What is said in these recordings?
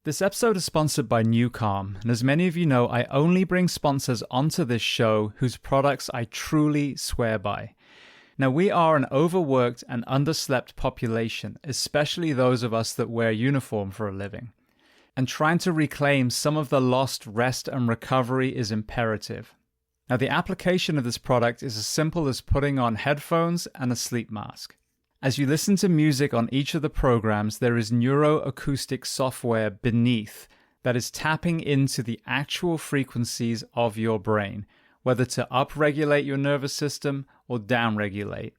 This episode is sponsored by Newcalm, and as many of you know, I only bring sponsors onto this show whose products I truly swear by. Now, we are an overworked and underslept population, especially those of us that wear uniform for a living. And trying to reclaim some of the lost rest and recovery is imperative. Now, the application of this product is as simple as putting on headphones and a sleep mask. As you listen to music on each of the programs, there is neuroacoustic software beneath that is tapping into the actual frequencies of your brain, whether to upregulate your nervous system or downregulate.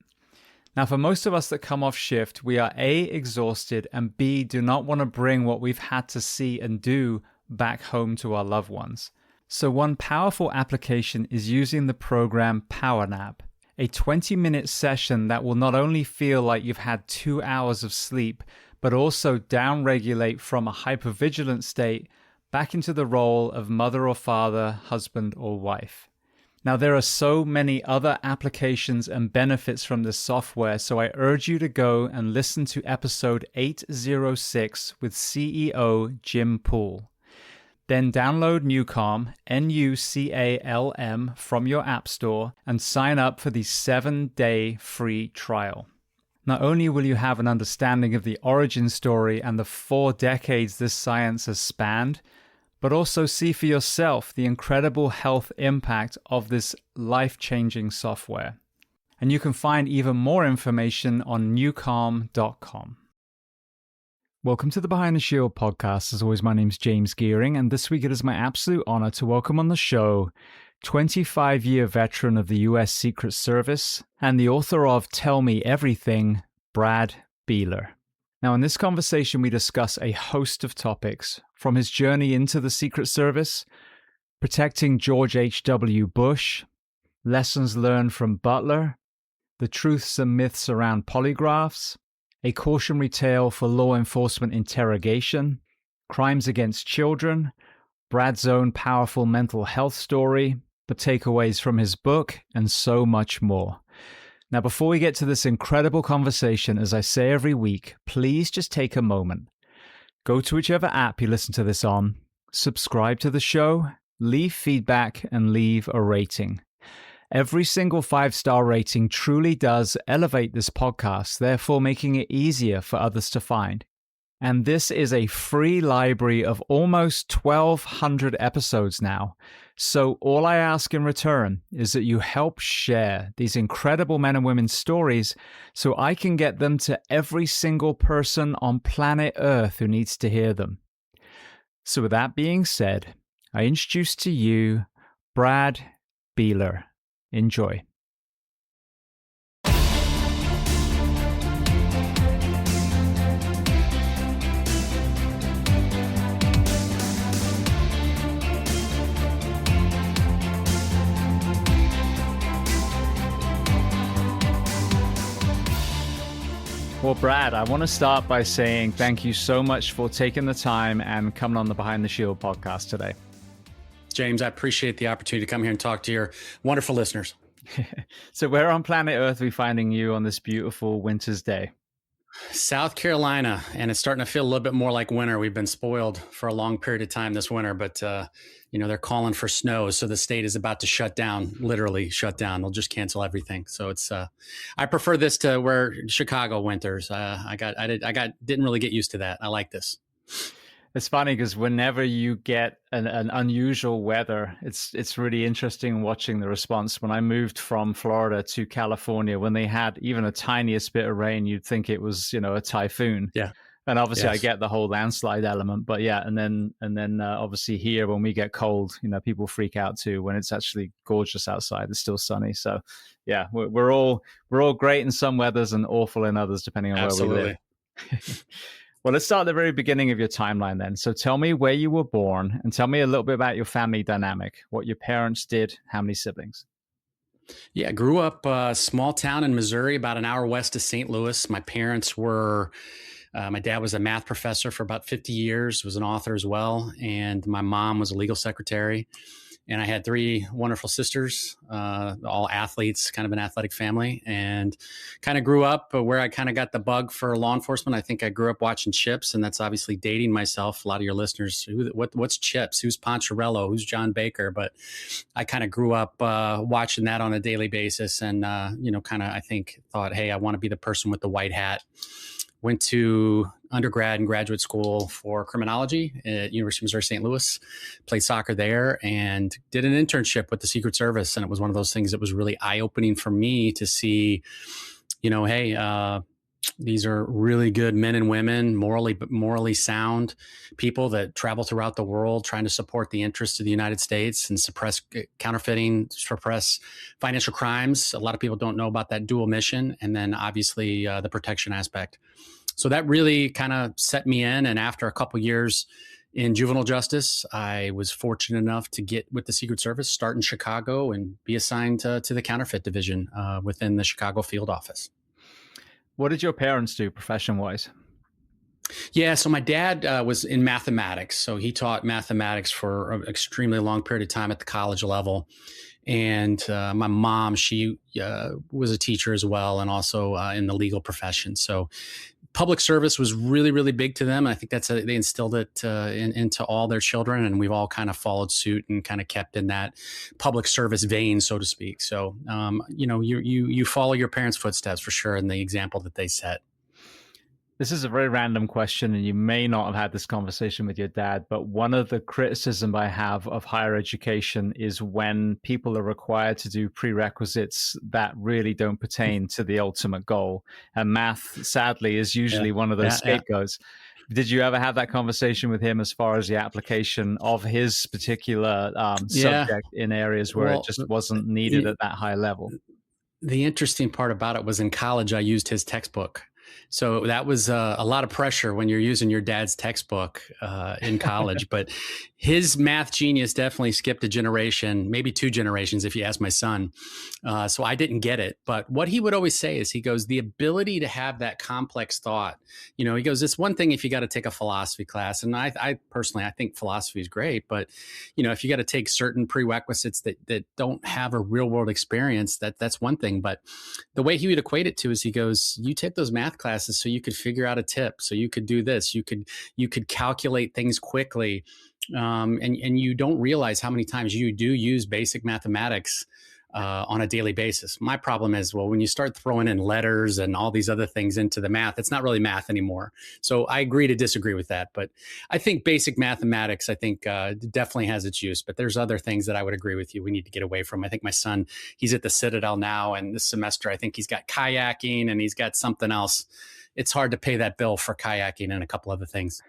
Now, for most of us that come off shift, we are A, exhausted, and B, do not want to bring what we've had to see and do back home to our loved ones. So one powerful application is using the program PowerNap, a 20-minute session that will not only feel like you've had 2 hours of sleep, but also downregulate from a hypervigilant state back into the role of mother or father, husband or wife. Now, there are so many other applications and benefits from this software, so I urge you to go and listen to episode 806 with CEO Jim Poole. Then download Newcalm, Nucalm, from your app store and sign up for the 7-day free trial. Not only will you have an understanding of the origin story and the 4 decades this science has spanned, but also see for yourself the incredible health impact of this life-changing software. And you can find even more information on newcalm.com. Welcome to the Behind the Shield podcast. As always, my name's James Gearing, and this week it is my absolute honor to welcome on the show 25-year veteran of the U.S. Secret Service and the author of Tell Me Everything, Brad Beeler. Now, in this conversation, we discuss a host of topics, from his journey into the Secret Service, protecting George H.W. Bush, lessons learned from Butler, the truths and myths around polygraphs, a cautionary tale for law enforcement interrogation, crimes against children, Brad's own powerful mental health story, the takeaways from his book, and so much more. Now, before we get to this incredible conversation, as I say every week, please just take a moment. Go to whichever app you listen to this on, subscribe to the show, leave feedback, and leave a rating. Every single 5-star rating truly does elevate this podcast, therefore making it easier for others to find. And this is a free library of almost 1,200 episodes now. So all I ask in return is that you help share these incredible men and women's stories so I can get them to every single person on planet Earth who needs to hear them. So with that being said, I introduce to you Brad Beeler. Enjoy. Well, Brad, I want to start by saying thank you so much for taking the time and coming on the Behind the Shield podcast today. James, I appreciate the opportunity to come here and talk to your wonderful listeners. So where on planet Earth are we finding you on this beautiful winter's day? South Carolina, and it's starting to feel a little bit more like winter. We've been spoiled for a long period of time this winter, but they're calling for snow, so the state is about to shut down, literally shut down. They'll just cancel everything. So it's I prefer this to where Chicago winters. Didn't really get used to that. I like this. It's funny because whenever you get an unusual weather, it's really interesting watching the response. When I moved from Florida to California, when they had even a tiniest bit of rain, you'd think it was, a typhoon. Yeah. And obviously Yes. I get the whole landslide element, but yeah. And then obviously here, when we get cold, people freak out too, when it's actually gorgeous outside, it's still sunny. So yeah, we're all great in some weathers and awful in others, depending on where we live. Well, let's start at the very beginning of your timeline then. So tell me where you were born and tell me a little bit about your family dynamic, what your parents did, how many siblings. Yeah, I grew up a small town in Missouri, about an hour west of St. Louis. My parents were, my dad was a math professor for about 50 years, was an author as well. And my mom was a legal secretary. And I had three wonderful sisters, all athletes, kind of an athletic family, and kind of grew up where I kind of got the bug for law enforcement. I think I grew up watching Chips, and that's obviously dating myself. A lot of your listeners, what's Chips? Who's Poncherello? Who's John Baker? But I kind of grew up watching that on a daily basis, and kind of I think thought, hey, I want to be the person with the white hat. Went to undergrad and graduate school for criminology at University of Missouri St. Louis, played soccer there, and did an internship with the Secret Service. And it was one of those things that was really eye-opening for me to see, hey, these are really good men and women, morally sound people that travel throughout the world trying to support the interests of the United States and suppress counterfeiting, suppress financial crimes. A lot of people don't know about that dual mission. And then obviously the protection aspect. So that really kind of set me in. And after a couple years in juvenile justice, I was fortunate enough to get with the Secret Service, start in Chicago, and be assigned to the counterfeit division within the Chicago field office. What did your parents do profession-wise? Yeah, so my dad was in mathematics. So he taught mathematics for an extremely long period of time at the college level. And my mom, she was a teacher as well, and also in the legal profession. So public service was really, really big to them. I think they instilled it into all their children, and we've all kind of followed suit and kind of kept in that public service vein, so to speak. So, you follow your parents' footsteps for sure in the example that they set. This is a very random question, and you may not have had this conversation with your dad, but one of the criticism I have of higher education is when people are required to do prerequisites that really don't pertain to the ultimate goal. And math, sadly, is usually one of those scapegoats. Did you ever have that conversation with him as far as the application of his particular subject in areas where it just wasn't needed at that high level? The interesting part about it was in college, I used his textbook. So that was a lot of pressure when you're using your dad's textbook in college. But his math genius definitely skipped a generation, maybe two generations, if you ask my son. So I didn't get it. But what he would always say is, he goes, the ability to have that complex thought, he goes, it's one thing if you got to take a philosophy class. And I personally, I think philosophy is great. But, if you got to take certain prerequisites that don't have a real world experience, that's one thing. But the way he would equate it to is, he goes, you take those math classes so you could figure out a tip, so you could do this, you could calculate things quickly, and you don't realize how many times you do use basic mathematics on a daily basis. My problem is, well, when you start throwing in letters and all these other things into the math, it's not really math anymore. So I agree to disagree with that. But I think basic mathematics, definitely has its use. But there's other things that I would agree with you we need to get away from. I think my son, he's at the Citadel now, and this semester, I think he's got kayaking and he's got something else. It's hard to pay that bill for kayaking and a couple other things.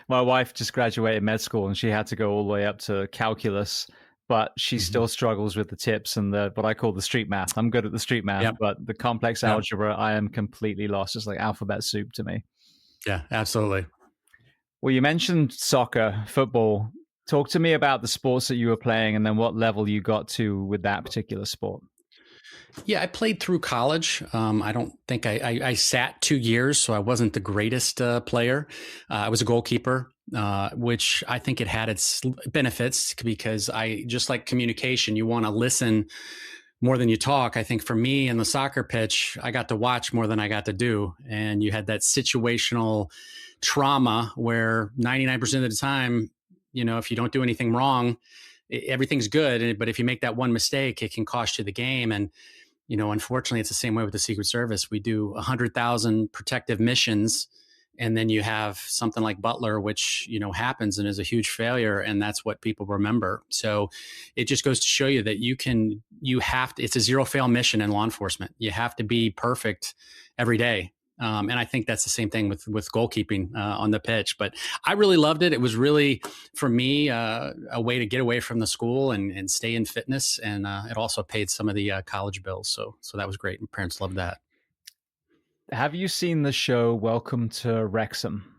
My wife just graduated med school, and she had to go all the way up to calculus, but she still struggles with the tips and what I call the street math. I'm good at the street math, but the complex algebra, I am completely lost. It's like alphabet soup to me. Yeah, absolutely. Well, you mentioned soccer, football. Talk to me about the sports that you were playing, and then what level you got to with that particular sport. Yeah, I played through college. I don't think I sat 2 years, so I wasn't the greatest player. I was a goalkeeper, which I think it had its benefits, because just like communication, you want to listen more than you talk. I think for me in the soccer pitch, I got to watch more than I got to do. And you had that situational trauma where 99% of the time, if you don't do anything wrong, everything's good. But if you make that one mistake, it can cost you the game. And unfortunately, it's the same way with the Secret Service. We do 100,000 protective missions, and then you have something like Butler, which, happens and is a huge failure. And that's what people remember. So it just goes to show you that it's a zero fail mission in law enforcement. You have to be perfect every day. And I think that's the same thing with goalkeeping on the pitch. But I really loved it. It was really, for me, a way to get away from the school and stay in fitness. And it also paid some of the college bills. So that was great. My parents loved that. Have you seen the show Welcome to Wrexham?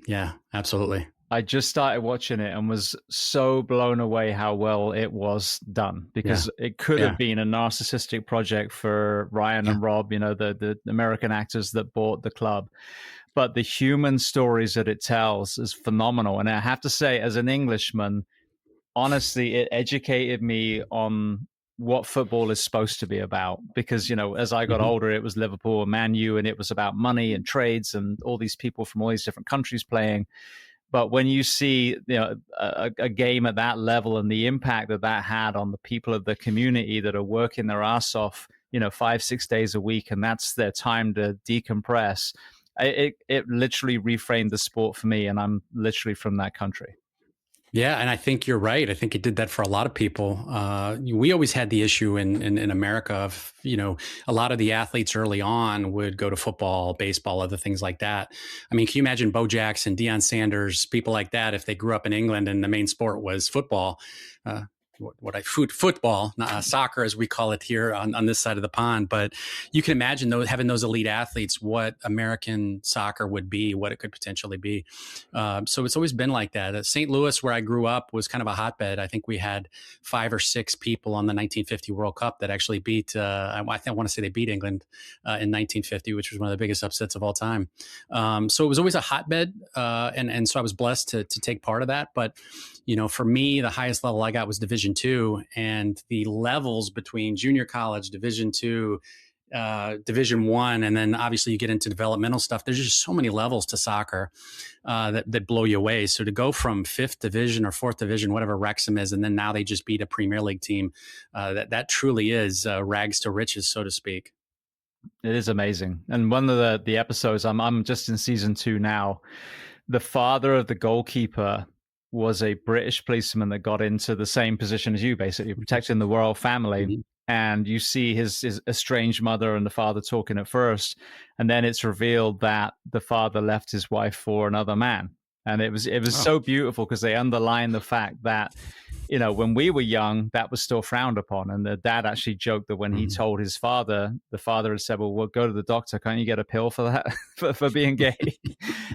Yeah, absolutely. I just started watching it and was so blown away how well it was done, because it could have been a narcissistic project for Ryan and Rob, the American actors that bought the club. But the human stories that it tells is phenomenal. And I have to say, as an Englishman, honestly, it educated me on what football is supposed to be about. Because, as I got Mhm. older, it was Liverpool and Man U, and it was about money and trades and all these people from all these different countries playing. But when you see, a game at that level and the impact that that had on the people of the community that are working their ass off, 5, 6 days a week, and that's their time to decompress, it literally reframed the sport for me. And I'm literally from that country. Yeah, and I think you're right. I think it did that for a lot of people. We always had the issue in America of, a lot of the athletes early on would go to football, baseball, other things like that. I mean, can you imagine Bo Jackson, Deion Sanders, people like that, if they grew up in England and the main sport was football? Uh, football, soccer as we call it here on this side of the pond. But you can imagine having those elite athletes, what American soccer would be, what it could potentially be. So it's always been like that. St. Louis, where I grew up, was kind of a hotbed. I think we had 5 or 6 people on the 1950 World Cup that actually beat. I want to say they beat England in 1950, which was one of the biggest upsets of all time. So it was always a hotbed, and so I was blessed to take part of that. But for me, the highest level I got was Division II, and the levels between junior college, Division II, Division One, and then obviously you get into developmental stuff. There's just so many levels to soccer that blow you away. So to go from 5th division or 4th division, whatever Wrexham is, and then now they just beat a Premier League team, that truly is rags to riches, so to speak. It is amazing. And one of the episodes, I'm just in season 2 now. The father of the goalkeeper was a British policeman that got into the same position as you, basically protecting the royal family. Mm-hmm. And you see his estranged mother and the father talking at first, and then it's revealed that the father left his wife for another man. And it was so beautiful because they underline the fact that, when we were young, that was still frowned upon. And the dad actually joked that when he told his father, the father had said, well, we'll go to the doctor. Can't you get a pill for that, for being gay?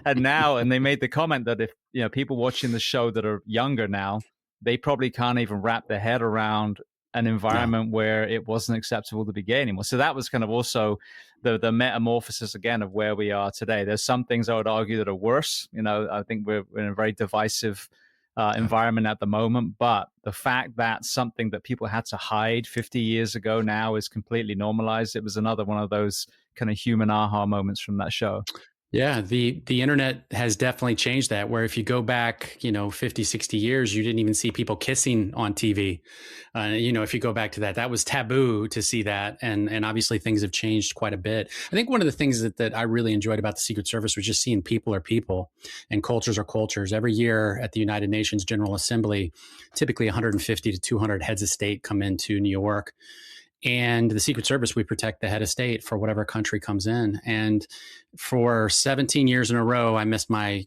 And they made the comment that if, people watching the show that are younger now, they probably can't even wrap their head around an environment where it wasn't acceptable to be gay anymore. So that was kind of also the metamorphosis again of where we are today. There's some things I would argue that are worse. I think we're in a very divisive environment at the moment, but the fact that something that people had to hide 50 years ago now is completely normalized. It was another one of those kind of human aha moments from that show. Yeah, the internet has definitely changed that, where if you go back, 50, 60 years, you didn't even see people kissing on TV. If you go back to that was taboo to see that. And obviously things have changed quite a bit. I think one of the things that I really enjoyed about the Secret Service was just seeing people are people and cultures are cultures. Every year at the United Nations General Assembly, typically 150 to 200 heads of state come into New York. And the Secret Service, we protect the head of state for whatever country comes in. And for 17 years in a row, I missed my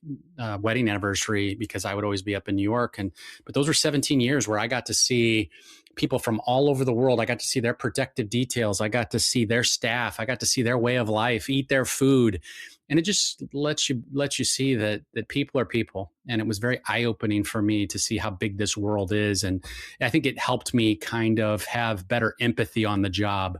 wedding anniversary because I would always be up in New York. But those were 17 years where I got to see people from all over the world. I got to see their protective details. I got to see their staff. I got to see their way of life, eat their food. And it just lets you see that people are people. And it was very eye-opening for me to see how big this world is. And I think it helped me kind of have better empathy on the job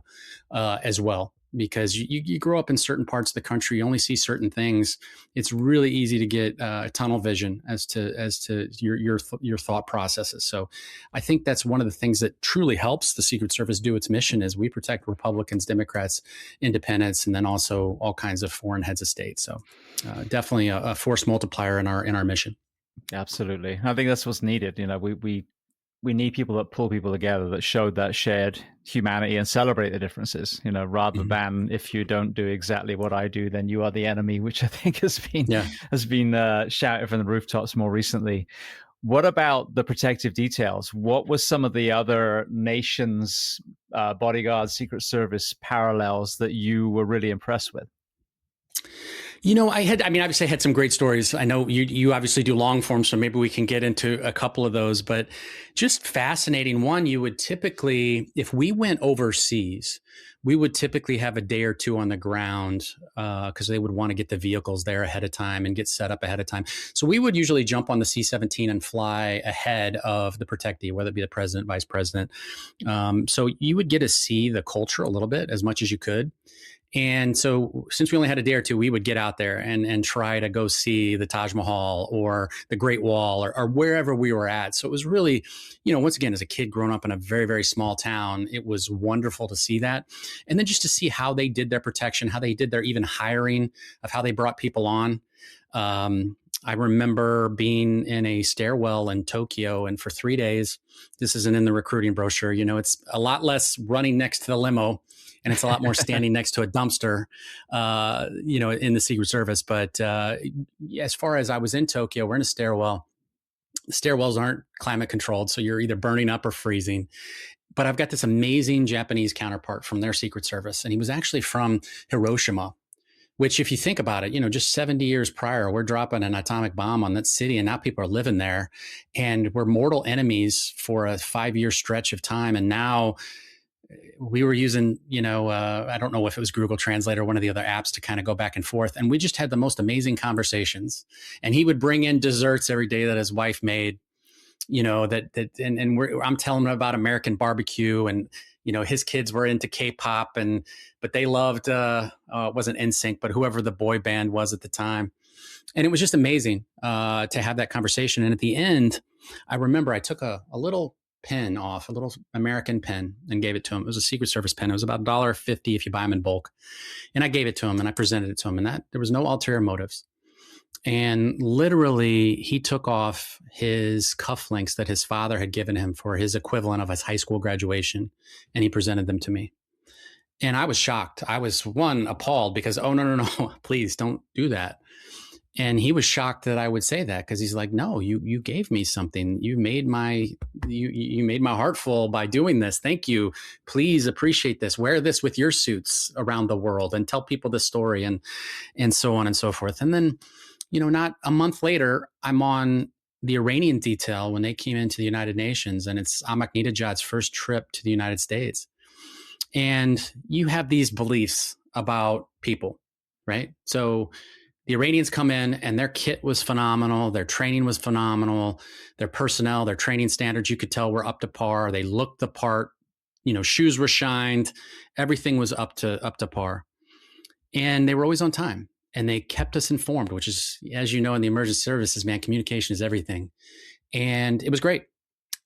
as well. Because you grow up in certain parts of the country, you only see certain things. It's really easy to get tunnel vision as to your thought processes. So I think that's one of the things that truly helps the Secret Service do its mission is we protect Republicans, Democrats, independents, and then also all kinds of foreign heads of state. So definitely a force multiplier in our mission. Absolutely. I think that's what's needed. We need people that pull people together, that show that shared humanity and celebrate the differences, rather than if you don't do exactly what I do, then you are the enemy, which I think has been shouted from the rooftops more recently. What about the protective details? What were some of the other nations' bodyguard, Secret Service parallels that you were really impressed with? Obviously I had some great stories. I know you obviously do long form, so maybe we can get into a couple of those, but just fascinating. One, you would typically, if we went overseas, we would typically have a day or two on the ground because they would want to get the vehicles there ahead of time and get set up ahead of time. So we would usually jump on the C-17 and fly ahead of the protectee, whether it be the president, vice president. So you would get to see the culture a little bit as much as you could. And so since we only had a day or two, we would get out there and try to go see the Taj Mahal or the Great Wall or wherever we were at. So it was really, once again, as a kid growing up in a very, very small town, it was wonderful to see that. And then just to see how they did their protection, how they did their even hiring, of how they brought people on. I remember being in a stairwell in Tokyo, and for 3 days, this isn't in the recruiting brochure, it's a lot less running next to the limo, and it's a lot more standing next to a dumpster, in the Secret Service. But as far as I was in Tokyo, we're in a stairwell. The stairwells aren't climate controlled, so you're either burning up or freezing. But I've got this amazing Japanese counterpart from their Secret Service, and he was actually from Hiroshima, which, if you think about it, just 70 years prior, we're dropping an atomic bomb on that city, and now people are living there, and we're mortal enemies for a 5-year stretch of time. And now we were using, I don't know if it was Google Translate or one of the other apps to kind of go back and forth. And we just had the most amazing conversations. And he would bring in desserts every day that his wife made, I'm telling him about American barbecue, and, his kids were into K-pop, but they loved, it wasn't NSYNC, but whoever the boy band was at the time. And it was just amazing to have that conversation. And at the end, I remember I took a little pen off, a little American pen, and gave it to him. It was a Secret Service pen. It was about $1.50 if you buy them in bulk. And I gave it to him and I presented it to him, and that there was no ulterior motives. And literally, he took off his cufflinks that his father had given him for his equivalent of his high school graduation, and he presented them to me. And I was shocked. I was, one, appalled because, oh, no, please don't do that. And he was shocked that I would say that, because he's like, no, you gave me something. You made my heart full by doing this. Thank you. Please appreciate this. Wear this with your suits around the world and tell people this story, and so on and so forth. And then, not a month later, I'm on the Iranian detail when they came into the United Nations, and it's Ahmadinejad's first trip to the United States. And you have these beliefs about people, right? So the Iranians come in and their kit was phenomenal. Their training was phenomenal. Their personnel, their training standards, you could tell were up to par. They looked the part, shoes were shined. Everything was up to par. And they were always on time, and they kept us informed, which is, as you know, in the emergency services, man, communication is everything. And it was great.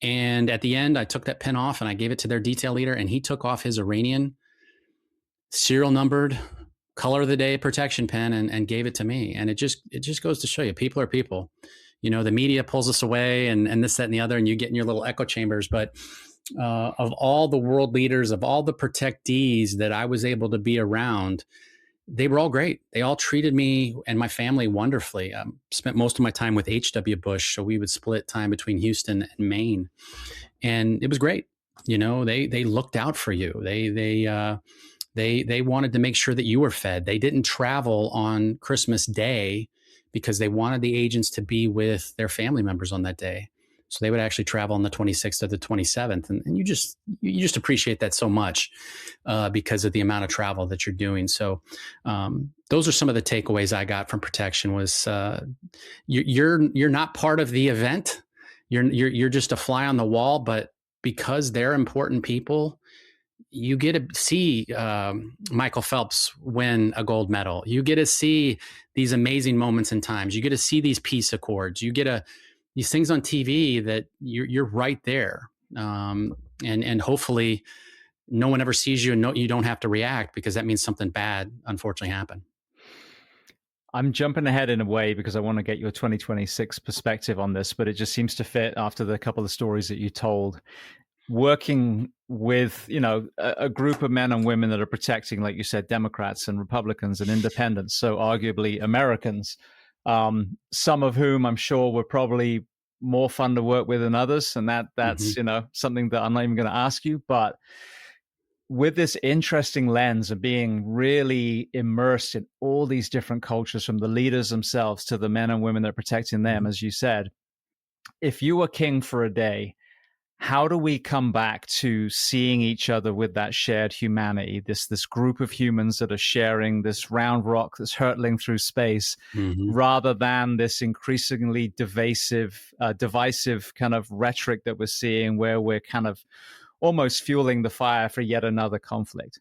And at the end, I took that pen off and I gave it to their detail leader, and he took off his Iranian serial numbered color of the day protection pen and gave it to me. And it just goes to show you, people are people. The media pulls us away and this, that, and the other, and you get in your little echo chambers. But of all the world leaders, of all the protectees that I was able to be around, they were all great. They all treated me and my family wonderfully. Spent most of my time with H.W. Bush, so we would split time between Houston and Maine, and it was great. They looked out for you. They wanted to make sure that you were fed. They didn't travel on Christmas Day because they wanted the agents to be with their family members on that day. So they would actually travel on the 26th or the 27th. And you just appreciate that so much because of the amount of travel that you're doing. So those are some of the takeaways I got from protection was you're not part of the event. You're just a fly on the wall, but because they're important people, you get to see Michael Phelps win a gold medal. You get to see these amazing moments and times. You get to see these peace accords. You get these things on TV that you're right there. And hopefully no one ever sees you and you don't have to react, because that means something bad, unfortunately, happened. I'm jumping ahead in a way because I want to get your 2026 perspective on this, but it just seems to fit after the couple of stories that you told. Working with, a group of men and women that are protecting, like you said, Democrats and Republicans and independents, so arguably Americans, some of whom I'm sure were probably more fun to work with than others. And that's, something that I'm not even going to ask you. But with this interesting lens of being really immersed in all these different cultures, from the leaders themselves to the men and women that are protecting them, as you said, if you were king for a day, how do we come back to seeing each other with that shared humanity, this group of humans that are sharing this round rock that's hurtling through space, rather than this increasingly divisive kind of rhetoric that we're seeing, where we're kind of almost fueling the fire for yet another conflict?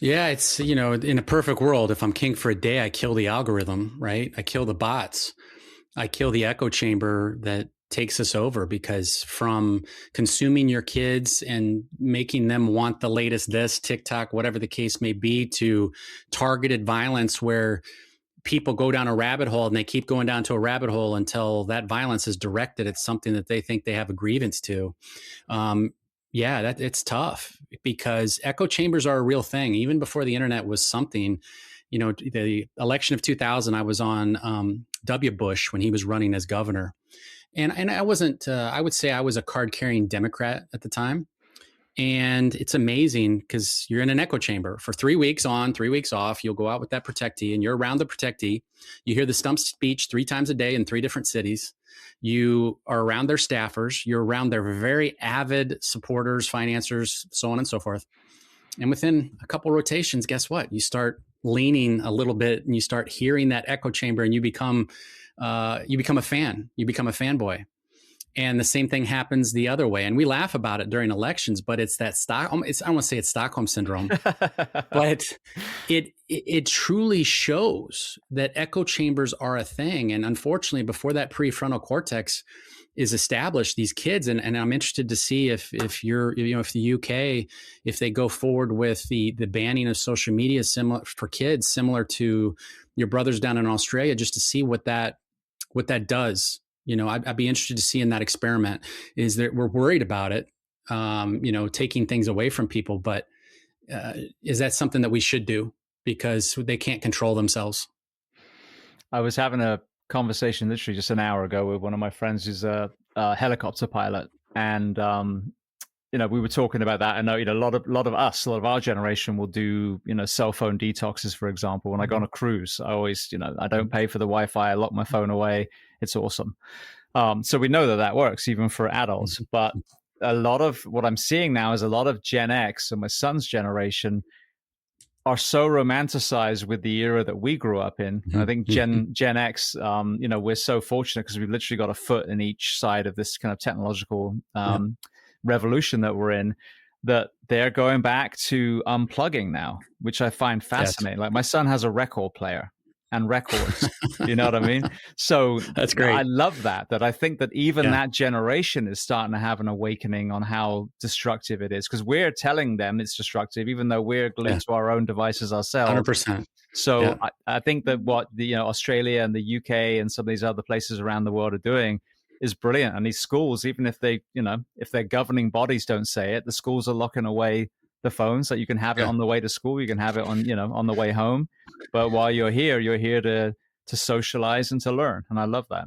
Yeah, it's, in a perfect world, if I'm king for a day, I kill the algorithm, right? I kill the bots. I kill the echo chamber that takes us over, because from consuming your kids and making them want the latest this, TikTok, whatever the case may be, to targeted violence where people go down a rabbit hole and they keep going down to a rabbit hole until that violence is directed at something that they think they have a grievance to. Um, yeah, that it's tough, because echo chambers are a real thing. Even before the internet was something, the election of 2000, I was on W. Bush when he was running as governor. And I wasn't, I would say I was a card carrying Democrat at the time. And it's amazing because you're in an echo chamber for 3 weeks on, 3 weeks off. You'll go out with that protectee and you're around the protectee. You hear the stump speech 3 times a day in 3 different cities. You are around their staffers. You're around their very avid supporters, financiers, so on and so forth. And within a couple rotations, guess what? You start leaning a little bit and you start hearing that echo chamber, and you become a fan. You become a fanboy. And the same thing happens the other way. And we laugh about it during elections, but it's that Stockholm. I don't want to say it's Stockholm syndrome, but it truly shows that echo chambers are a thing. And unfortunately, before that prefrontal cortex is established, these kids, and I'm interested to see if if the UK, if they go forward with the banning of social media similar for kids, similar to your brothers down in Australia, just to see what that does. I'd be interested to see in that experiment. Is that we're worried about it, taking things away from people, but is that something that we should do because they can't control themselves? I was having a conversation literally just an hour ago with one of my friends who's a helicopter pilot, and we were talking about that. I know, a lot of our generation will do, cell phone detoxes, for example. When I go on a cruise, I always, I don't pay for the Wi-Fi. I lock my phone away. It's awesome. So we know that works even for adults. But a lot of what I'm seeing now is a lot of Gen X and my son's generation are so romanticized with the era that we grew up in. I think Gen X, we're so fortunate because we've literally got a foot in each side of this kind of technological revolution that we're in, that they're going back to unplugging now, which I find fascinating. Yes. Like my son has a record player and records, you know what I mean? So that's great. I love that I think that even that generation is starting to have an awakening on how destructive it is, because we're telling them it's destructive, even though we're glued to our own devices ourselves. 100%. So I think that what the Australia and the UK and some of these other places around the world are doing is brilliant. And these schools, even if they, if their governing bodies don't say it, the schools are locking away the phones, so you can have it on the way to school, you can have it on, on the way home. But while you're here to socialize and to learn. And I love that.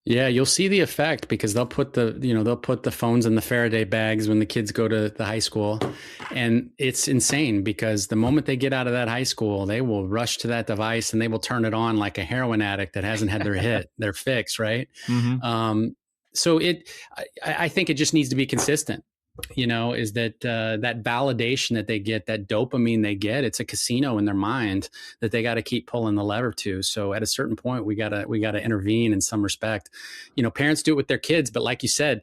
Yeah, you'll see the effect, because they'll put the phones in the Faraday bags when the kids go to the high school. And it's insane, because the moment they get out of that high school, they will rush to that device and they will turn it on like a heroin addict that hasn't had their fix, right? Mm-hmm. So I think it just needs to be consistent. Is that that validation that they get, that dopamine they get, it's a casino in their mind that they got to keep pulling the lever to. So at a certain point, we gotta intervene in some respect. Parents do it with their kids, but like you said,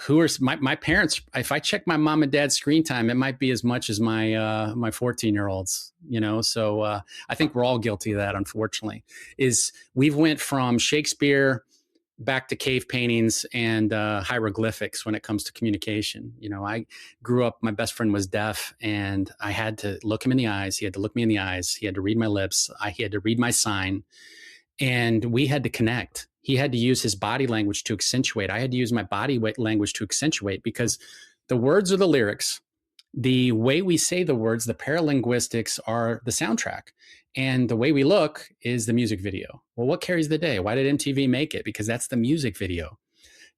who are my parents? If I check my mom and dad's screen time, it might be as much as my 14-year-olds. So I think we're all guilty of that. Unfortunately, we've went from Shakespeare back to cave paintings and hieroglyphics when it comes to communication. I grew up, my best friend was deaf, and I had to look him in the eyes. He had to look me in the eyes. He had to read my lips. He had to read my sign, and we had to connect. He had to use his body language to accentuate. I had to use my body language to accentuate, because the words are the lyrics. The way we say the words, the paralinguistics, are the soundtrack. And the way we look is the music video. Well, what carries the day? Why did MTV make it? Because that's the music video.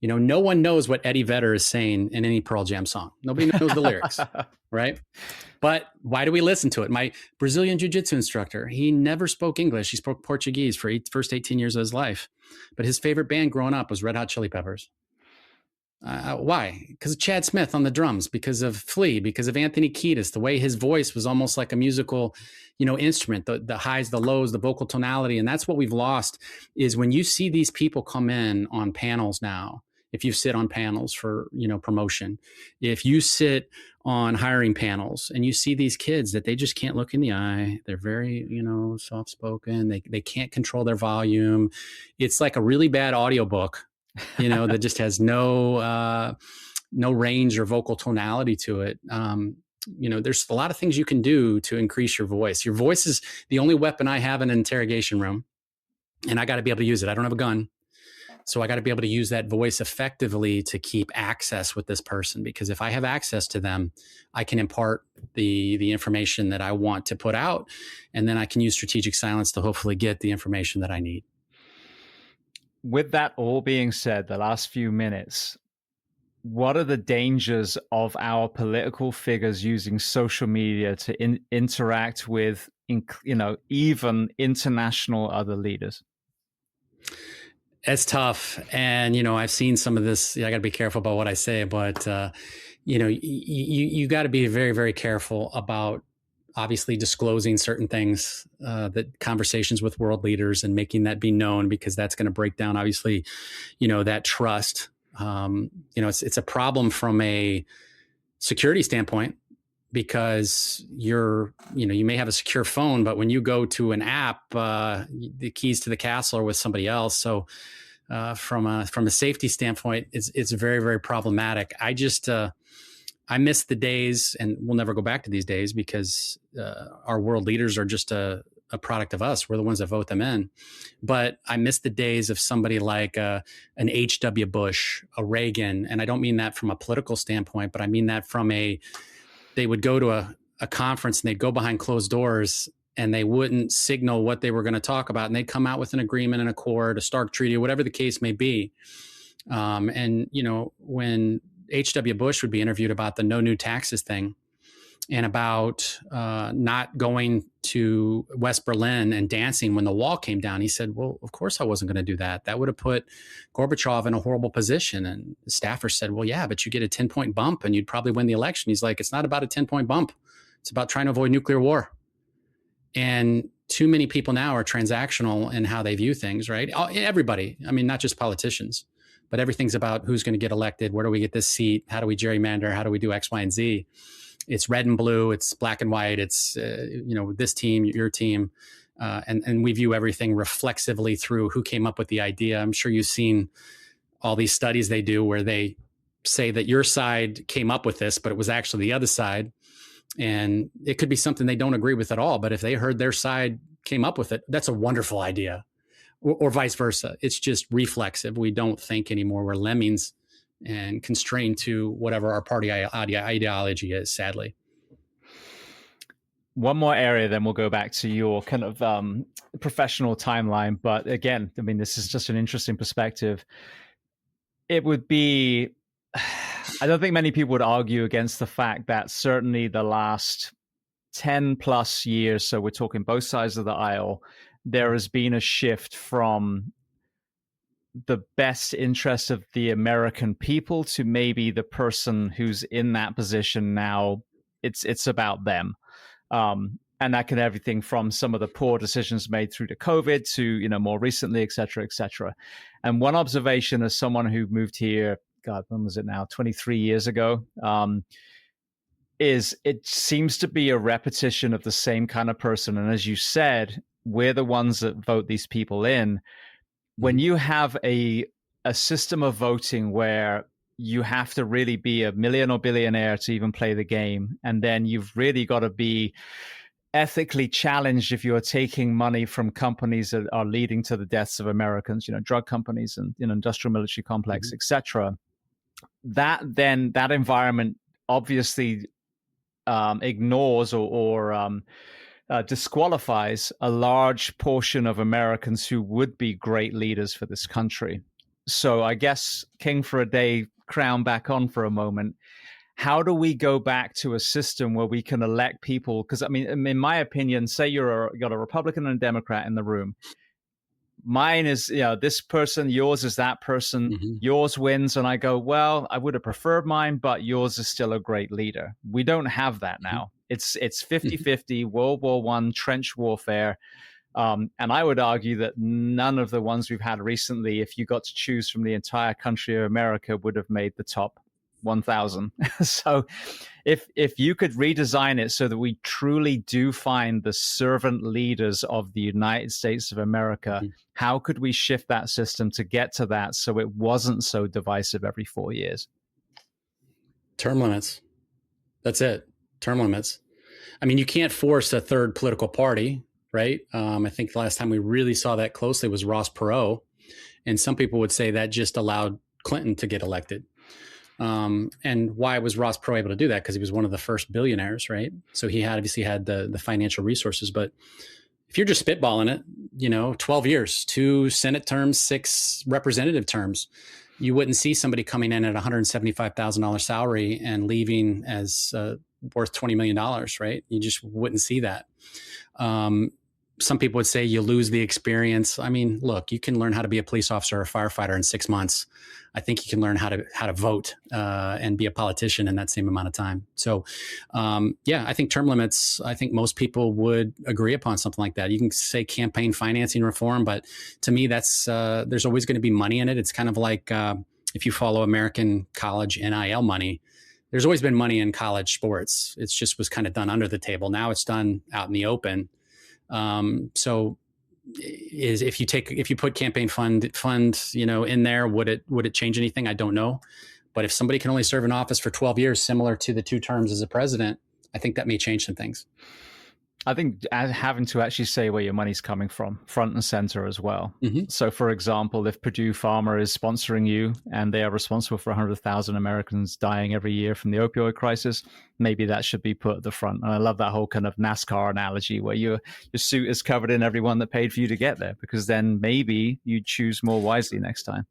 No one knows what Eddie Vedder is saying in any Pearl Jam song. Nobody knows the lyrics, right? But why do we listen to it? My Brazilian jiu-jitsu instructor, he never spoke English. He spoke Portuguese for first 18 years of his life. But his favorite band growing up was Red Hot Chili Peppers. Why? Because of Chad Smith on the drums, because of Flea, because of Anthony Kiedis. The way his voice was almost like a musical, instrument, the highs, the lows, the vocal tonality. And that's what we've lost, is when you see these people come in on panels now. If you sit on panels for, promotion, if you sit on hiring panels, and you see these kids that they just can't look in the eye. They're very, soft spoken. They can't control their volume. It's like a really bad audiobook, that just has no range or vocal tonality to it. There's a lot of things you can do to increase your voice. Your voice is the only weapon I have in an interrogation room, and I got to be able to use it. I don't have a gun. So I got to be able to use that voice effectively to keep access with this person, because if I have access to them, I can impart the information that I want to put out, and then I can use strategic silence to hopefully get the information that I need. With that all being said, the last few minutes, what are the dangers of our political figures using social media to interact with, even international other leaders? It's tough. And, I've seen some of this. I got to be careful about what I say, but, you got to be very, very careful about obviously disclosing certain things, that conversations with world leaders, and making that be known, because that's going to break down, obviously, that trust. It's a problem from a security standpoint, because you may have a secure phone, but when you go to an app, the keys to the castle are with somebody else. So from a safety standpoint, it's very, very problematic. I miss the days, and we'll never go back to these days, because our world leaders are just a product of us. We're the ones that vote them in. But I miss the days of somebody like an H.W. Bush, a Reagan. And I don't mean that from a political standpoint, but I mean that from they would go to a conference, and they'd go behind closed doors, and they wouldn't signal what they were going to talk about. And they'd come out with an agreement, an accord, a Stark Treaty, whatever the case may be. When H.W. Bush would be interviewed about the no new taxes thing, and about not going to West Berlin and dancing when the wall came down, he said, well, of course I wasn't going to do that. That would have put Gorbachev in a horrible position. And the staffer said, well, yeah, but you get a 10-point bump and you'd probably win the election. He's like, it's not about a 10-point bump. It's about trying to avoid nuclear war. And too many people now are transactional in how they view things, right? Everybody. I mean, not just politicians, but everything's about who's going to get elected. Where do we get this seat? How do we gerrymander? How do we do X, Y, and Z? It's red and blue. It's black and white. It's, this team, your team. And we view everything reflexively through who came up with the idea. I'm sure you've seen all these studies they do where they say that your side came up with this, but it was actually the other side. And it could be something they don't agree with at all. But if they heard their side came up with it, that's a wonderful idea. Or vice versa. It's just reflexive. We don't think anymore. We're lemmings and constrained to whatever our party ideology is, sadly. One more area, then we'll go back to your kind of professional timeline. But again, I mean, this is just an interesting perspective. It would be, I don't think many people would argue against the fact that certainly the last 10 plus years, so we're talking both sides of the aisle, there has been a shift from the best interest of the American people to maybe the person who's in that position now. It's about them. And that can everything from some of the poor decisions made through the COVID to, more recently, et cetera, et cetera. And one observation as someone who moved here, God, when was it now? 23 years ago, is it seems to be a repetition of the same kind of person. And as you said, we're the ones that vote these people in. When you have a system of voting where you have to really be a million or billionaire to even play the game, and then you've really got to be ethically challenged if you're taking money from companies that are leading to the deaths of Americans, drug companies and industrial military complex, etc. That environment obviously ignores or disqualifies a large portion of Americans who would be great leaders for this country. So I guess, king for a day, crown back on for a moment. How do we go back to a system where we can elect people? Because, I mean, in my opinion, say you got a Republican and a Democrat in the room. Mine is, this person, yours is that person, yours wins. And I go, well, I would have preferred mine, but yours is still a great leader. We don't have that now. It's 50-50, World War I, trench warfare. And I would argue that none of the ones we've had recently, if you got to choose from the entire country of America, would have made the top 1000. So if you could redesign it so that we truly do find the servant leaders of the United States of America, how could we shift that system to get to that so it wasn't so divisive every 4 years? Term limits. That's it. Term limits. I mean, you can't force a third political party, right? I think the last time we really saw that closely was Ross Perot. And some people would say that just allowed Clinton to get elected. And why was Ross Perot able to do that? Because he was one of the first billionaires, right? So he obviously had the financial resources. But if you're just spitballing it, 12 years, 2 Senate terms, 6 representative terms, you wouldn't see somebody coming in at $175,000 salary and leaving as worth $20 million, right? You just wouldn't see that. Some people would say you lose the experience. I mean, look, you can learn how to be a police officer or a firefighter in 6 months. I think you can learn how to vote and be a politician in that same amount of time. So, I think term limits, I think most people would agree upon something like that. You can say campaign financing reform, but to me, that's there's always going to be money in it. It's kind of like if you follow American college NIL money, there's always been money in college sports. It's just was kind of done under the table. Now it's done out in the open. If you put campaign fund, in there, would it change anything? I don't know. But if somebody can only serve in office for 12 years, similar to the 2 terms as a president, I think that may change some things. I think having to actually say where your money's coming from, front and center as well. Mm-hmm. So, for example, if Purdue Pharma is sponsoring you and they are responsible for 100,000 Americans dying every year from the opioid crisis, maybe that should be put at the front. And I love that whole kind of NASCAR analogy where your suit is covered in everyone that paid for you to get there, because then maybe you choose more wisely next time.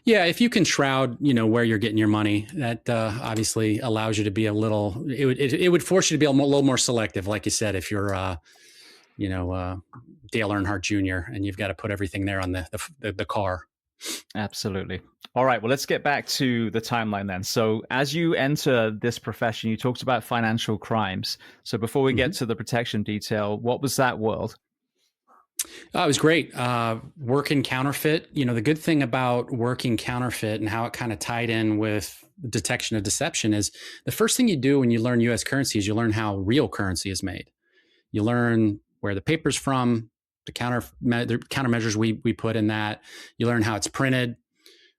Yeah, if you can shroud, where you're getting your money, that obviously allows you to be a little. It would force you to be a little more selective, like you said. If you're, Dale Earnhardt Jr. and you've got to put everything there on the car. Absolutely. All right. Well, let's get back to the timeline then. So, as you enter this profession, you talked about financial crimes. So, before we get to the protection detail, what was that world? It was great. Working counterfeit. The good thing about working counterfeit and how it kind of tied in with detection of deception is the first thing you do when you learn U.S. currency is you learn how real currency is made. You learn where the paper's from, the countermeasures we put in that. You learn how it's printed.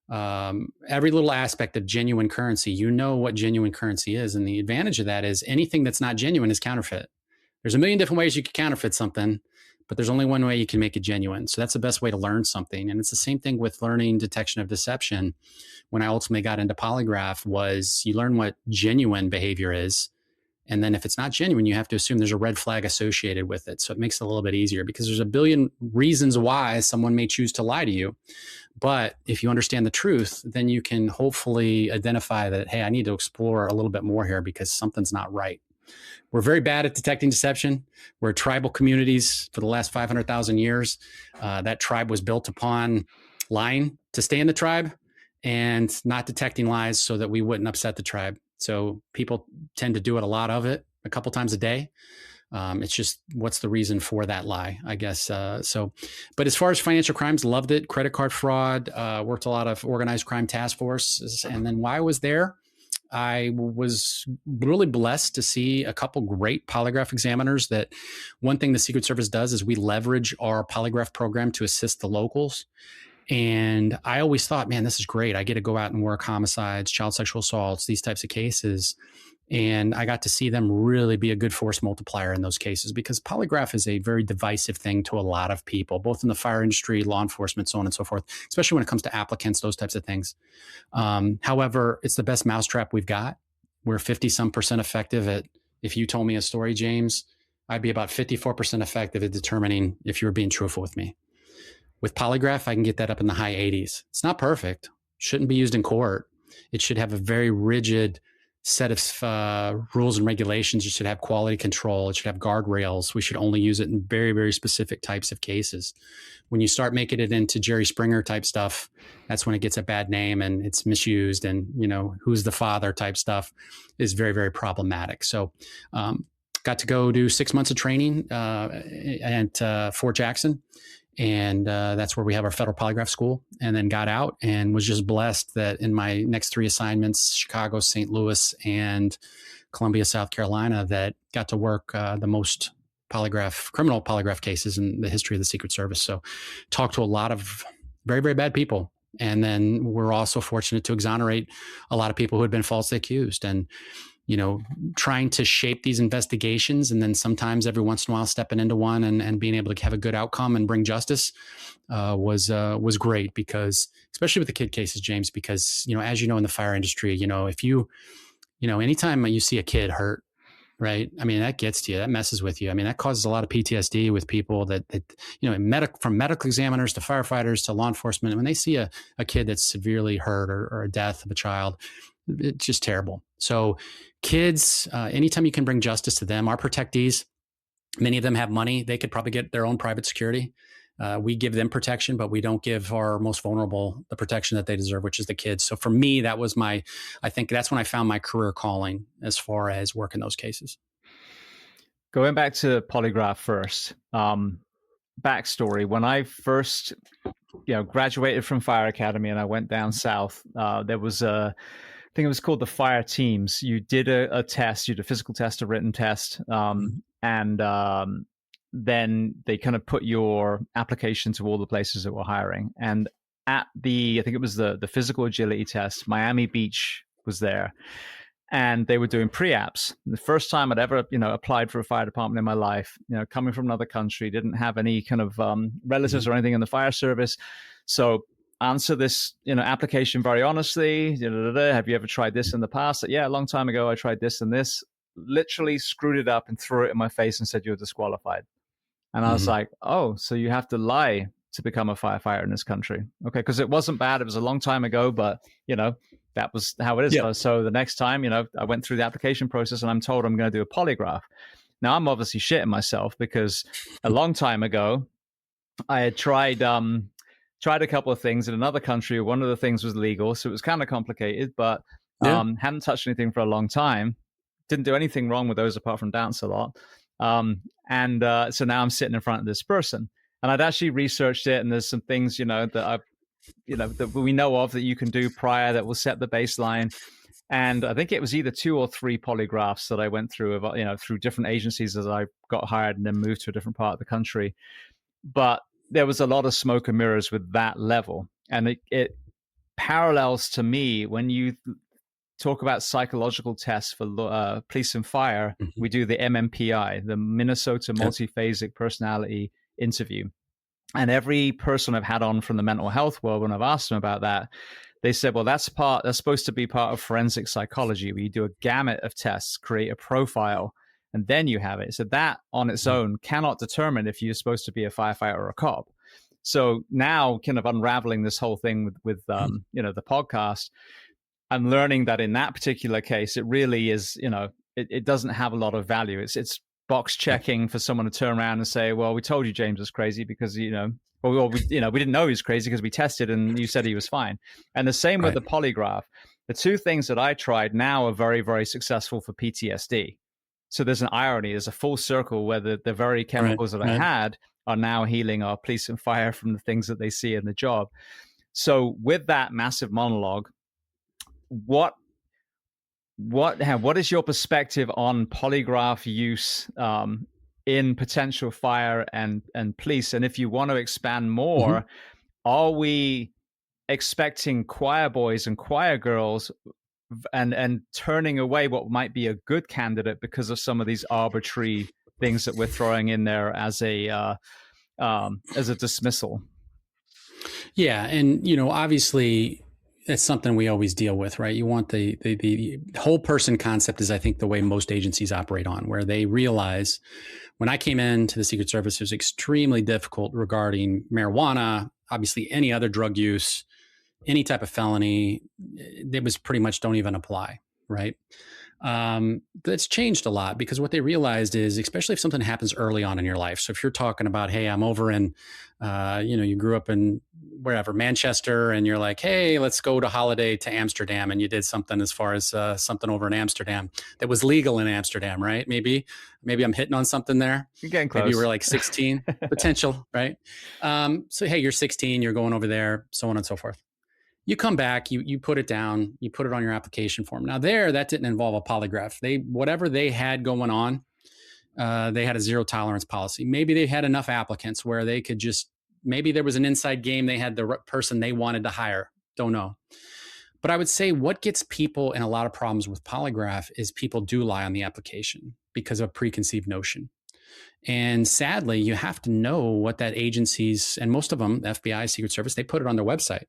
Every little aspect of genuine currency, what genuine currency is. And the advantage of that is anything that's not genuine is counterfeit. There's a million different ways you could counterfeit something, but there's only one way you can make it genuine. So that's the best way to learn something. And it's the same thing with learning detection of deception. When I ultimately got into Polygraph was you learn what genuine behavior is. And then if it's not genuine, you have to assume there's a red flag associated with it. So it makes it a little bit easier because there's a billion reasons why someone may choose to lie to you. But if you understand the truth, then you can hopefully identify that, hey, I need to explore a little bit more here because something's not right. We're very bad at detecting deception. We're tribal communities for the last 500,000 years. That tribe was built upon lying to stay in the tribe and not detecting lies so that we wouldn't upset the tribe. So people tend to do it, a lot of it, a couple times a day. It's just, what's the reason for that lie, I guess. But as far as financial crimes, loved it. Credit card fraud, worked a lot of organized crime task forces. And then while I was there, I was really blessed to see a couple great polygraph examiners. That one thing the Secret Service does is we leverage our polygraph program to assist the locals. And I always thought, man, this is great. I get to go out and work homicides, child sexual assaults, these types of cases. And I got to see them really be a good force multiplier in those cases because polygraph is a very divisive thing to a lot of people, both in the fire industry, law enforcement, so on and so forth, especially when it comes to applicants, those types of things. However, it's the best mousetrap we've got. We're 50% effective at, if you told me a story, James, I'd be about 54% effective at determining if you were being truthful with me. With polygraph, I can get that up in the high 80s. It's not perfect. Shouldn't be used in court. It should have a very rigid set of rules and regulations. It should have quality control. It should have guardrails. We should only use it in very, very specific types of cases. When you start making it into Jerry Springer type stuff, that's when it gets a bad name and it's misused. And, who's the father type stuff is very, very problematic. So got to go do 6 months of training at Fort Jackson. And that's where we have our federal polygraph school, and then got out and was just blessed that in my next 3 assignments, Chicago, St. Louis, and Columbia, South Carolina, that got to work the most criminal polygraph cases in the history of the Secret Service. So talked to a lot of very, very bad people. And then we're also fortunate to exonerate a lot of people who had been falsely accused. And trying to shape these investigations, and then sometimes every once in a while stepping into one and being able to have a good outcome and bring justice was great, because especially with the kid cases, James, because, as you know, in the fire industry, if anytime you see a kid hurt, right? I mean, that gets to you, that messes with you. I mean, that causes a lot of PTSD with people that from medical examiners to firefighters to law enforcement. When they see a kid that's severely hurt or a death of a child, it's just terrible. So kids, anytime you can bring justice to them, our protectees, many of them have money. They could probably get their own private security. We give them protection, but we don't give our most vulnerable the protection that they deserve, which is the kids. So for me, that was I think that's when I found my career calling as far as working those cases. Going back to polygraph first, backstory. When I first, graduated from fire academy and I went down south, there was I think it was called the fire teams. You did a test, you did a physical test, a written test, and then they kind of put your application to all the places that were hiring. And at I think it was the physical agility test, Miami Beach was there, and they were doing pre-apps. The first time I'd ever, applied for a fire department in my life, coming from another country, didn't have any kind of relatives or anything in the fire service. So answer this, application very honestly. Have you ever tried this in the past? Yeah, a long time ago, I tried this and this. Literally screwed it up and threw it in my face and said, you're disqualified. And I was like, oh, so you have to lie to become a firefighter in this country. Okay, because it wasn't bad. It was a long time ago, but, that was how it is. Yeah. So the next time, I went through the application process and I'm told I'm going to do a polygraph. Now, I'm obviously shitting myself because a long time ago, I had tried a couple of things in another country. One of the things was legal, so it was kind of complicated, but hadn't touched anything for a long time. Didn't do anything wrong with those apart from dance a lot. So now I'm sitting in front of this person, and I'd actually researched it, and there's some things, that that we know of that you can do prior that will set the baseline. And I think it was either 2 or 3 polygraphs that I went through, through different agencies as I got hired and then moved to a different part of the country. But there was a lot of smoke and mirrors with that level. And it parallels to me when you talk about psychological tests for police and fire. We do the MMPI, the Minnesota Multiphasic Personality Interview. And every person I've had on from the mental health world, when I've asked them about that, they said, well, that's supposed to be part of forensic psychology, where you do a gamut of tests, create a profile, and then you have it. So that on its own cannot determine if you're supposed to be a firefighter or a cop. So now, kind of unraveling this whole thing with the podcast, I'm learning that in that particular case, it really is, it doesn't have a lot of value. It's box checking for someone to turn around and say, well, we told you James was crazy because, we didn't know he was crazy because we tested and you said he was fine. And the same with the polygraph. The 2 things that I tried now are very, very successful for PTSD. So there's an irony, there's a full circle where the very chemicals that I had are now healing our police and fire from the things that they see in the job. So with that massive monologue, what is your perspective on polygraph use in potential fire and police? And if you want to expand more, are we expecting choir boys and choir girls and turning away what might be a good candidate because of some of these arbitrary things that we're throwing in there as a dismissal? Yeah, and obviously that's something we always deal with, right? You want the whole person concept is, I think, the way most agencies operate on, where they realize when I came into the Secret Service, it was extremely difficult regarding marijuana, obviously any other drug use, any type of felony. It was pretty much don't even apply. right? That's changed a lot because what they realized is, especially if something happens early on in your life. So if you're talking about, hey, I'm over in, you grew up in wherever, Manchester, and you're like, hey, let's go to holiday to Amsterdam. And you did something as far as something over in Amsterdam that was legal in Amsterdam, right? Maybe I'm hitting on something there. You're getting close. Maybe you were like 16, potential, right? So, hey, you're 16, you're going over there, so on and so forth. You come back, you put it down, you put it on your application form. Now that didn't involve a polygraph. Whatever they had going on, they had a zero tolerance policy. Maybe they had enough applicants where they could maybe there was an inside game. They had the person they wanted to hire. Don't know. But I would say what gets people in a lot of problems with polygraph is people do lie on the application because of a preconceived notion. And sadly, you have to know what that agency's, and most of them, the FBI, Secret Service, they put it on their website.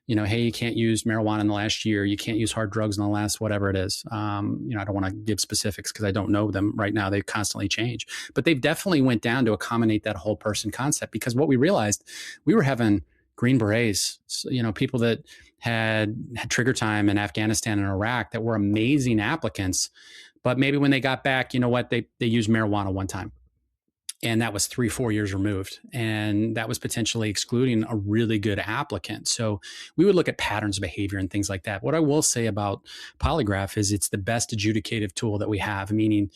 Hey, you can't use marijuana in the last year. You can't use hard drugs in the last whatever it is. I don't want to give specifics because I don't know them right now. They constantly change. But they've definitely went down to accommodate that whole person concept, because what we realized, we were having Green Berets, people that had trigger time in Afghanistan and Iraq that were amazing applicants. But maybe when they got back, they used marijuana one time. And that was 3-4 years removed. And that was potentially excluding a really good applicant. So we would look at patterns of behavior and things like that. What I will say about polygraph is it's the best adjudicative tool that we have, meaning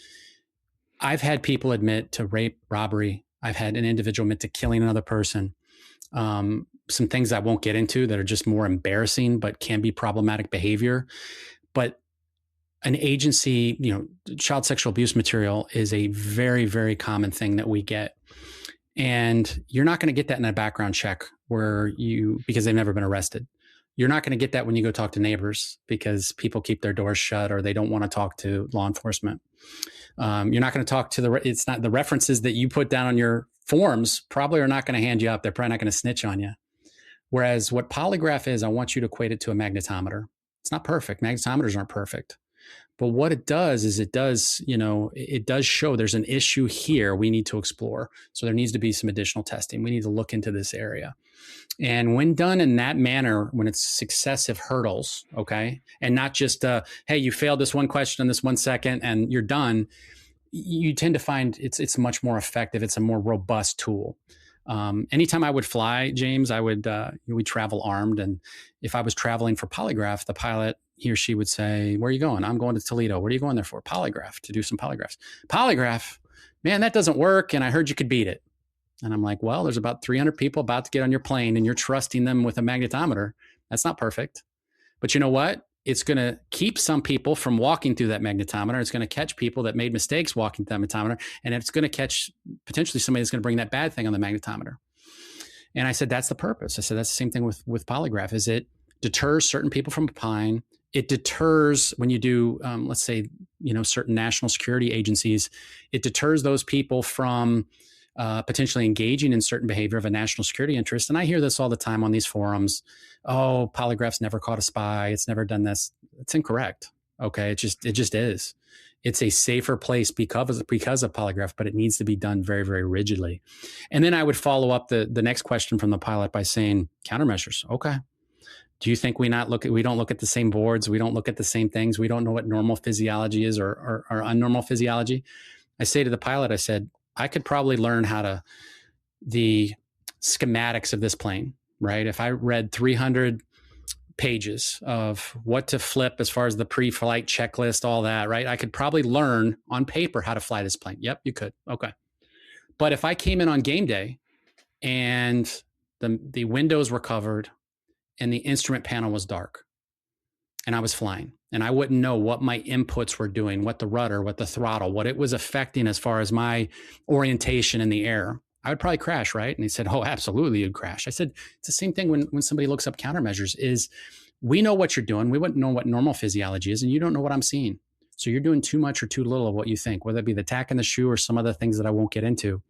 I've had people admit to rape, robbery. I've had an individual admit to killing another person. Some things I won't get into that are just more embarrassing, but can be problematic behavior. But an agency, child sexual abuse material is a very, very common thing that we get. And you're not going to get that in a background check because they've never been arrested. You're not going to get that when you go talk to neighbors because people keep their doors shut or they don't want to talk to law enforcement. You're not going to talk to it's not the references that you put down on your forms probably are not going to hand you up. They're probably not going to snitch on you. Whereas what polygraph is, I want you to equate it to a magnetometer. It's not perfect. Magnetometers aren't perfect. But what it does is it does show there's an issue here we need to explore. So there needs to be some additional testing. We need to look into this area. And when done in that manner, when it's successive hurdles, okay, and not just, hey, you failed this one question in this 1 second and you're done, you tend to find it's much more effective. It's a more robust tool. Anytime I would fly, James, we travel armed. And if I was traveling for polygraph, the pilot, he or she would say, where are you going? I'm going to Toledo. What are you going there for? Polygraph, to do some polygraphs. Polygraph, man, that doesn't work. And I heard you could beat it. And I'm like, well, there's about 300 people about to get on your plane and you're trusting them with a magnetometer. That's not perfect. But you know what? It's going to keep some people from walking through that magnetometer. It's going to catch people that made mistakes walking through that magnetometer. And it's going to catch potentially somebody that's going to bring that bad thing on the magnetometer. And I said, that's the purpose. I said, that's the same thing with polygraph, is it deters certain people from applying. It deters when you do, let's say, certain national security agencies, it deters those people from potentially engaging in certain behavior of a national security interest. And I hear this all the time on these forums. Oh, polygraph's never caught a spy. It's never done this. It's incorrect. Okay. It just is. It's a safer place because of polygraph, but it needs to be done very, very rigidly. And then I would follow up the next question from the pilot by saying countermeasures. Okay. Do you think we don't look at the same boards? We don't look at the same things. We don't know what normal physiology is or unnormal physiology. I say to the pilot, I said, I could probably learn the schematics of this plane, right? If I read 300 pages of what to flip as far as the pre-flight checklist, all that, right? I could probably learn on paper how to fly this plane. Yep, you could. Okay. But if I came in on game day and the windows were covered and the instrument panel was dark and I was flying and I wouldn't know what my inputs were doing, what the rudder, what the throttle, what it was affecting as far as my orientation in the air, I would probably crash, right? And he said, oh, absolutely, you'd crash. I said, it's the same thing when somebody looks up countermeasures is we know what you're doing. We wouldn't know what normal physiology is, and you don't know what I'm seeing. So you're doing too much or too little of what you think, whether it be the tack in the shoe or some other things that I won't get into.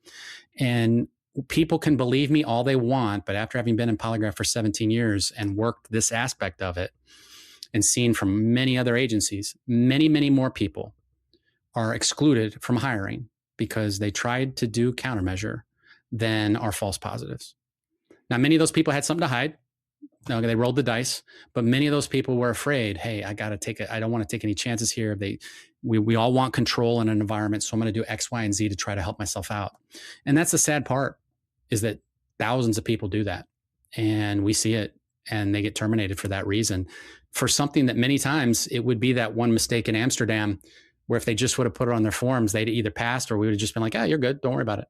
And people can believe me all they want, but after having been in polygraph for 17 years and worked this aspect of it and seen from many other agencies, many, many more people are excluded from hiring because they tried to do countermeasure than are false positives. Now, many of those people had something to hide. No, they rolled the dice, but many of those people were afraid. Hey, I don't want to take any chances here. We all want control in an environment. So I'm going to do X, Y, and Z to try to help myself out. And that's the sad part, is that thousands of people do that, and we see it, and they get terminated for that reason, for something that many times it would be that one mistake in Amsterdam, where if they just would have put it on their forms, they'd either passed, or we would have just been like, you're good. Don't worry about it.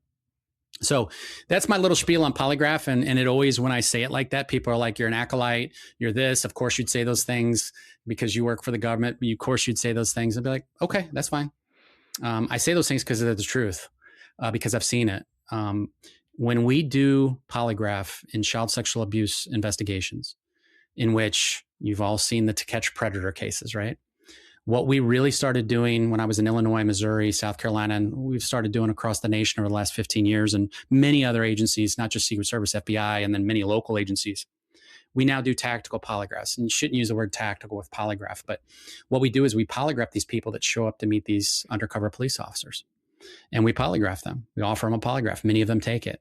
So that's my little spiel on polygraph. And it always, when I say it like that, people are like, you're an acolyte, you're this. Of course, you'd say those things because you work for the government. Of course, you'd say those things. I'd be like, okay, that's fine. I say those things because they're the truth, because I've seen it. When we do polygraph in child sexual abuse investigations, in which you've all seen the To Catch Predator cases, right? What we really started doing when I was in Illinois, Missouri, South Carolina, and we've started doing across the nation over the last 15 years, and many other agencies, not just Secret Service, FBI, and then many local agencies, we now do tactical polygraphs. And you shouldn't use the word tactical with polygraph, but what we do is we polygraph these people that show up to meet these undercover police officers. And we polygraph them. We offer them a polygraph. Many of them take it.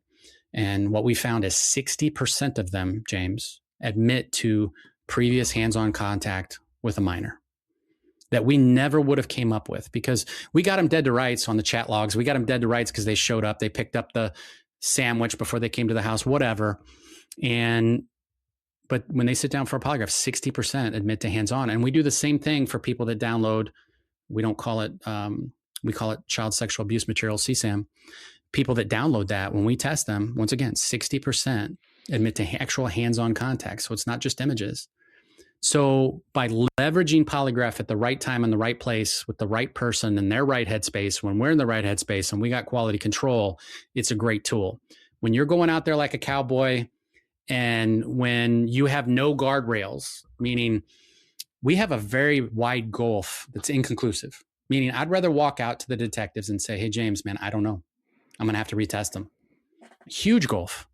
And what we found is 60% of them, James, admit to previous hands-on contact with a minor that we never would have came up with, because we got them dead to rights on the chat logs. We got them dead to rights because they showed up. They picked up the sandwich before they came to the house, whatever. But when they sit down for a polygraph, 60% admit to hands-on. And we do the same thing for people that download. We don't call it, we call it child sexual abuse material, CSAM. People that download that, when we test them, once again, 60% admit to actual hands-on contact. So it's not just images. So by leveraging polygraph at the right time in the right place with the right person in their right headspace, when we're in the right headspace and we got quality control, it's a great tool. When you're going out there like a cowboy, and when you have no guardrails, meaning we have a very wide gulf that's inconclusive, meaning I'd rather walk out to the detectives and say, hey, James, man, I don't know. I'm going to have to retest them. Huge gulf.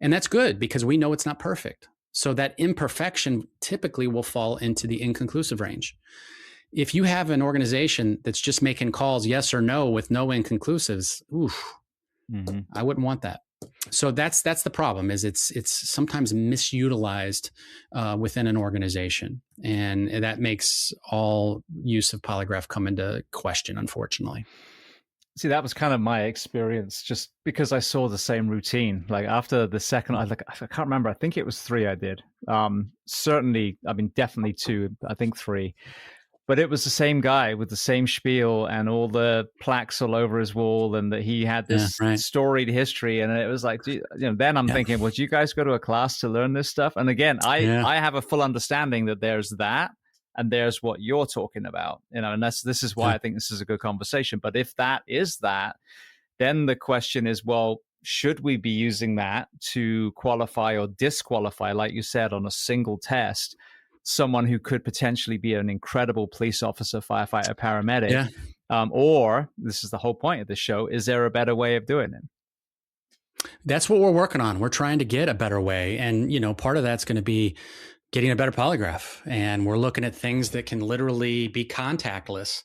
And that's good because we know it's not perfect. So that imperfection typically will fall into the inconclusive range. If you have an organization that's just making calls yes or no with no inconclusives, I wouldn't want that. So that's the problem, is it's sometimes misutilized within an organization, and that makes all use of polygraph come into question, unfortunately. See, that was kind of my experience, just because I saw the same routine. Like after the second, I can't remember. I think it was 3 I did. Certainly, I mean, definitely 2. I think 3. But it was the same guy with the same spiel and all the plaques all over his wall, and that he had this storied history. And it was like, then I'm thinking, well, do you guys go to a class to learn this stuff? And again, I have a full understanding that there's that. And there's what you're talking about, and this is why I think this is a good conversation. But if that is that, then the question is, well, should we be using that to qualify or disqualify, like you said, on a single test, someone who could potentially be an incredible police officer, firefighter, paramedic? Yeah. Or, this is the whole point of the show, is there a better way of doing it? That's what we're working on. We're trying to get a better way. And, part of that's going to be getting a better polygraph. And we're looking at things that can literally be contactless.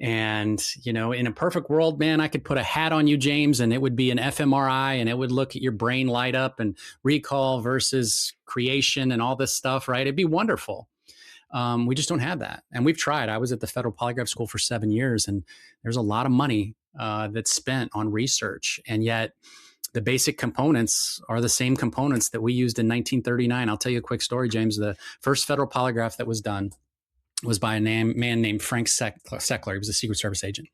And, in a perfect world, man, I could put a hat on you, James, and it would be an fMRI, and it would look at your brain light up and recall versus creation and all this stuff, right? It'd be wonderful. We just don't have that. And we've tried. I was at the Federal Polygraph School for 7 years, and there's a lot of money that's spent on research. And yet the basic components are the same components that we used in 1939. I'll tell you a quick story, James. The first federal polygraph that was done was by a man named Frank Seckler. He was a Secret Service agent.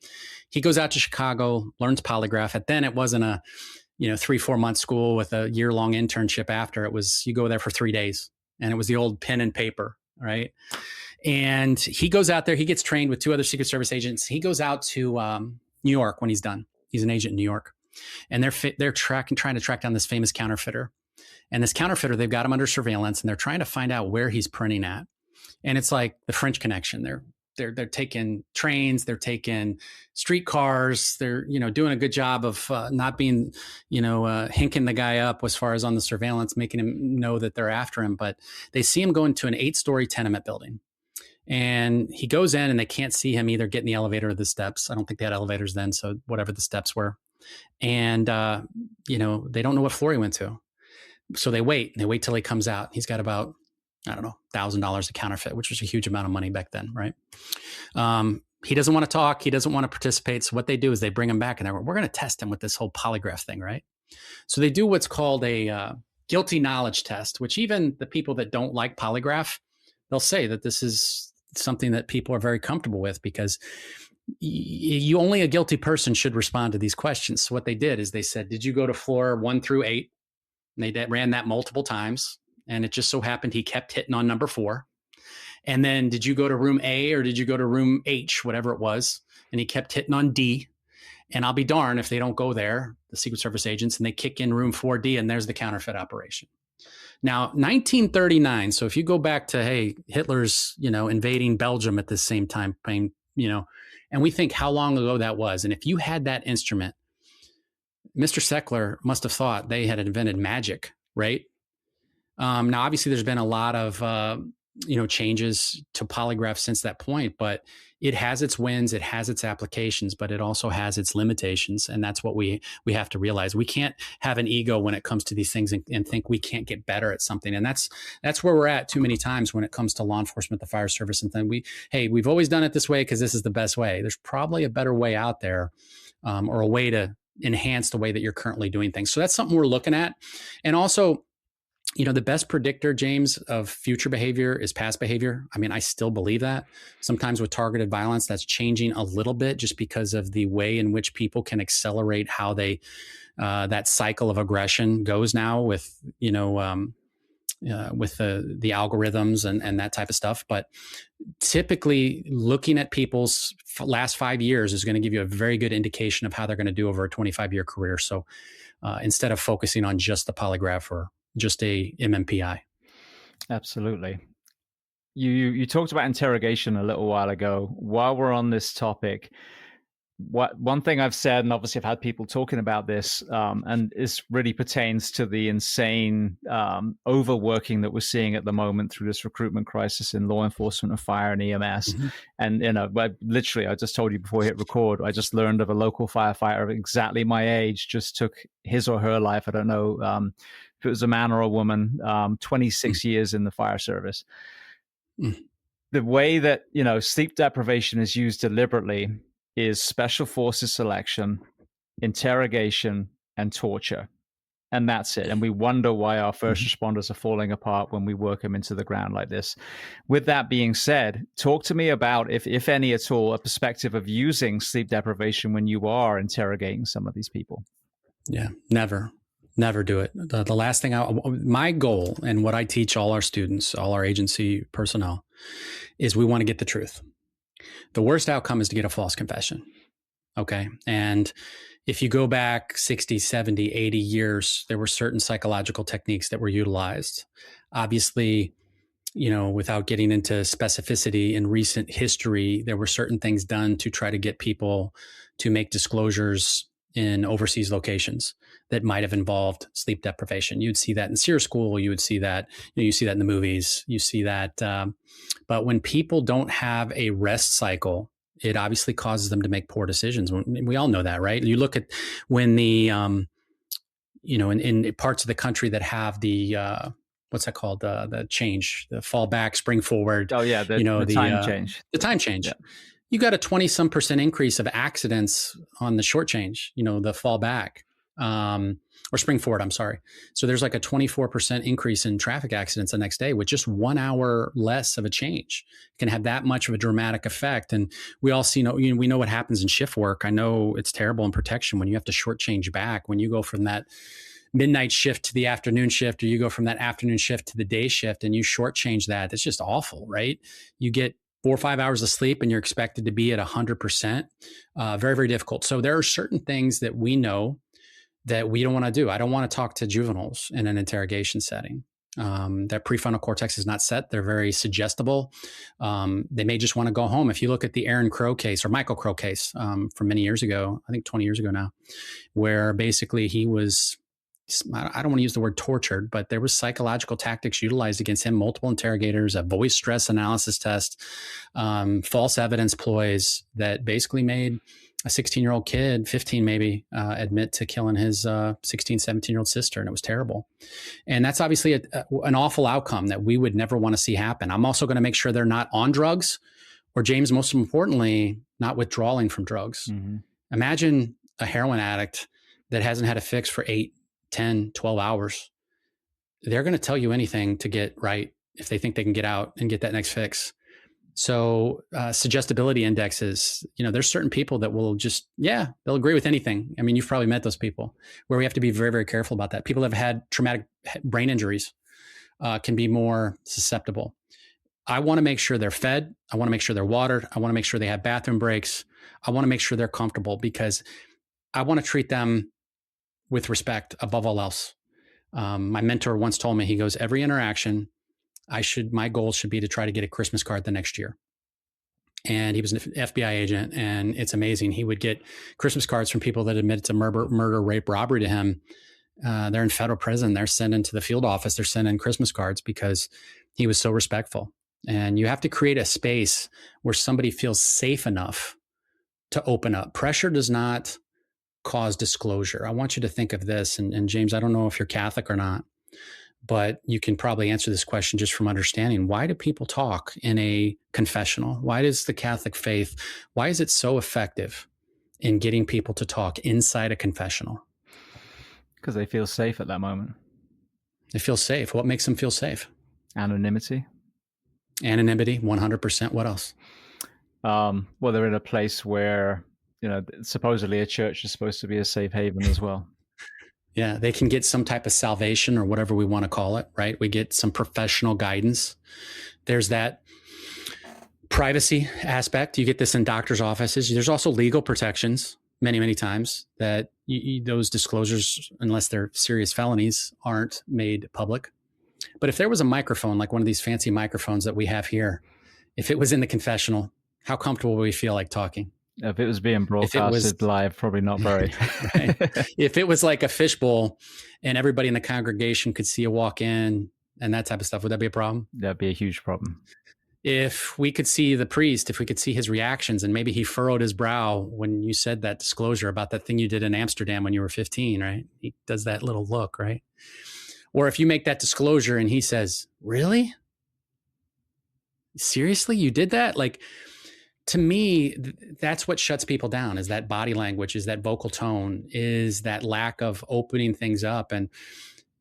He goes out to Chicago, learns polygraph. And then it wasn't a 3-4 month school with a year-long internship after. It was, you go there for 3 days, and it was the old pen and paper, right? And he goes out there, he gets trained with 2 other Secret Service agents. He goes out to New York when he's done. He's an agent in New York. And they're trying to track down this famous counterfeiter. And this counterfeiter, they've got him under surveillance, and they're trying to find out where he's printing at. And it's like the French Connection. They're taking trains, they're taking streetcars, they're doing a good job of not being hinking the guy up as far as on the surveillance, making him know that they're after him. But they see him going to an 8-story tenement building. And he goes in, and they can't see him either get in the elevator or the steps. I don't think they had elevators then, so whatever the steps were. And, they don't know what floor he went to. So they wait till he comes out. He's got about, I don't know, $1,000 a counterfeit, which was a huge amount of money back then, right? He doesn't want to talk. He doesn't want to participate. So what they do is they bring him back and we're going to test him with this whole polygraph thing, right? So they do what's called a guilty knowledge test, which even the people that don't like polygraph, they'll say that this is something that people are very comfortable with, because you only a guilty person should respond to these questions. So what they did is they said, did you go to floor 1 through 8? And they ran that multiple times. And it just so happened he kept hitting on number 4. And then did you go to room A or did you go to room H, whatever it was? And he kept hitting on D. And I'll be darned if they don't go there, the Secret Service agents, and they kick in room 4D, and there's the counterfeit operation. Now, 1939. So if you go back to, hey, Hitler's, invading Belgium at the same time, and we think how long ago that was. And if you had that instrument, Mr. Seckler must have thought they had invented magic, right? Now, obviously, there's been a lot of, changes to polygraph since that point, but it has its wins, it has its applications, but it also has its limitations. And that's what we have to realize. We can't have an ego when it comes to these things and think we can't get better at something. And that's where we're at too many times when it comes to law enforcement, the fire service, and then we've always done it this way because this is the best way. There's probably a better way out there, or a way to enhance the way that you're currently doing things. So that's something we're looking at. And also, the best predictor, James, of future behavior is past behavior. I mean, I still believe that. Sometimes with targeted violence, that's changing a little bit just because of the way in which people can accelerate how they that cycle of aggression goes now with the algorithms and that type of stuff. But typically, looking at people's last 5 years is going to give you a very good indication of how they're going to do over a 25-year career. So instead of focusing on just the polygraph or just a MMPI. Absolutely. You talked about interrogation a little while ago. While we're on this topic, one thing I've said, and obviously I've had people talking about this, and this really pertains to the insane overworking that we're seeing at the moment through this recruitment crisis in law enforcement and fire and EMS. Mm-hmm. And I just told you before we hit record, I just learned of a local firefighter of exactly my age just took his or her life. I don't know if it was a man or a woman, 26 years in the fire service. The way that sleep deprivation is used deliberately is special forces selection, interrogation, and torture. And that's it. And we wonder why our first responders are falling apart when we work them into the ground like this. With that being said, talk to me about, if any at all, a perspective of using sleep deprivation when you are interrogating some of these people. Yeah, never do it. The last thing my goal and what I teach all our students, all our agency personnel, is we want to get the truth. The worst outcome is to get a false confession. Okay. And if you go back 60, 70, 80 years, there were certain psychological techniques that were utilized. Obviously, without getting into specificity in recent history, there were certain things done to try to get people to make disclosures in overseas locations that might have involved sleep deprivation. You'd see that in SEER school. You would see that, you see that in the movies. You see that. But when people don't have a rest cycle, it obviously causes them to make poor decisions. We all know that, right? You look at when the, in parts of the country that have the, what's that called? The change, the fall back, spring forward. Oh yeah. The time change. The time change. Yeah. You got a 20-some% increase of accidents on the short change, the fall back, or spring forward, I'm sorry. So there's like a 24% increase in traffic accidents the next day with just 1 hour less of a change. It can have that much of a dramatic effect. And we all we know what happens in shift work. I know it's terrible in protection when you have to short change back, when you go from that midnight shift to the afternoon shift, or you go from that afternoon shift to the day shift and you short change that. It's just awful, right? You get 4 or 5 hours of sleep and you're expected to be at 100%. Very, very difficult. So there are certain things that we know that we don't want to do. I don't want to talk to juveniles in an interrogation setting. Their prefrontal cortex is not set. They're very suggestible. They may just want to go home. If you look at the Aaron Crow case or Michael Crow case from many years ago, I think 20 years ago now, where basically he was, I don't want to use the word tortured, but there was psychological tactics utilized against him, multiple interrogators, a voice stress analysis test, false evidence ploys that basically made a 16-year-old kid, 15 maybe, admit to killing his 16, 17-year-old sister, and it was terrible. And that's obviously an awful outcome that we would never want to see happen. I'm also going to make sure they're not on drugs, or James, most importantly, not withdrawing from drugs. Mm-hmm. Imagine a heroin addict that hasn't had a fix for 8, 10, 12 hours. They're going to tell you anything to get right if they think they can get out and get that next fix. So suggestibility indexes, there's certain people that will just, they'll agree with anything. I mean, you've probably met those people where we have to be very, very careful about that. People that have had traumatic brain injuries can be more susceptible. I want to make sure they're fed. I want to make sure they're watered. I want to make sure they have bathroom breaks. I want to make sure they're comfortable, because I want to treat them with respect above all else. My mentor once told me, he goes, every interaction, my goal should be to try to get a Christmas card the next year. And he was an FBI agent, and it's amazing. He would get Christmas cards from people that admitted to murder, rape, robbery to him. They're in federal prison. They're sending to the field office. They're sending Christmas cards because he was so respectful. And you have to create a space where somebody feels safe enough to open up. Pressure does not cause disclosure. I want you to think of this. And James, I don't know if you're Catholic or not, but you can probably answer this question just from understanding. Why do people talk in a confessional? Why does the Catholic faith, why is it so effective in getting people to talk inside a confessional? Because they feel safe at that moment. They feel safe. What makes them feel safe? Anonymity. 100%. What else? Well, they're in a place where, supposedly a church is supposed to be a safe haven as well. Yeah, they can get some type of salvation or whatever we want to call it, right? We get some professional guidance. There's that privacy aspect. You get this in doctors' offices. There's also legal protections many, many times that those disclosures, unless they're serious felonies, aren't made public. But if there was a microphone, like one of these fancy microphones that we have here, if it was in the confessional, how comfortable would we feel like talking? If it was being broadcasted live, probably not very. Right. If it was like a fishbowl and everybody in the congregation could see you walk in and that type of stuff, would that be a problem? That'd be a huge problem. If we could see the priest, if we could see his reactions, and maybe he furrowed his brow when you said that disclosure about that thing you did in Amsterdam when you were 15, right? He does that little look, right? Or if you make that disclosure and he says, really? Seriously? You did that? Like, to me, that's what shuts people down, is that body language, is that vocal tone, is that lack of opening things up. And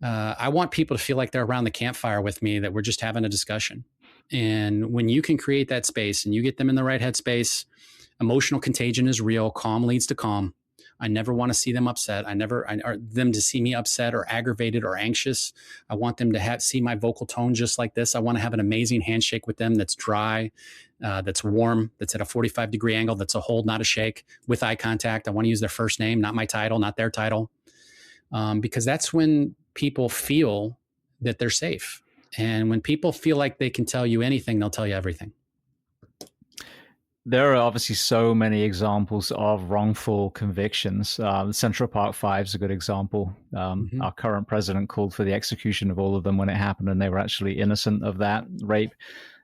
I want people to feel like they're around the campfire with me, that we're just having a discussion. And when you can create that space and you get them in the right headspace, emotional contagion is real. Calm leads to calm. I never want to see them upset. Or them to see me upset or aggravated or anxious. I want them to see my vocal tone just like this. I want to have an amazing handshake with them that's dry, that's warm, that's at a 45-degree angle, that's a hold, not a shake, with eye contact. I want to use their first name, not my title, not their title, because that's when people feel that they're safe. And when people feel like they can tell you anything, they'll tell you everything. There are obviously so many examples of wrongful convictions. Central Park 5 is a good example. Our current president called for the execution of all of them when it happened, and they were actually innocent of that rape.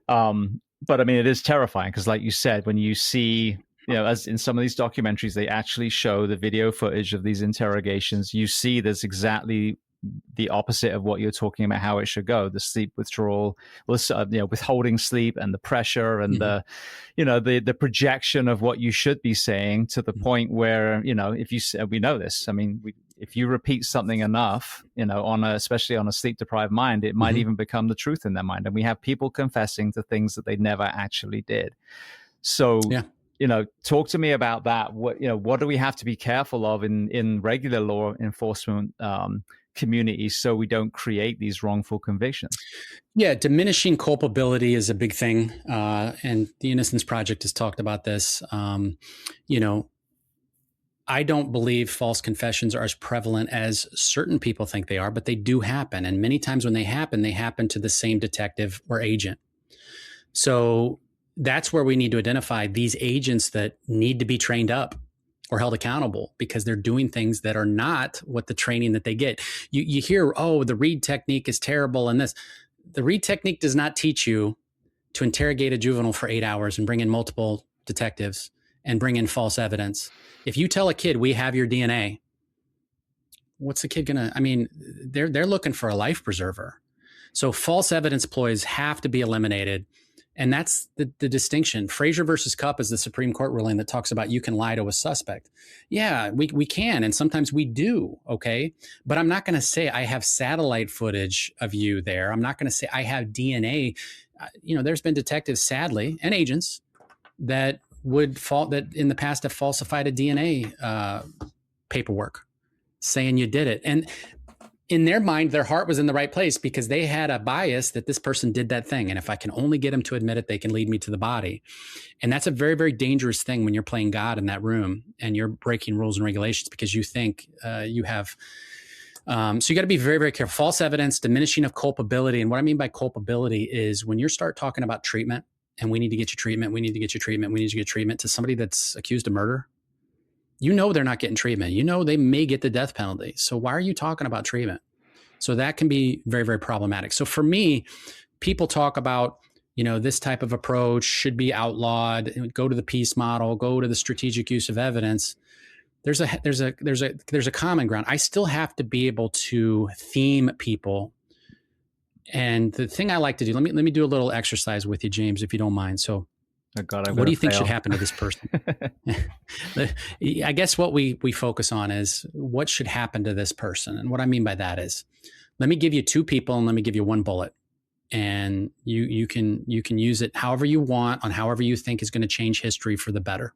But I mean, it is terrifying because, like you said, when you see, as in some of these documentaries, they actually show the video footage of these interrogations. You see there's exactly the opposite of what you're talking about, how it should go. The sleep withdrawal, withholding sleep, and the pressure, and the projection of what you should be saying, to the point where, if you say, we know this, I mean, if you repeat something enough, especially on a sleep deprived mind, it might even become the truth in their mind. And we have people confessing to things that they never actually did. So, talk to me about that. What do we have to be careful of in regular law enforcement communities so we don't create these wrongful convictions? Yeah, diminishing culpability is a big thing. And the Innocence Project has talked about this. I don't believe false confessions are as prevalent as certain people think they are, but they do happen. And many times when they happen to the same detective or agent. So that's where we need to identify these agents that need to be trained up or held accountable, because they're doing things that are not what the training that they get. You hear, the Reed technique is terrible, and this. The Reed technique does not teach you to interrogate a juvenile for 8 hours and bring in multiple detectives and bring in false evidence. If you tell a kid, we have your DNA, what's the kid gonna, I mean, they're looking for a life preserver. So false evidence ploys have to be eliminated. And that's the distinction. Frazier versus Cupp is the Supreme Court ruling that talks about you can lie to a suspect. Yeah, we can, and sometimes we do, okay? But I'm not going to say I have satellite footage of you there. I'm not going to say I have DNA. There's been detectives, sadly, and agents that that in the past have falsified a DNA paperwork saying you did it. And in their mind, their heart was in the right place because they had a bias that this person did that thing. And if I can only get them to admit it, they can lead me to the body. And that's a very, very dangerous thing when you're playing God in that room and you're breaking rules and regulations because you think you have. So you got to be very, very careful. False evidence, diminishing of culpability. And what I mean by culpability is when you start talking about treatment and we need to get you treatment, we need to get you treatment, we need to get treatment to somebody that's accused of murder. They're not getting treatment. They may get the death penalty. So why are you talking about treatment? So that can be very, very problematic. So for me, people talk about, this type of approach should be outlawed, go to the peace model, go to the strategic use of evidence. There's a common ground. I still have to be able to theme people. And the thing I like to do, let me do a little exercise with you, James, if you don't mind. So oh God, what do you think should happen to this person? I guess what we focus on is what should happen to this person. And what I mean by that is, let me give you two people and let me give you one bullet. And you can use it however you want on however you think is going to change history for the better.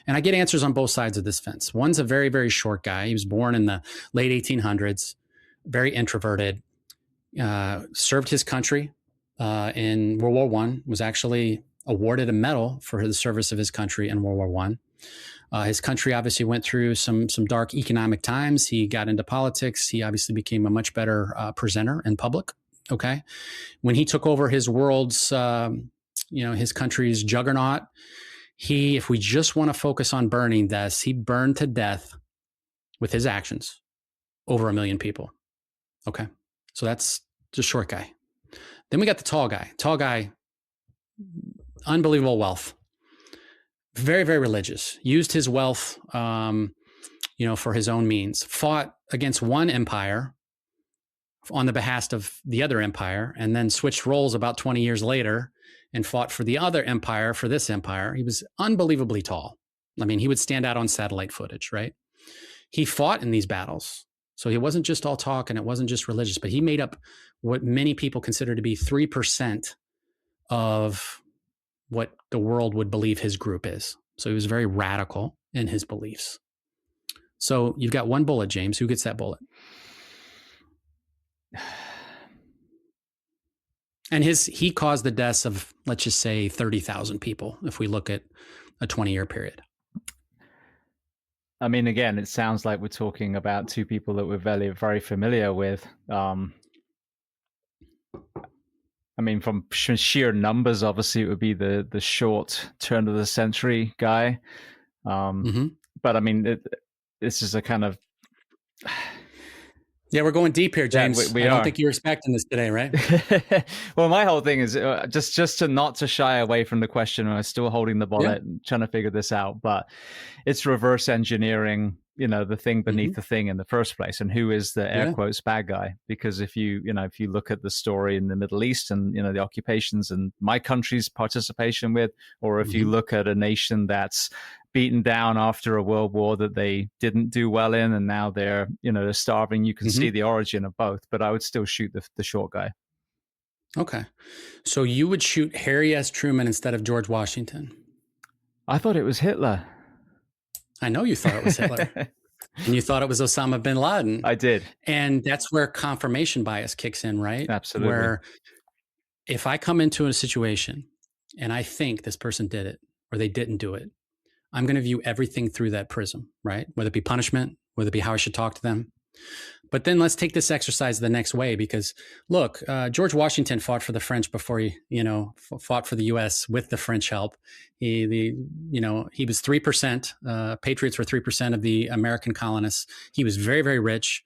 And I get answers on both sides of this fence. One's a very, very short guy. He was born in the late 1800s, very introverted, served his country in World War I, was actually awarded a medal for the service of his country in World War I. His country obviously went through some dark economic times. He got into politics. He obviously became a much better presenter in public. Okay. When he took over his world's, his country's juggernaut, if we just want to focus on burning deaths, he burned to death with his actions over 1 million people. Okay. So that's the short guy. Then we got the tall guy. Tall guy, unbelievable wealth, very, very religious, used his wealth, for his own means, fought against one empire on the behest of the other empire, and then switched roles about 20 years later and fought for the other empire, for this empire. He was unbelievably tall. I mean, he would stand out on satellite footage, right? He fought in these battles. So he wasn't just all talk and it wasn't just religious, but he made up what many people consider to be 3% of what the world would believe his group is. So he was very radical in his beliefs. So you've got one bullet, James. Who gets that bullet? And he caused the deaths of, let's just say, 30,000 people, if we look at a 20-year period. I mean, again, it sounds like we're talking about two people that we're very, very familiar with. I mean, from sheer numbers, obviously, it would be the short turn of the century guy. But I mean, this is a kind of... Yeah, we're going deep here, James. Yeah, we I don't think you're expecting this today, right? Well, my whole thing is just to not to shy away from the question. I'm still holding the bullet, trying to figure this out. But it's reverse engineering, the thing beneath the thing in the first place, and who is the air quotes bad guy? Because if you look at the story in the Middle East and the occupations and my country's participation with, or if you look at a nation that's beaten down after a world war that they didn't do well in, and now they're starving. You can see the origin of both, but I would still shoot the short guy. Okay, so you would shoot Harry S. Truman instead of George Washington. I thought it was Hitler. I know you thought it was Hitler, and you thought it was Osama bin Laden. I did, and that's where confirmation bias kicks in, right? Absolutely. Where if I come into a situation and I think this person did it or they didn't do it, I'm going to view everything through that prism, right? Whether it be punishment, whether it be how I should talk to them. But then let's take this exercise the next way, because look, George Washington fought for the French before he, fought for the U.S. with the French help. He was 3%. Patriots were 3% of the American colonists. He was very, very rich.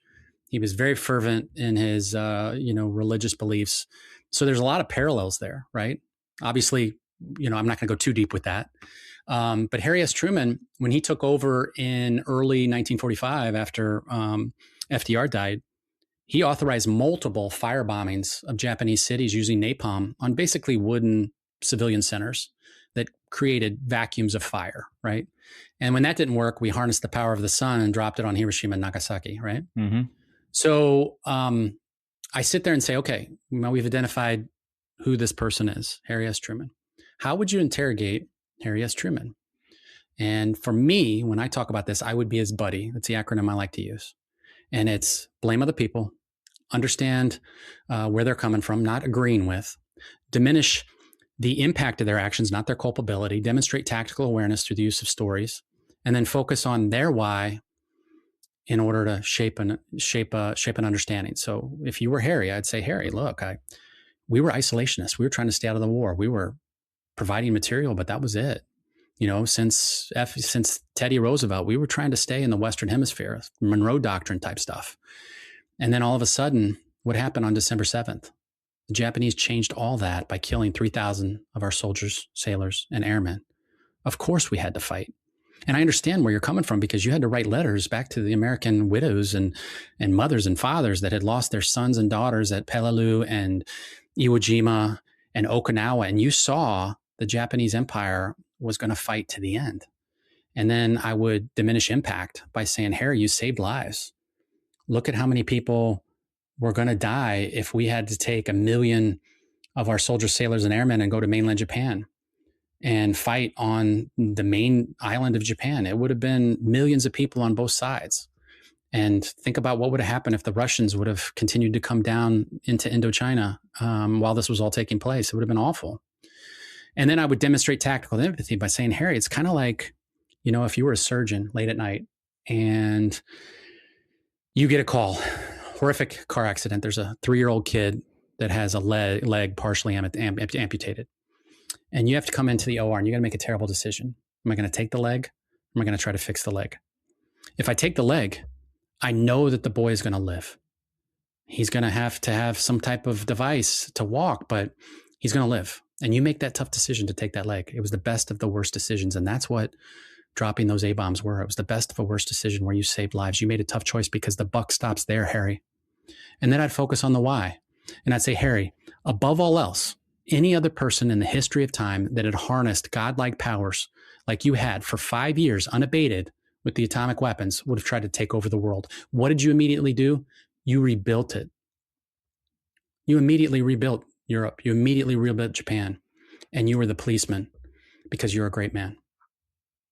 He was very fervent in his, religious beliefs. So there's a lot of parallels there, right? Obviously, I'm not going to go too deep with that. But Harry S. Truman, when he took over in early 1945 after FDR died, he authorized multiple fire bombings of Japanese cities using napalm on basically wooden civilian centers that created vacuums of fire, right? And when that didn't work, we harnessed the power of the sun and dropped it on Hiroshima and Nagasaki, right? Mm-hmm. So I sit there and say, okay, well, we've identified who this person is, Harry S. Truman. How would you interrogate Harry S. Truman? And for me, when I talk about this, I would be his buddy. That's the acronym I like to use. And it's blame other people, understand where they're coming from, not agreeing with, diminish the impact of their actions, not their culpability, demonstrate tactical awareness through the use of stories, and then focus on their why in order to shape an understanding. So if you were Harry, I'd say, Harry, look, we were isolationists. We were trying to stay out of the war. We were providing material, but that was it. Since Teddy Roosevelt, we were trying to stay in the Western Hemisphere, Monroe Doctrine type stuff. And then all of a sudden, what happened on December 7th? The Japanese changed all that by killing 3,000 of our soldiers, sailors, and airmen. Of course we had to fight. And I understand where you're coming from, because you had to write letters back to the American widows and mothers and fathers that had lost their sons and daughters at Peleliu and Iwo Jima and Okinawa. And you saw the Japanese Empire was going to fight to the end. And then I would diminish impact by saying, Harry, you saved lives. Look at how many people were going to die if we had to take 1 million of our soldiers, sailors, and airmen and go to mainland Japan and fight on the main island of Japan. It would have been millions of people on both sides. And think about what would have happened if the Russians would have continued to come down into Indochina while this was all taking place. It would have been awful. And then I would demonstrate tactical empathy by saying, Harry, it's kind of like, if you were a surgeon late at night and you get a call, horrific car accident. There's a 3-year-old kid that has a leg partially amputated. And you have to come into the OR and you got to make a terrible decision. Am I going to take the leg? Or am I going to try to fix the leg? If I take the leg, I know that the boy is going to live. He's going to have some type of device to walk, but he's going to live. And you make that tough decision to take that leg. It was the best of the worst decisions. And that's what dropping those A-bombs were. It was the best of a worst decision where you saved lives. You made a tough choice because the buck stops there, Harry. And then I'd focus on the why. And I'd say, Harry, above all else, any other person in the history of time that had harnessed godlike powers like you had for 5 years unabated with the atomic weapons would have tried to take over the world. What did you immediately do? You rebuilt it. You immediately rebuilt Europe. You immediately rebuilt Japan. And you were the policeman because you're a great man.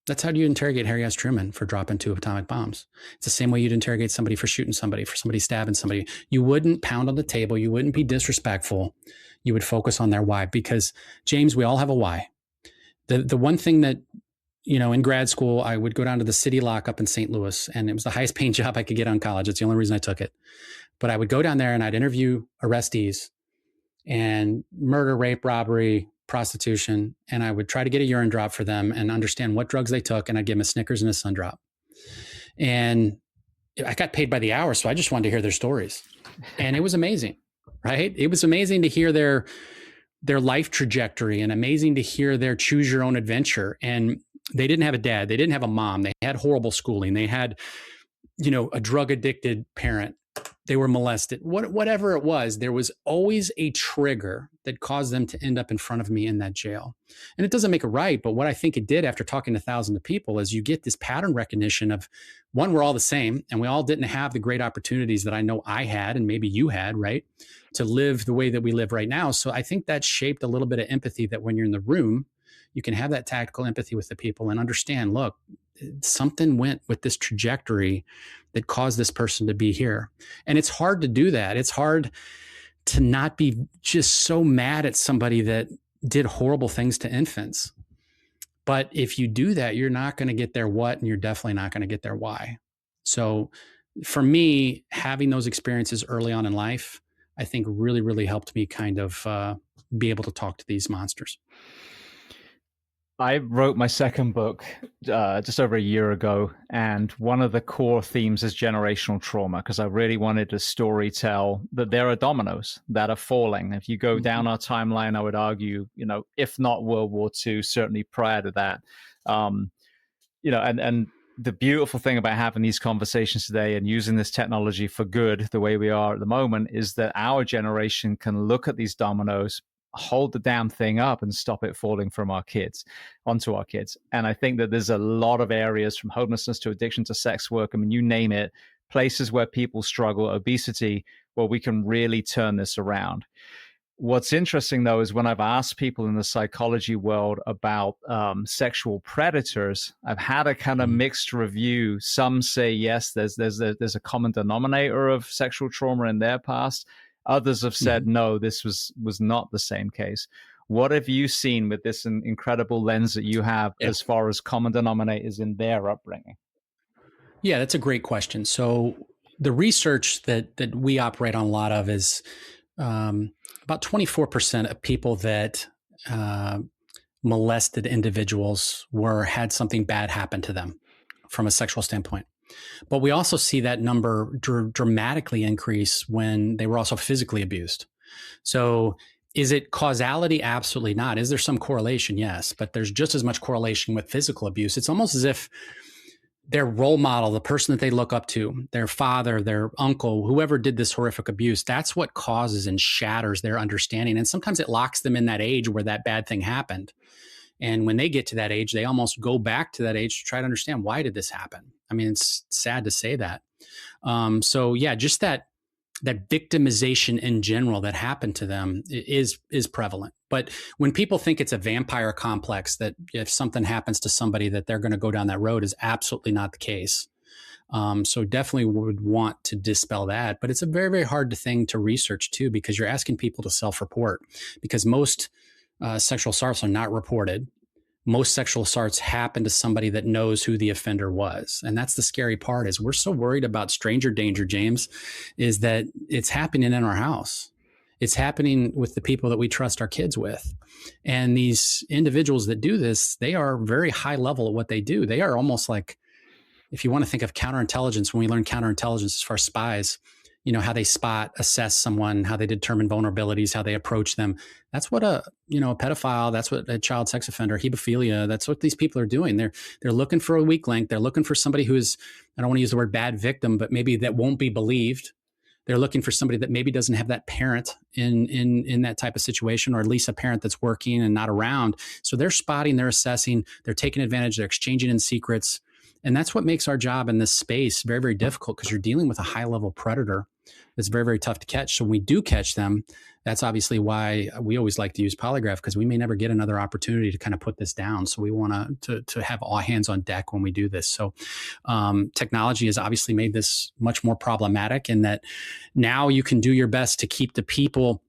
That's how you interrogate Harry S. Truman for dropping 2 atomic bombs. It's the same way you'd interrogate somebody for shooting somebody, for somebody stabbing somebody. You wouldn't pound on the table. You wouldn't be disrespectful. You would focus on their why, because, James, we all have a why. The one thing that, in grad school, I would go down to the city lockup in St. Louis, and it was the highest paying job I could get on college. It's the only reason I took it. But I would go down there and I'd interview arrestees and murder, rape, robbery, prostitution, and I would try to get a urine drop for them and understand what drugs they took, and I'd give them a Snickers and a Sun Drop. And I got paid by the hour, so I just wanted to hear their stories. And it was amazing, right? It was amazing to hear their life trajectory, and amazing to hear their choose your own adventure. And they didn't have a dad. They didn't have a mom. They had horrible schooling. They had, a drug addicted parent. They were molested, whatever it was. There was always a trigger that caused them to end up in front of me in that jail. And it doesn't make it right. But what I think it did, after talking to thousands of people, is you get this pattern recognition of, one, we're all the same, and we all didn't have the great opportunities that I know I had, and maybe you had, right, to live the way that we live right now. So I think that shaped a little bit of empathy, that when you're in the room, you can have that tactical empathy with the people and understand, look, something went with this trajectory that caused this person to be here. And it's hard to do that. It's hard to not be just so mad at somebody that did horrible things to infants. But if you do that, you're not going to get their what, and you're definitely not going to get their why. So for me, having those experiences early on in life, I think really, really helped me kind of be able to talk to these monsters. I wrote my second book just over a year ago, and one of the core themes is generational trauma because I really wanted to story tell that there are dominoes that are falling. If you go down our timeline, I would argue, if not World War II, certainly prior to that. Um, and the beautiful thing about having these conversations today and using this technology for good the way we are at the moment is that our generation can look at these dominoes, hold the damn thing up and stop it falling from our kids onto our kids. And I think that there's a lot of areas from homelessness to addiction to sex work. I mean, you name it, places where people struggle, obesity, where we can really turn this around. What's interesting, though, is when I've asked people in the psychology world about sexual predators, I've had a kind of mixed review. Some say, yes, there's a common denominator of sexual trauma in their past. Others have said, no, this was not the same case. What have you seen with this incredible lens that you have as far as common denominators in their upbringing? Yeah, that's a great question. So the research that we operate on a lot of is about 24% of people that molested individuals had something bad happen to them from a sexual standpoint. But we also see that number dramatically increase when they were also physically abused. So is it causality? Absolutely not. Is there some correlation? Yes, but there's just as much correlation with physical abuse. It's almost as if their role model, the person that they look up to, their father, their uncle, whoever did this horrific abuse, that's what causes and shatters their understanding. And sometimes it locks them in that age where that bad thing happened. And when they get to that age, they almost go back to that age to try to understand, why did this happen? I mean, it's sad to say that. So yeah, just that victimization in general that happened to them is prevalent. But when people think it's a vampire complex, that if something happens to somebody that they're going to go down that road, is absolutely not the case. So definitely would want to dispel that. But it's a very, very hard thing to research too, because you're asking people to self-report, because most sexual assaults are not reported. Most sexual assaults happen to somebody that knows who the offender was. And that's the scary part, is we're so worried about stranger danger, James, is that it's happening in our house. It's happening with the people that we trust our kids with. And these individuals that do this, they are very high level at what they do. They are almost like, if you want to think of counterintelligence, when we learn counterintelligence as far as spies, how they spot, assess someone, how they determine vulnerabilities, how they approach them. That's what a pedophile, that's what a child sex offender, hebephilia, that's what these people are doing. They're looking for a weak link. They're looking for somebody who is, I don't want to use the word bad victim, but maybe that won't be believed. They're looking for somebody that maybe doesn't have that parent in that type of situation, or at least a parent that's working and not around. So they're spotting, they're assessing, they're taking advantage, they're exchanging in secrets. And that's what makes our job in this space very, very difficult, because you're dealing with a high level predator that's very, very tough to catch. So when we do catch them, that's obviously why we always like to use Polygraph, because we may never get another opportunity to kind of put this down. So we want to have all hands on deck when we do this. So technology has obviously made this much more problematic, in that now you can do your best to keep the people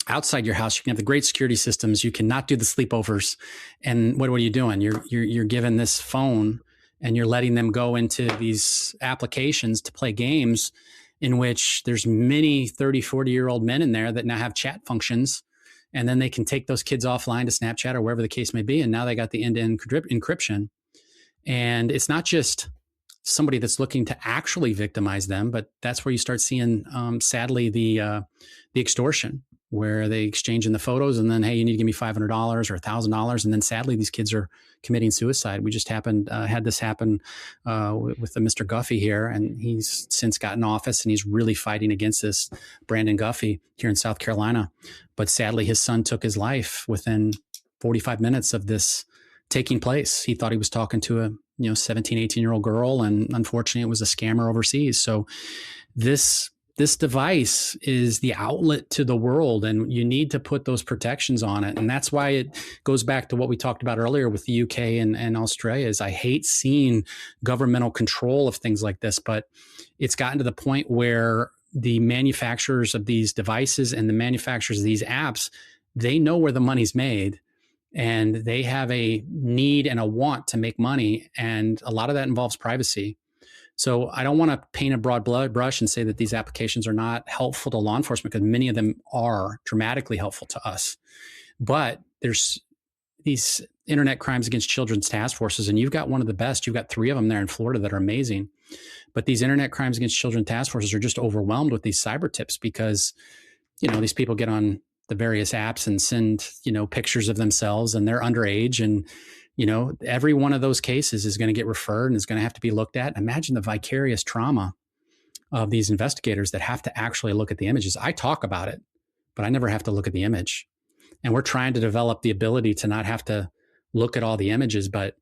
outside your house. You can have the great security systems. You cannot do the sleepovers. And what are you doing? You're given this phone, and you're letting them go into these applications to play games in which there's many 30, 40-year-old men in there that now have chat functions, and then they can take those kids offline to Snapchat or wherever the case may be. And now they got the end-to-end encryption. And it's not just somebody that's looking to actually victimize them, but that's where you start seeing, sadly, the extortion, where they exchange in the photos, and then, hey, you need to give me $500 or $1,000. And then sadly, these kids are committing suicide. We just had this happen with the Mr. Guffey here, and he's since gotten office, and he's really fighting against this, Brandon Guffey, here in South Carolina. But sadly, his son took his life within 45 minutes of this taking place. He thought he was talking to a 17, 18-year-old girl, and unfortunately it was a scammer overseas. So this device is the outlet to the world, and you need to put those protections on it. And that's why it goes back to what we talked about earlier with the UK and Australia, is I hate seeing governmental control of things like this, but it's gotten to the point where the manufacturers of these devices and the manufacturers of these apps, they know where the money's made, and they have a need and a want to make money. And a lot of that involves privacy. So I don't want to paint a broad brush and say that these applications are not helpful to law enforcement, because many of them are dramatically helpful to us. But there's these internet crimes against children's task forces, and you've got one of the best. You've got 3 of them there in Florida that are amazing. But these internet crimes against children task forces are just overwhelmed with these cyber tips because, these people get on the various apps and send, pictures of themselves, and they're underage. And, every one of those cases is going to get referred and is going to have to be looked at. Imagine the vicarious trauma of these investigators that have to actually look at the images. I talk about it, but I never have to look at the image. And we're trying to develop the ability to not have to look at all the images. But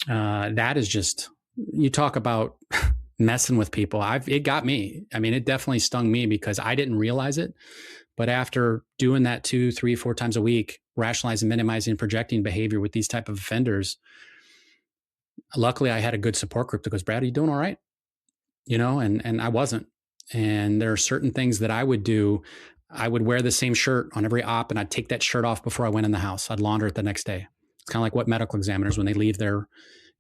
that is just, you talk about messing with people. It got me. I mean, it definitely stung me because I didn't realize it. But after doing that 2, 3, 4 times a week, rationalizing, minimizing, projecting behavior with these type of offenders, luckily I had a good support group that goes, Brad, are you doing all right? And I wasn't. And there are certain things that I would do. I would wear the same shirt on every op, and I'd take that shirt off before I went in the house. I'd launder it the next day. It's kind of like what medical examiners, when they leave their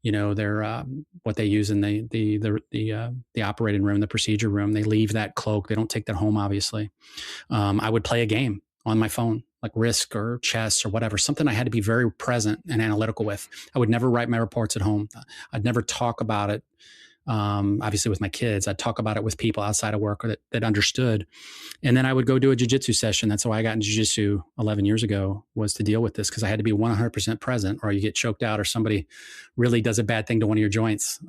what they use in the operating room, the procedure room, they leave that cloak. They don't take that home, obviously. I would play a game on my phone, like Risk or chess or whatever, something I had to be very present and analytical with. I would never write my reports at home. I'd never talk about it. Obviously with my kids, I'd talk about it with people outside of work that understood. And then I would go do a jiu-jitsu session. That's how I got into jiu-jitsu 11 years ago, was to deal with this, because I had to be 100% present, or you get choked out, or somebody really does a bad thing to one of your joints.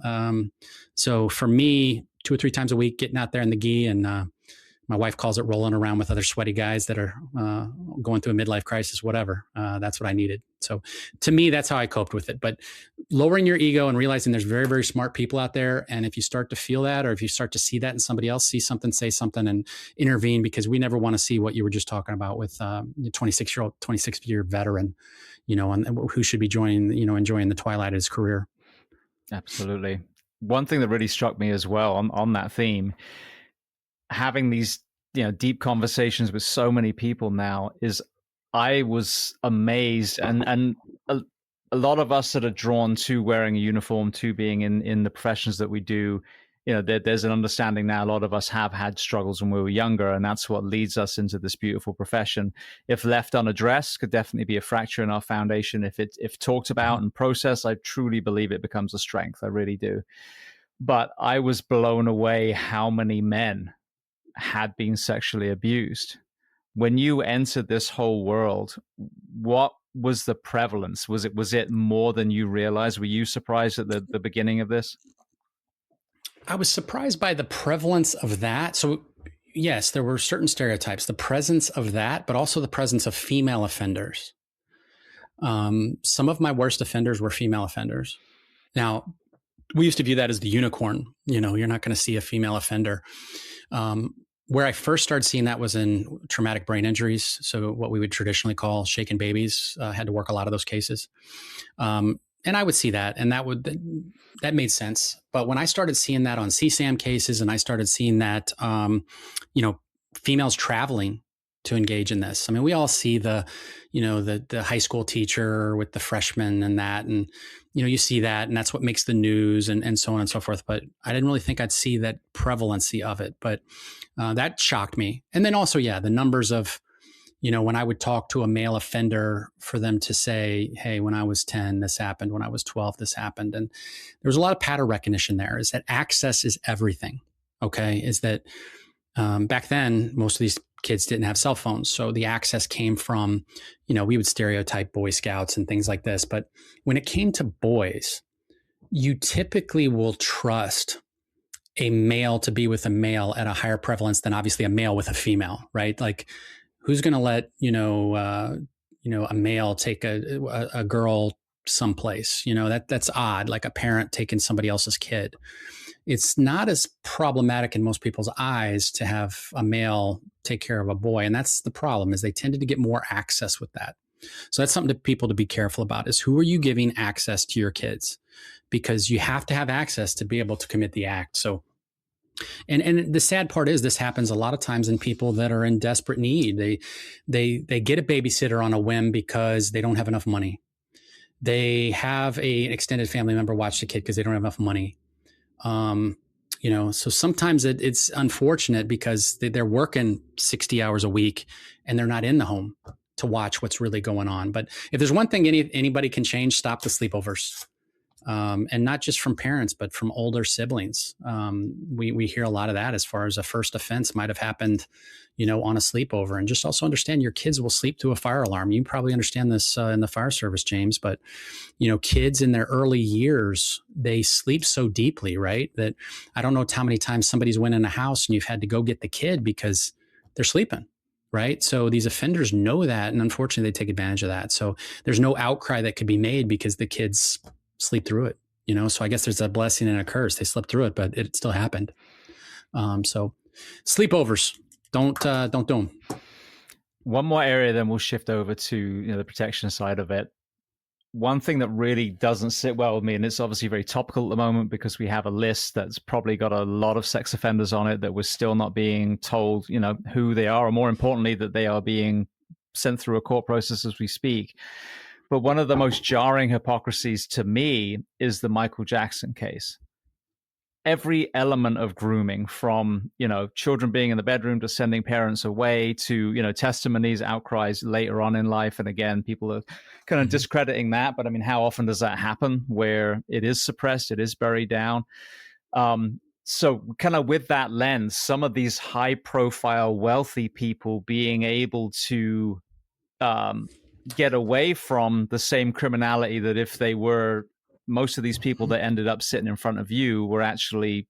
So for me, 2 or 3 times a week, getting out there in the gi, and my wife calls it rolling around with other sweaty guys that are going through a midlife crisis, whatever. That's what I needed. So to me, that's how I coped with it. But lowering your ego and realizing there's very, very smart people out there. And if you start to feel that, or if you start to see that in somebody else, see something, say something, and intervene, because we never want to see what you were just talking about with 26-year veteran, and who should be enjoying the twilight of his career. Absolutely. One thing that really struck me as well on that theme, having these deep conversations with so many people now, is I was amazed, and a lot of us that are drawn to wearing a uniform, to being in the professions that we do, there's an understanding now. A lot of us have had struggles when we were younger, and that's what leads us into this beautiful profession. If left unaddressed, could definitely be a fracture in our foundation. If talked about and processed, I truly believe it becomes a strength. I really do. But I was blown away how many men had been sexually abused. When you entered this whole world, what was the prevalence? Was it more than you realized? Were you surprised at the beginning of this? I was surprised by the prevalence of that. So yes, there were certain stereotypes, the presence of that, but also the presence of female offenders. Some of my worst offenders were female offenders. Now, we used to view that as the unicorn. You're not going to see a female offender. Where I first started seeing that was in traumatic brain injuries. So what we would traditionally call shaken babies. Had to work a lot of those cases. And I would see that, and that made sense. But when I started seeing that on CSAM cases, and I started seeing that, females traveling to engage in this. I mean, we all see the high school teacher with the freshmen and that, and, you see that, and that's what makes the news, and so on and so forth. But I didn't really think I'd see that prevalency of it, but that shocked me. And then also, the numbers of, when I would talk to a male offender, for them to say, hey, when I was 10, this happened. When I was 12, this happened. And there was a lot of pattern recognition there, is that access is everything. Okay. Is that back then, most of these kids didn't have cell phones. So the access came from, we would stereotype Boy Scouts and things like this. But when it came to boys, you typically will trust a male to be with a male at a higher prevalence than obviously a male with a female, right? Like, who's going to let, a male take a girl someplace? That's odd, like a parent taking somebody else's kid. It's not as problematic in most people's eyes to have a male take care of a boy. And that's the problem, is they tended to get more access with that. So that's something to people to be careful about, is who are you giving access to your kids? Because you have to have access to be able to commit the act. So, and the sad part is, this happens a lot of times in people that are in desperate need. They get a babysitter on a whim because they don't have enough money. They have an extended family member watch the kid because they don't have enough money. So sometimes it's unfortunate because they're working 60 hours a week and they're not in the home to watch what's really going on. But if there's one thing anybody can change, stop the sleepovers. And not just from parents, but from older siblings. We hear a lot of that as far as a first offense might have happened, on a sleepover. And just also understand your kids will sleep through a fire alarm. You probably understand this in the fire service, James, but, kids in their early years, they sleep so deeply, right? That I don't know how many times somebody's went in a house and you've had to go get the kid because they're sleeping. Right. So these offenders know that. And unfortunately, they take advantage of that. So there's no outcry that could be made because the kids sleep through it, so I guess there's a blessing and a curse. They slept through it, but it still happened. So sleepovers, don't do them. One more area, then we'll shift over to the protection side of it. One thing that really doesn't sit well with me, and it's obviously very topical at the moment because we have a list that's probably got a lot of sex offenders on it that we're still not being told, who they are, or more importantly, that they are being sent through a court process as we speak. But one of the most jarring hypocrisies to me is the Michael Jackson case. Every element of grooming, from children being in the bedroom to sending parents away to testimonies, outcries later on in life, and again, people are kind of discrediting that. But I mean, how often does that happen where it is suppressed, it is buried down? So kind of with that lens, some of these high-profile, wealthy people being able to get away from the same criminality that if they were, most of these people that ended up sitting in front of you were actually,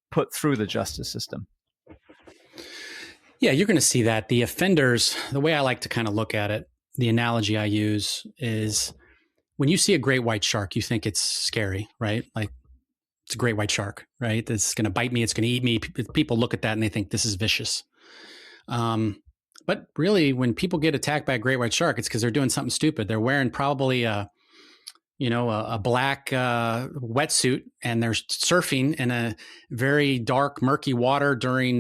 put through the justice system. Yeah, you're going to see that. The offenders, the way I like to kind of look at it, the analogy I use is when you see a great white shark, you think it's scary, right? Like, it's a great white shark, right? It's going to bite me. It's going to eat me. People look at that and they think this is vicious. But really, when people get attacked by a great white shark, it's because they're doing something stupid. They're wearing probably a black wetsuit, and they're surfing in a very dark, murky water during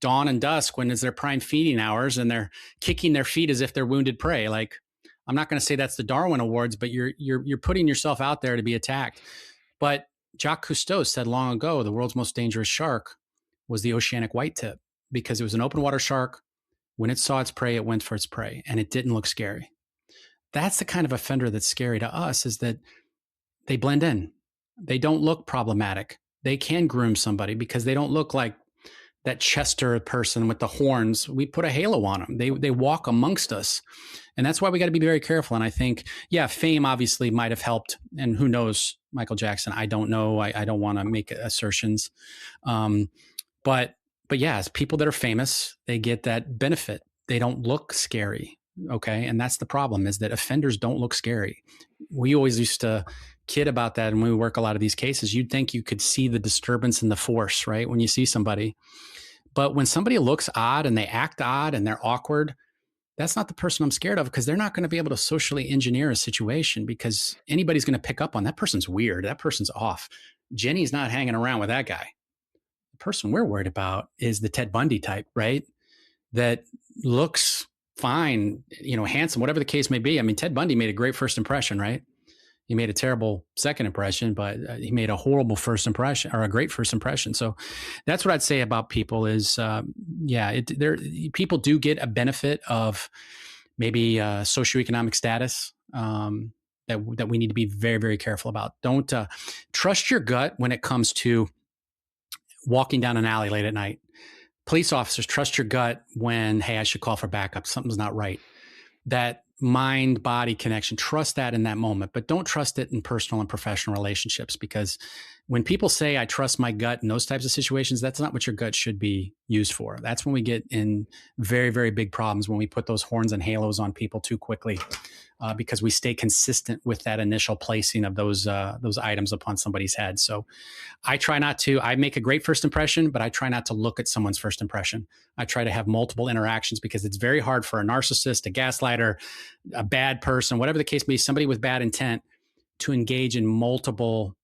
dawn and dusk when it's their prime feeding hours, and they're kicking their feet as if they're wounded prey. Like, I'm not going to say that's the Darwin Awards, but you're putting yourself out there to be attacked. But Jacques Cousteau said long ago, the world's most dangerous shark was the oceanic whitetip, because it was an open water shark. When it saw its prey, it went for its prey, and it didn't look scary. That's the kind of offender that's scary to us, is that they blend in. They don't look problematic. They can groom somebody because they don't look like that Chester person with the horns. We put a halo on them. They walk amongst us. And that's why we got to be very careful. And I think, fame obviously might have helped. And who knows, Michael Jackson, I don't know. I don't want to make assertions. But as people that are famous, they get that benefit. They don't look scary. Okay. And that's the problem, is that offenders don't look scary. We always used to kid about that. And when we work a lot of these cases, you'd think you could see the disturbance in the force, right? When you see somebody. But when somebody looks odd and they act odd and they're awkward, that's not the person I'm scared of, because they're not going to be able to socially engineer a situation, because anybody's going to pick up on that person's weird. That person's off. Jenny's not hanging around with that guy. The person we're worried about is the Ted Bundy type, right? That looks fine, handsome, whatever the case may be. I mean, Ted Bundy made a great first impression, right? He made a terrible second impression, but he made a horrible first impression, or a great first impression. So that's what I'd say about people is, people do get a benefit of maybe socioeconomic status that we need to be very, very careful about. Don't trust your gut when it comes to walking down an alley late at night. Police officers, trust your gut when, hey, I should call for backup. Something's not right. That mind-body connection, trust that in that moment, but don't trust it in personal and professional relationships, because when people say, I trust my gut in those types of situations, that's not what your gut should be used for. That's when we get in very, very big problems, when we put those horns and halos on people too quickly, because we stay consistent with that initial placing of those items upon somebody's head. So I make a great first impression, but I try not to look at someone's first impression. I try to have multiple interactions, because it's very hard for a narcissist, a gaslighter, a bad person, whatever the case may be, somebody with bad intent, to engage in multiple,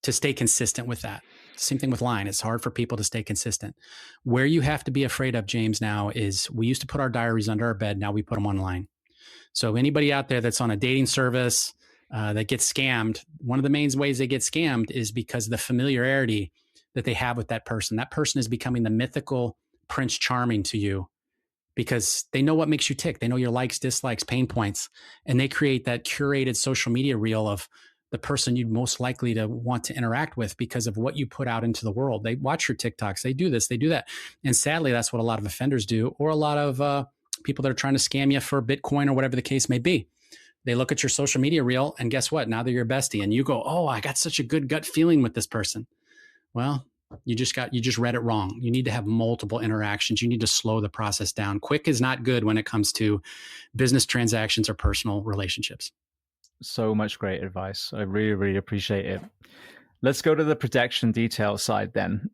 to stay consistent with that. Same thing with lying. It's hard for people to stay consistent. Where you have to be afraid of, James, now is, we used to put our diaries under our bed. Now we put them online. So anybody out there that's on a dating service that gets scammed, one of the main ways they get scammed is because of the familiarity that they have with that person. That person is becoming the mythical Prince Charming to you. because they know what makes you tick. They know your likes, dislikes, pain points, and they create that curated social media reel of the person you'd most likely to want to interact with because of what you put out into the world. They watch your TikToks, they do this, they do that. And sadly, that's what a lot of offenders do, or a lot of people that are trying to scam you for Bitcoin or whatever the case may be. They look at your social media reel, and guess what? Now they're your bestie, and you go, "Oh, I got such a good gut feeling with this person." Well, you just read it wrong. You need to have multiple interactions. You need to slow the process down. Quick is not good when it comes to business transactions or personal relationships. So much great advice. I really, really appreciate it. Let's go to the protection detail side then.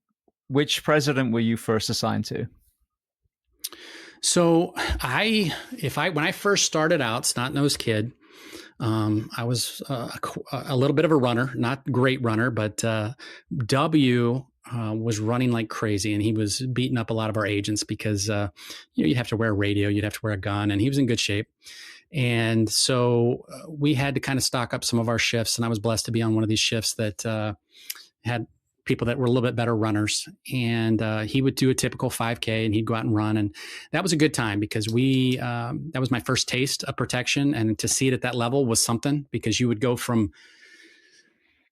Which president were you first assigned to? So when I first started out, snot-nosed kid, I was a little bit of a runner, not great runner, but W was running like crazy, and he was beating up a lot of our agents because you'd have to wear a radio, you'd have to wear a gun, and he was in good shape. And so we had to kind of stock up some of our shifts, and I was blessed to be on one of these shifts that had people that were a little bit better runners. And he would do a typical 5K, and he'd go out and run. And that was a good time because that was my first taste of protection. And to see it at that level was something, because you would go from,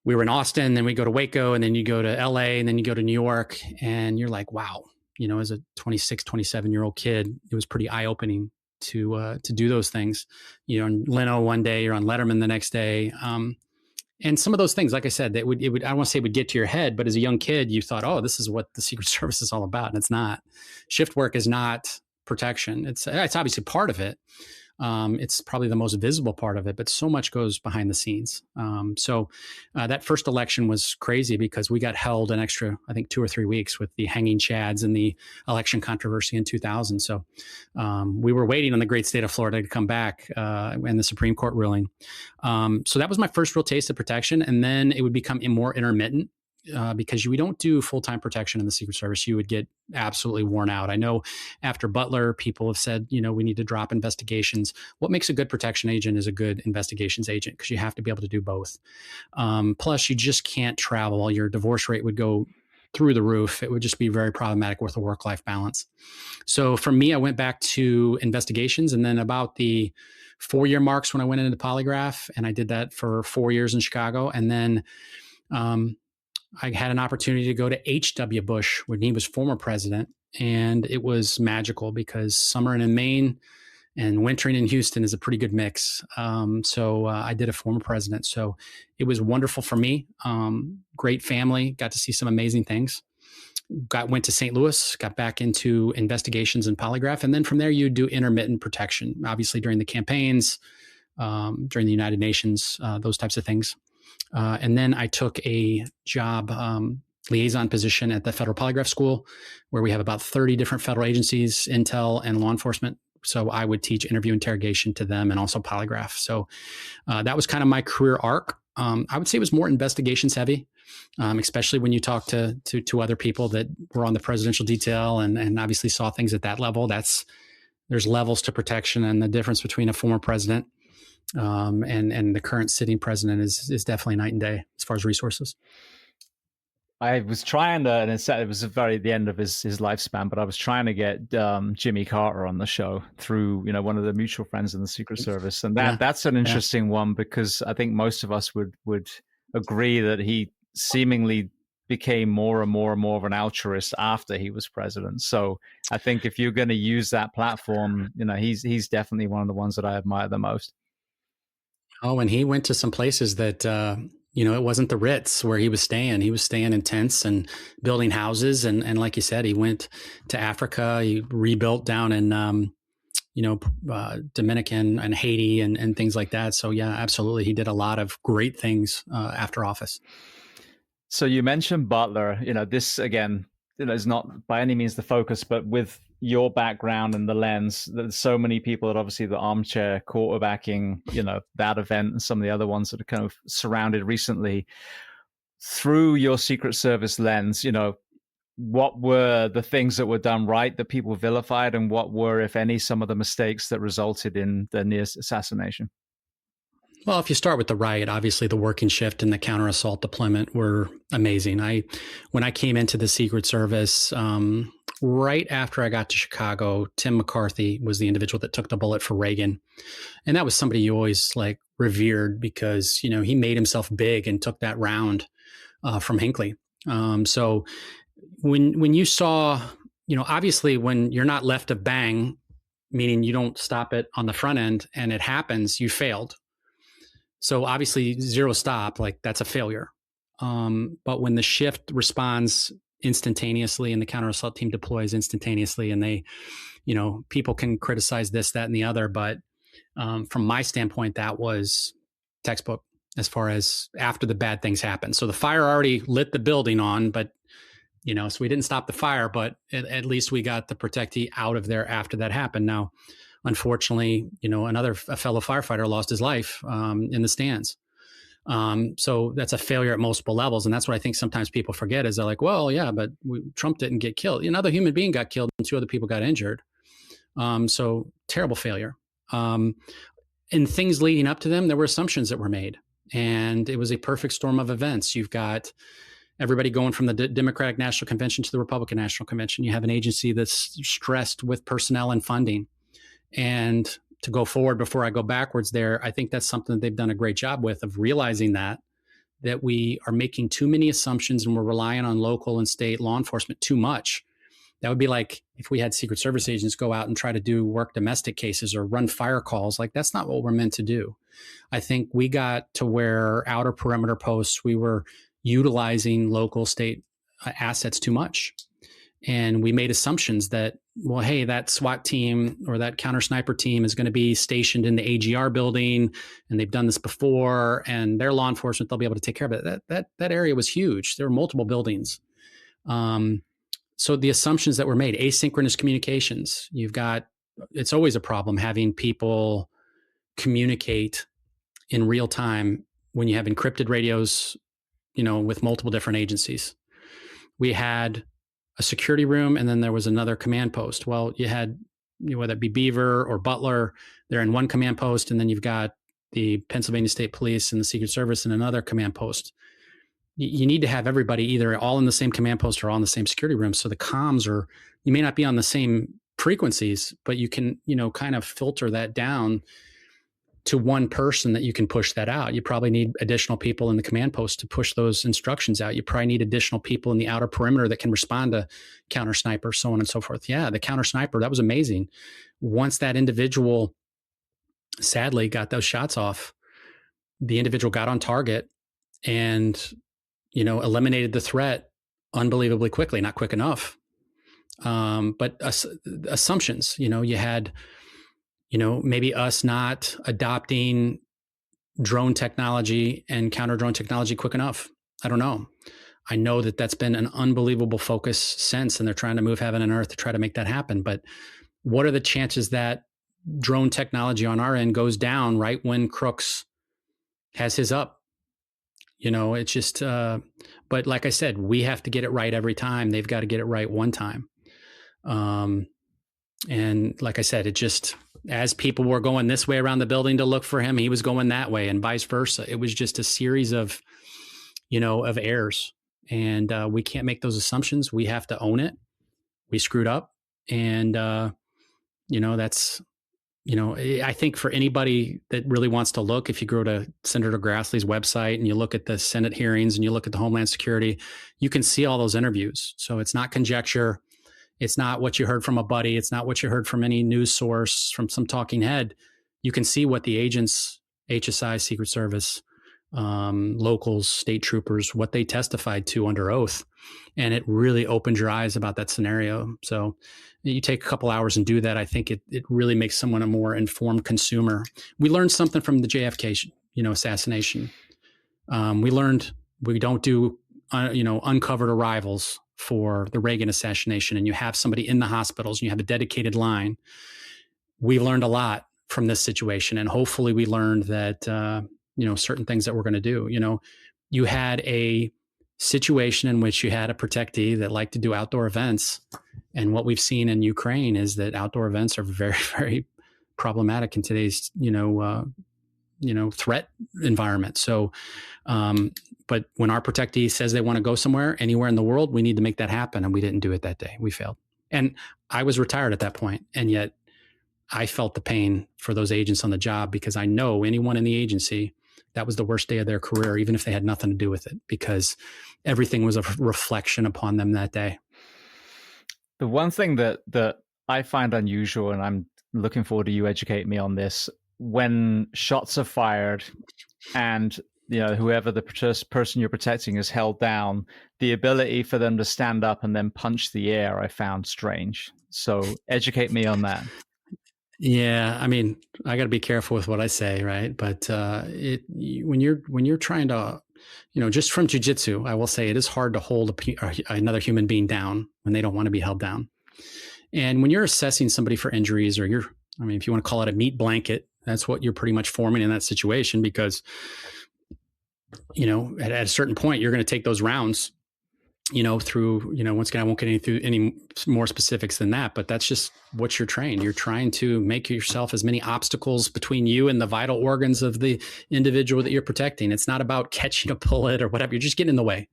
we were in Austin, then we go to Waco, and then you go to LA, and then you go to New York, and you're like, wow, as a 26, 27-year-old kid, it was pretty eye-opening to do those things, on Leno one day, you're on Letterman the next day. And some of those things, like I said, that would, I don't want to say it would get to your head, but as a young kid, you thought, oh, this is what the Secret Service is all about. And it's not. Shift work is not protection. It's obviously part of it. It's probably the most visible part of it, but so much goes behind the scenes. So that first election was crazy because we got held an extra, I think, 2 or 3 weeks with the hanging chads and the election controversy in 2000. So we were waiting on the great state of Florida to come back and the Supreme Court ruling. So that was my first real taste of protection. And then it would become more intermittent. Because we don't do full-time protection in the Secret Service, you would get absolutely worn out. I know after Butler, people have said, we need to drop investigations. What makes a good protection agent is a good investigations agent, because you have to be able to do both. Plus, you just can't travel. Your divorce rate would go through the roof. It would just be very problematic with a work-life balance. So for me, I went back to investigations, and then about the 4-year marks when I went into Polygraph, and I did that for 4 years in Chicago. And then I had an opportunity to go to H.W. Bush when he was former president, and it was magical because summering in Maine and wintering in Houston is a pretty good mix. So I did a former president. So it was wonderful for me. Great family, got to see some amazing things. Went to St. Louis, got back into investigations and Polygraph. And then from there, you do intermittent protection, obviously during the campaigns, during the United Nations, those types of things. And then I took a job liaison position at the Federal Polygraph School, where we have about 30 different federal agencies, intel, and law enforcement. So I would teach interview interrogation to them and also polygraph. So that was kind of my career arc. I would say it was more investigations heavy, especially when you talk to other people that were on the presidential detail and obviously saw things at that level. There's levels to protection, and the difference between a former president and the current sitting president is definitely night and day as far as resources. I was trying to, and it was the end of his lifespan, but I was trying to get Jimmy Carter on the show through, one of the mutual friends in the Secret Service. And that's an interesting one, because I think most of us would agree that he seemingly became more and more and more of an altruist after he was president. So I think if you're going to use that platform, he's definitely one of the ones that I admire the most. Oh, and he went to some places that, it wasn't the Ritz where he was staying. He was staying in tents and building houses. And like you said, he went to Africa. He rebuilt down in, Dominican and Haiti and things like that. So, yeah, absolutely. He did a lot of great things after office. So you mentioned Butler. This, again, is not by any means the focus, but with your background and the lens, there's so many people that obviously the armchair quarterbacking, that event and some of the other ones that are kind of surrounded recently. Through your Secret Service lens, what were the things that were done right that people vilified, and what were, if any, some of the mistakes that resulted in the near assassination? Well, if you start with the riot, obviously the working shift and the counter assault deployment were amazing. When I came into the Secret Service, right after I got to Chicago, Tim McCarthy was the individual that took the bullet for Reagan. And that was somebody you always like revered because, he made himself big and took that round from Hinckley. So when you saw, obviously when you're not left of bang, meaning you don't stop it on the front end and it happens, you failed. So obviously zero stop, like that's a failure. But when the shift responds instantaneously and the counter assault team deploys instantaneously and they, people can criticize this, that, and the other. But from my standpoint, that was textbook as far as after the bad things happen. So the fire already lit the building on, but, so we didn't stop the fire, but at least we got the protectee out of there after that happened. Now, unfortunately, a fellow firefighter lost his life in the stands. So that's a failure at multiple levels. And that's what I think sometimes people forget is they're like, well, yeah, but Trump didn't get killed. Another human being got killed and 2 other people got injured. So terrible failure. In things leading up to them, there were assumptions that were made. And it was a perfect storm of events. You've got everybody going from the Democratic National Convention to the Republican National Convention. You have an agency that's stressed with personnel and funding. And to go forward before I go backwards there, I think that's something that they've done a great job with, of realizing that we are making too many assumptions and we're relying on local and state law enforcement too much. That would be like if we had Secret Service agents go out and try to do work domestic cases or run fire calls. Like that's not what we're meant to do. I think we got to where outer perimeter posts, we were utilizing local state assets too much. And we made assumptions that, well, hey, that SWAT team or that counter sniper team is going to be stationed in the AGR building, and they've done this before, and their law enforcement, they'll be able to take care of it. That area was huge. There were multiple buildings. So the assumptions that were made, asynchronous communications, it's always a problem having people communicate in real time when you have encrypted radios, with multiple different agencies. We had a security room, and then there was another command post. Well, you had, whether it be Beaver or Butler, they're in one command post, and then you've got the Pennsylvania State Police and the Secret Service in another command post. You need to have everybody either all in the same command post or all in the same security room. So the comms you may not be on the same frequencies, but you can, kind of filter that down to one person that you can push that out. You probably need additional people in the command post to push those instructions out. You probably need additional people in the outer perimeter that can respond to counter sniper, so on and so forth. Yeah, the counter sniper, that was amazing. Once that individual sadly got those shots off, the individual got on target and, eliminated the threat unbelievably quickly, not quick enough. But assumptions, you had, maybe us not adopting drone technology and counter drone technology quick enough. I don't know. I know that that's been an unbelievable focus since, and they're trying to move heaven and earth to try to make that happen. But what are the chances that drone technology on our end goes down right when Crooks has his up? It's just, but like I said, we have to get it right every time. They've got to get it right one time. And like I said, it just, as people were going this way around the building to look for him, he was going that way and vice versa. It was just a series of, of errors. And we can't make those assumptions. We have to own it. We screwed up. And, that's, I think for anybody that really wants to look, if you go to Senator Grassley's website and you look at the Senate hearings and you look at the Homeland Security, you can see all those interviews. So it's not conjecture. It's not what you heard from a buddy. It's not what you heard from any news source, from some talking head. You can see what the agents, HSI, Secret Service, locals, state troopers, what they testified to under oath. And it really opened your eyes about that scenario. So you take a couple hours and do that. I think it really makes someone a more informed consumer. We learned something from the JFK, assassination. We learned we don't do, uncovered arrivals for the Reagan assassination, and you have somebody in the hospitals and you have a dedicated line. We learned a lot from this situation, and hopefully we learned that, certain things that we're going to do. You had a situation in which you had a protectee that liked to do outdoor events. And what we've seen in Ukraine is that outdoor events are very, very problematic in today's, threat environment. So, but when our protectee says they want to go somewhere, anywhere in the world, we need to make that happen. And we didn't do it that day. We failed. And I was retired at that point. And yet I felt the pain for those agents on the job, because I know anyone in the agency, that was the worst day of their career, even if they had nothing to do with it, because everything was a reflection upon them that day. The one thing that I find unusual, and I'm looking forward to you educate me on this, when shots are fired and whoever the person you're protecting is held down, the ability for them to stand up and then punch the air, I found strange. So educate me on that. Yeah, I mean, I got to be careful with what I say, right? But when you're trying to, just from jiu-jitsu, I will say it is hard to hold another human being down when they don't want to be held down. And when you're assessing somebody for injuries, or if you want to call it a meat blanket, that's what you're pretty much forming in that situation, because, at a certain point, you're going to take those rounds, through, once again, I won't get into any more specifics than that, but that's just what you're trained. You're trying to make yourself as many obstacles between you and the vital organs of the individual that you're protecting. It's not about catching a bullet or whatever. You're just getting in the way.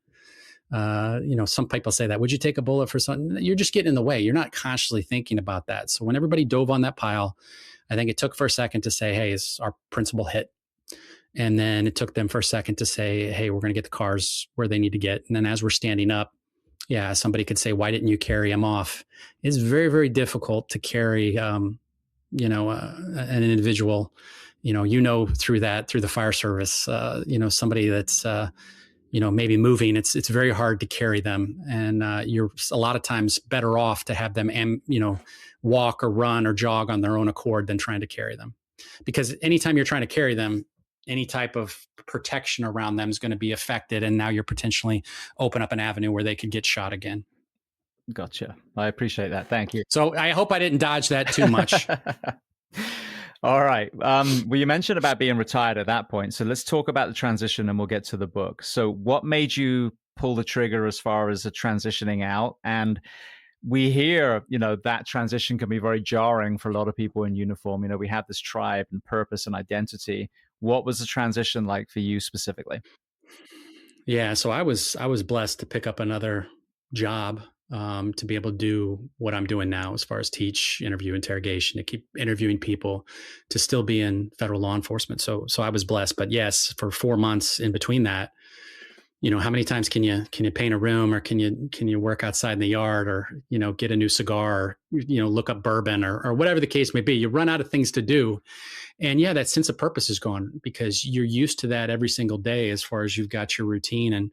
Some people say that, would you take a bullet for something? You're just getting in the way. You're not consciously thinking about that. So when everybody dove on that pile, I think it took for a second to say, hey, is our principal hit? And then it took them for a second to say, hey, we're going to get the cars where they need to get. And then as we're standing up, somebody could say, why didn't you carry him off? It's very, very difficult to carry, an individual, through the fire service, somebody that's, maybe moving, it's very hard to carry them. And you're a lot of times better off to have them, walk or run or jog on their own accord than trying to carry them. Because anytime you're trying to carry them, any type of protection around them is going to be affected. And now you're potentially open up an avenue where they could get shot again. Gotcha. I appreciate that. Thank you. So I hope I didn't dodge that too much. All right. Well, you mentioned about being retired at that point. So let's talk about the transition and we'll get to the book. So what made you pull the trigger as far as the transitioning out? And we hear, that transition can be very jarring for a lot of people in uniform. We have this tribe and purpose and identity. What was the transition like for you specifically? Yeah, so I was blessed to pick up another job, to be able to do what I'm doing now, as far as teach, interview, interrogation, to keep interviewing people, to still be in federal law enforcement. So I was blessed. But yes, for 4 months in between that, how many times can you paint a room, or can you work outside in the yard, or, get a new cigar, or, look up bourbon, or whatever the case may be. You run out of things to do. And that sense of purpose is gone, because you're used to that every single day, as far as you've got your routine. And,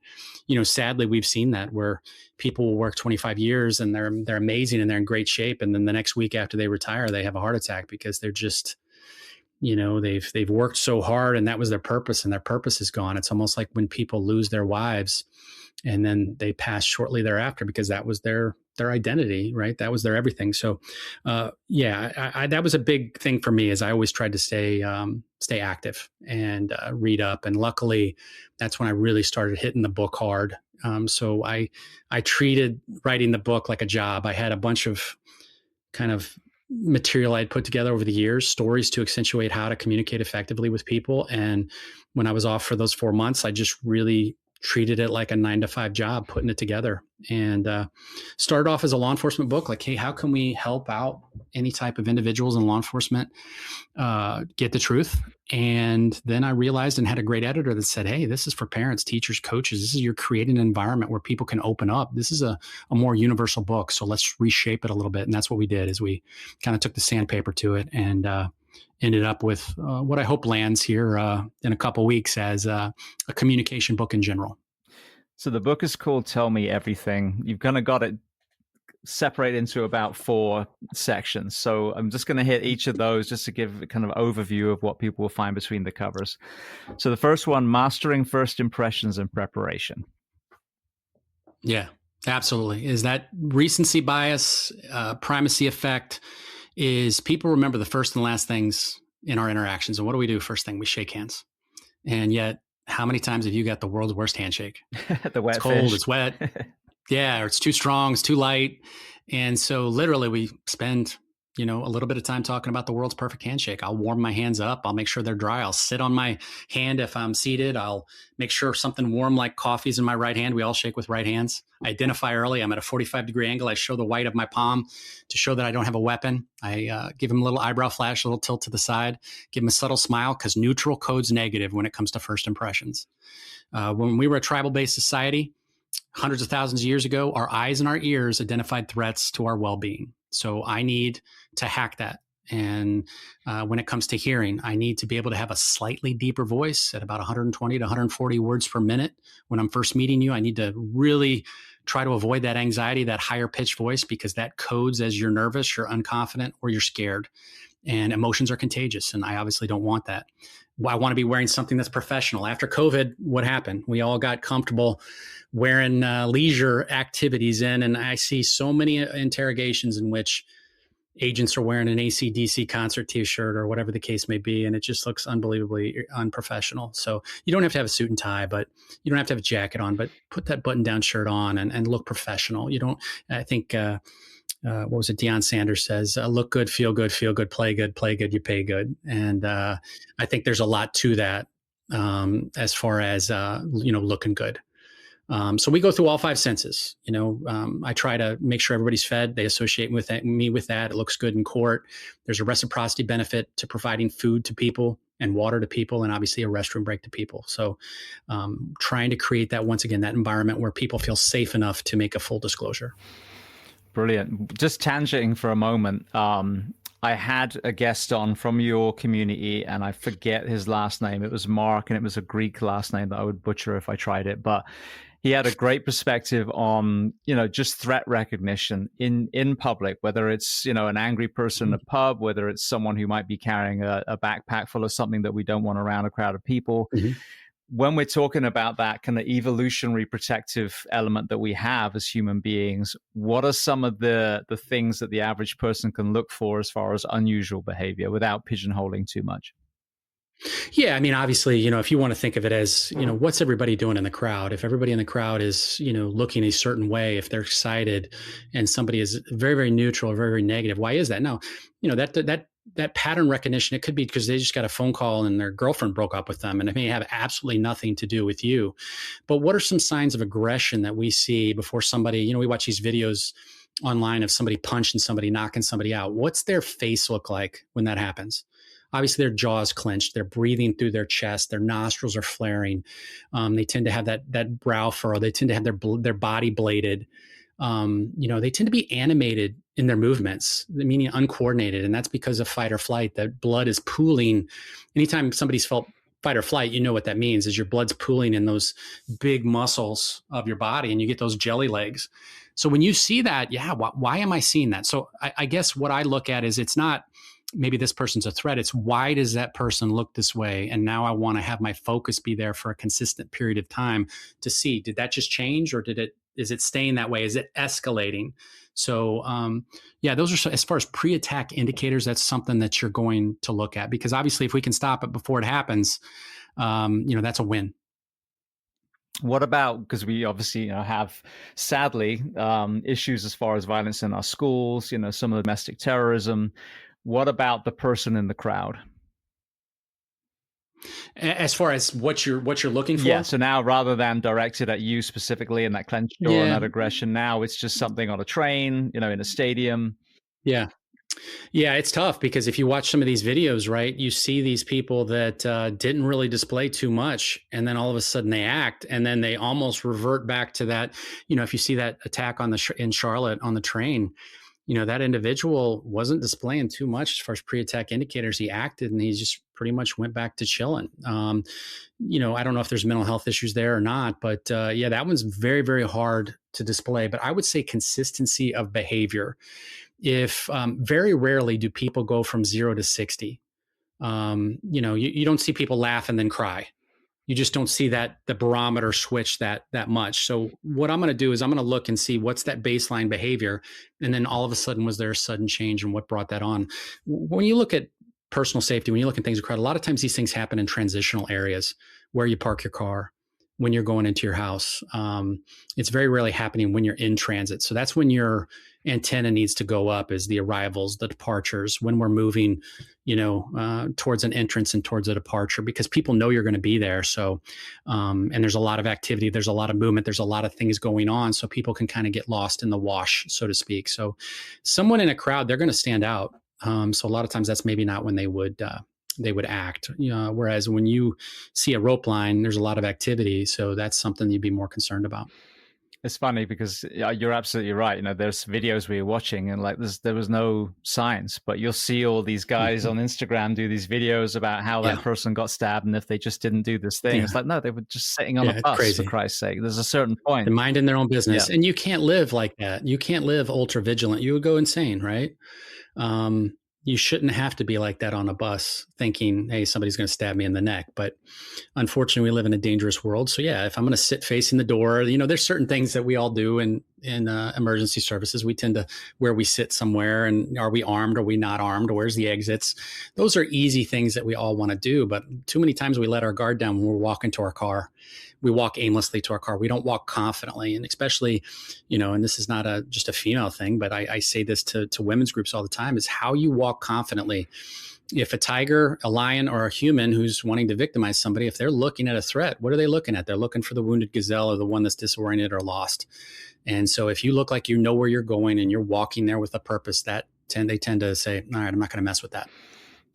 sadly, we've seen that where people will work 25 years and they're amazing and they're in great shape. And then the next week after they retire, they have a heart attack, because they're just, they've worked so hard, and that was their purpose, and their purpose is gone. It's almost like when people lose their wives and then they pass shortly thereafter, because that was their identity, right? That was their everything. So, that was a big thing for me, is I always tried to stay active and read up. And luckily, that's when I really started hitting the book hard. So I treated writing the book like a job. I had a bunch of kind of material I'd put together over the years, stories to accentuate how to communicate effectively with people. And when I was off for those 4 months, I just really treated it like a 9-to-5 job, putting it together, and started off as a law enforcement book. Like, hey, how can we help out any type of individuals in law enforcement get the truth? And then I realized, and had a great editor that said, hey, this is for parents, teachers, coaches. This is, you're creating an environment where people can open up. This is a more universal book. So let's reshape it a little bit. And that's what we did, is we kind of took the sandpaper to it, and ended up with what I hope lands here in a couple of weeks as a communication book in general. So the book is called Tell Me Everything. You've kind of got it separated into about 4 sections. So I'm just going to hit each of those just to give a kind of overview of what people will find between the covers. So the first one, Mastering First Impressions and Preparation. Yeah, absolutely. Is that recency bias, primacy effect, is people remember the first and last things in our interactions. And what do we do? First thing, we shake hands. And yet, how many times have you got the world's worst handshake? The wet It's cold, fish. it's wet. Yeah, or it's too strong, it's too light. And so literally we spend, a little bit of time talking about the world's perfect handshake. I'll warm my hands up. I'll make sure they're dry. I'll sit on my hand if I'm seated. I'll make sure something warm like coffee's in my right hand. We all shake with right hands. I identify early. I'm at a 45-degree angle. I show the white of my palm to show that I don't have a weapon. I give him a little eyebrow flash, a little tilt to the side, give him a subtle smile, because neutral code's negative when it comes to first impressions. When we were a tribal-based society, hundreds of thousands of years ago, our eyes and our ears identified threats to our well-being. So I need to hack that. And when it comes to hearing, I need to be able to have a slightly deeper voice at about 120 to 140 words per minute. When I'm first meeting you, I need to really try to avoid that anxiety, that higher pitched voice, because that codes as you're nervous, you're unconfident, or you're scared. And emotions are contagious. And I obviously don't want that. I want to be wearing something that's professional. After COVID, what happened? We all got comfortable wearing leisure activities in. And I see so many interrogations in which agents are wearing an AC/DC concert t-shirt or whatever the case may be. And it just looks unbelievably unprofessional. So you don't have to have a suit and tie, but you don't have to have a jacket on, but put that button down shirt on and look professional. You don't, I think, what was it? Deion Sanders says, look good, feel good, play good, you pay good. And I think there's a lot to that as far as, looking good. So we go through all five senses. I try to make sure everybody's fed. They associate me with that. It looks good in court. There's a reciprocity benefit to providing food to people and water to people, and obviously a restroom break to people. So trying to create that, once again, that environment where people feel safe enough to make a full disclosure. Brilliant. Just tangenting for a moment. I had a guest on from your community, and I forget his last name. It was Mark, and it was a Greek last name that I would butcher if I tried it. But he had a great perspective on, just threat recognition in public, whether it's, an angry person in a pub, whether it's someone who might be carrying a backpack full of something that we don't want around a crowd of people. Mm-hmm. When we're talking about that kind of evolutionary protective element that we have as human beings, what are some of the things that the average person can look for as far as unusual behavior without pigeonholing too much? Yeah, I mean, obviously, if you want to think of it as, what's everybody doing in the crowd? If everybody in the crowd is, looking a certain way, if they're excited and somebody is very, very neutral or very, very negative, why is that? No, that pattern recognition, it could be because they just got a phone call and their girlfriend broke up with them, and it may have absolutely nothing to do with you. But what are some signs of aggression that we see before somebody, we watch these videos online of somebody punching somebody, knocking somebody out. What's their face look like when that happens? Obviously, their jaw's clenched. They're breathing through their chest. Their nostrils are flaring. They tend to have that brow furrow. They tend to have their body bladed. They tend to be animated in their movements, meaning uncoordinated. And that's because of fight or flight. That blood is pooling. Anytime somebody's felt fight or flight, you know what that means is your blood's pooling in those big muscles of your body and you get those jelly legs. So when you see that, why am I seeing that? So I guess what I look at is it's not maybe this person's a threat. It's why does that person look this way? And now I want to have my focus be there for a consistent period of time to see, did that just change or is it staying that way? Is it escalating? So, those are, as far as pre-attack indicators, that's something that you're going to look at, because obviously if we can stop it before it happens, that's a win. What about, because we obviously have, sadly, issues as far as violence in our schools, some of the domestic terrorism. What about the person in the crowd? As far as what you're looking for? Yeah, so now rather than directed at you specifically in that clenched jaw and that aggression, now it's just something on a train, in a stadium. Yeah. Yeah, it's tough because if you watch some of these videos, right, you see these people that didn't really display too much, and then all of a sudden they act, and then they almost revert back to that. If you see that attack in Charlotte on the train, that individual wasn't displaying too much as far as pre-attack indicators. He acted and he just pretty much went back to chilling. I don't know if there's mental health issues there or not, but that one's very, very hard to display. But I would say consistency of behavior. If very rarely do people go from 0 to 60. You don't see people laugh and then cry. You just don't see the barometer switch that much. So what I'm going to do is I'm going to look and see what's that baseline behavior. And then all of a sudden, was there a sudden change and what brought that on? When you look at personal safety, when you look at things in crowd, a lot of times these things happen in transitional areas, where you park your car, when you're going into your house. It's very rarely happening when you're in transit. So that's when your antenna needs to go up, is the arrivals, the departures, when we're moving, towards an entrance and towards a departure, because people know you're going to be there. So, and there's a lot of activity, there's a lot of movement, there's a lot of things going on. So people can kind of get lost in the wash, so to speak. So someone in a crowd, they're going to stand out. So a lot of times that's maybe not when they would act. Whereas when you see a rope line, there's a lot of activity. So that's something you'd be more concerned about. It's funny because you're absolutely right. There's videos we were watching and there was no signs, but you'll see all these guys on Instagram do these videos about how that person got stabbed. And if they just didn't do this thing, it's like, no, they were just sitting on a bus, crazy. For Christ's sake. There's a certain point. They're minding their own business. And you can't live like that. You can't live ultra vigilant. You would go insane, right? You shouldn't have to be like that on a bus thinking, hey, somebody's going to stab me in the neck. But unfortunately, we live in a dangerous world. So yeah, if I'm going to sit facing the door, there's certain things that we all do in emergency services. We tend to, where we sit somewhere, and are we armed? Are we not armed? Where's the exits? Those are easy things that we all want to do. But too many times we let our guard down when we're walking to our car. We walk aimlessly to our car. We don't walk confidently. And especially, and this is not just a female thing, but I say this to women's groups all the time, is how you walk confidently. If a tiger, a lion, or a human who's wanting to victimize somebody, if they're looking at a threat, what are they looking at? They're looking for the wounded gazelle or the one that's disoriented or lost. And so if you look like you know where you're going and you're walking there with a purpose, they tend to say, all right, I'm not going to mess with that.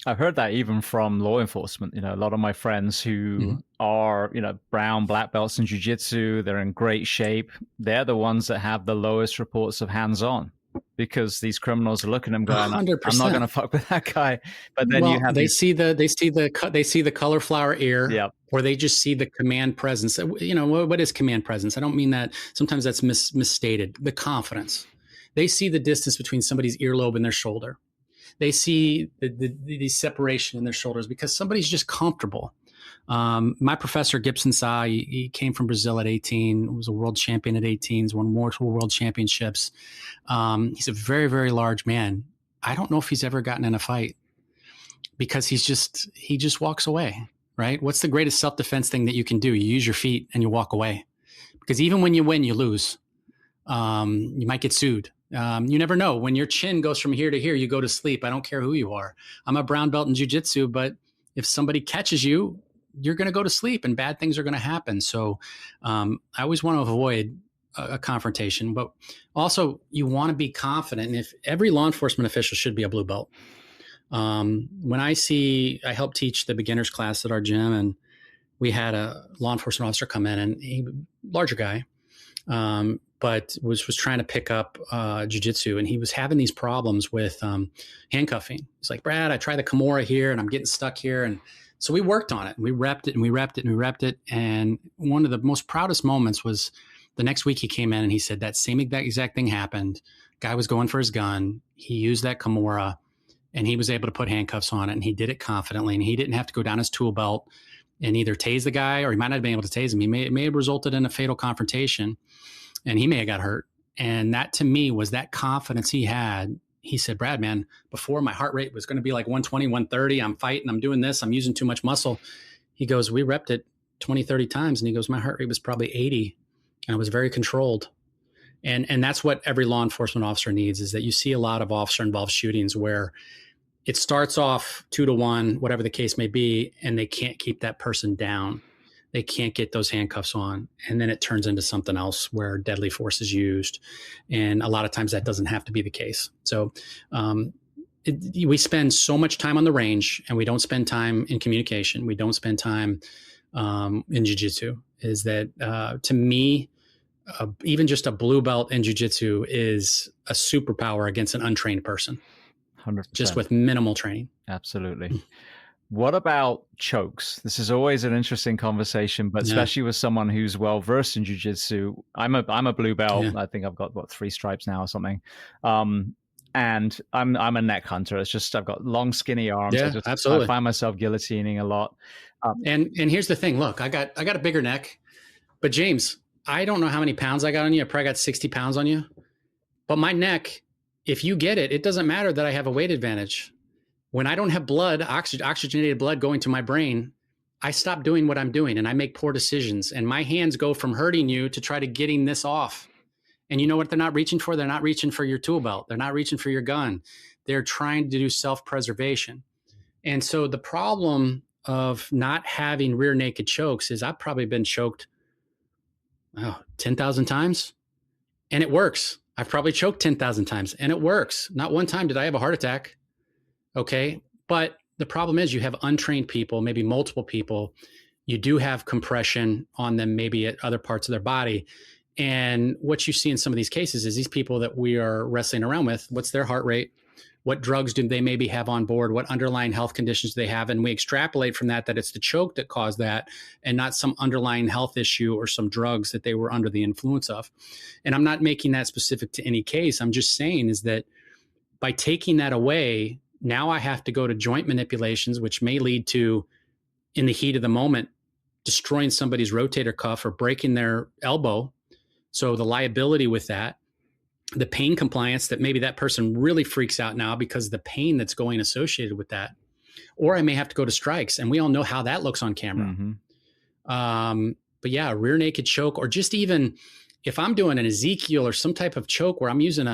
I've heard that even from law enforcement. A lot of my friends who are, brown, black belts in jiu-jitsu, they're in great shape. They're the ones that have the lowest reports of hands-on, because these criminals are looking at them going, 100%. I'm not going to fuck with that guy. But then you have they see the cauliflower ear, or they just see the command presence. What is command presence? I don't mean that. Sometimes that's misstated. The confidence. They see the distance between somebody's earlobe and their shoulder. They see the separation in their shoulders because somebody's just comfortable. My professor, Gibson Sa, he came from Brazil at 18, was a world champion at 18, he's won multiple world championships. He's a very, very large man. I don't know if he's ever gotten in a fight because he just walks away, right? What's the greatest self-defense thing that you can do? You use your feet and you walk away, because even when you win, you lose. You might get sued. You never know. When your chin goes from here to here, you go to sleep. I don't care who you are. I'm a brown belt in jiu-jitsu, but if somebody catches you, you're going to go to sleep and bad things are going to happen. So I always want to avoid a confrontation, but also you want to be confident. And if every law enforcement official should be a blue belt. When I help teach the beginners class at our gym, and we had a law enforcement officer come in, and larger guy, but was trying to pick up jiu-jitsu, and he was having these problems with handcuffing. He's like, Brad, I tried the Kimura here and I'm getting stuck here. And so we worked on it, and we repped it and we repped it and we repped it. And one of the most proudest moments was the next week he came in and he said that same exact thing happened. Guy was going for his gun. He used that Kimura and he was able to put handcuffs on it, and he did it confidently, and he didn't have to go down his tool belt and either tase the guy, or he might not have been able to tase him. It may have resulted in a fatal confrontation, and he may have got hurt. And that, to me, was that confidence he had. He said, Brad, man, before my heart rate was going to be like 120, 130. I'm fighting, I'm doing this, I'm using too much muscle. He goes, we repped it 20, 30 times. And he goes, my heart rate was probably 80, and I was very controlled. And that's what every law enforcement officer needs, is that you see a lot of officer-involved shootings where it starts off 2-1, whatever the case may be, and they can't keep that person down. They can't get those handcuffs on. And then it turns into something else where deadly force is used. And a lot of times that doesn't have to be the case. So we spend so much time on the range, and we don't spend time in communication. We don't spend time in jiu-jitsu. Is that, to me, even just a blue belt in jiu-jitsu is a superpower against an untrained person. 100%. Just with minimal training. Absolutely. What about chokes? This is always an interesting conversation, but especially with someone who's well versed in jiu-jitsu. I'm a blue belt. I think I've got 3 stripes now or something. And I'm a neck hunter. It's just I've got long, skinny arms. Absolutely. I find myself guillotining a lot. And here's the thing. Look, I got a bigger neck, but James, I don't know how many pounds I got on you. I probably got 60 pounds on you. But my neck, if you get it, it doesn't matter that I have a weight advantage. When I don't have blood, oxygenated blood going to my brain, I stop doing what I'm doing and I make poor decisions, and my hands go from hurting you to try to getting this off. And you know what they're not reaching for? They're not reaching for your tool belt. They're not reaching for your gun. They're trying to do self-preservation. And so the problem of not having rear naked chokes is I've probably been choked 10,000 times, and it works. I've probably choked 10,000 times and it works. Not one time did I have a heart attack. Okay. But the problem is you have untrained people, maybe multiple people. You do have compression on them, maybe at other parts of their body. And what you see in some of these cases is these people that we are wrestling around with, what's their heart rate? What drugs do they maybe have on board? What underlying health conditions do they have? And we extrapolate from that it's the choke that caused that and not some underlying health issue or some drugs that they were under the influence of. And I'm not making that specific to any case. I'm just saying is that by taking that away, now I have to go to joint manipulations, which may lead to, in the heat of the moment, destroying somebody's rotator cuff or breaking their elbow. So the liability with that, the pain compliance that maybe that person really freaks out now because of the pain that's going associated with that. Or I may have to go to strikes, and we all know how that looks on camera. Mm-hmm. But yeah, rear naked choke, or just even if I'm doing an Ezekiel or some type of choke where I'm using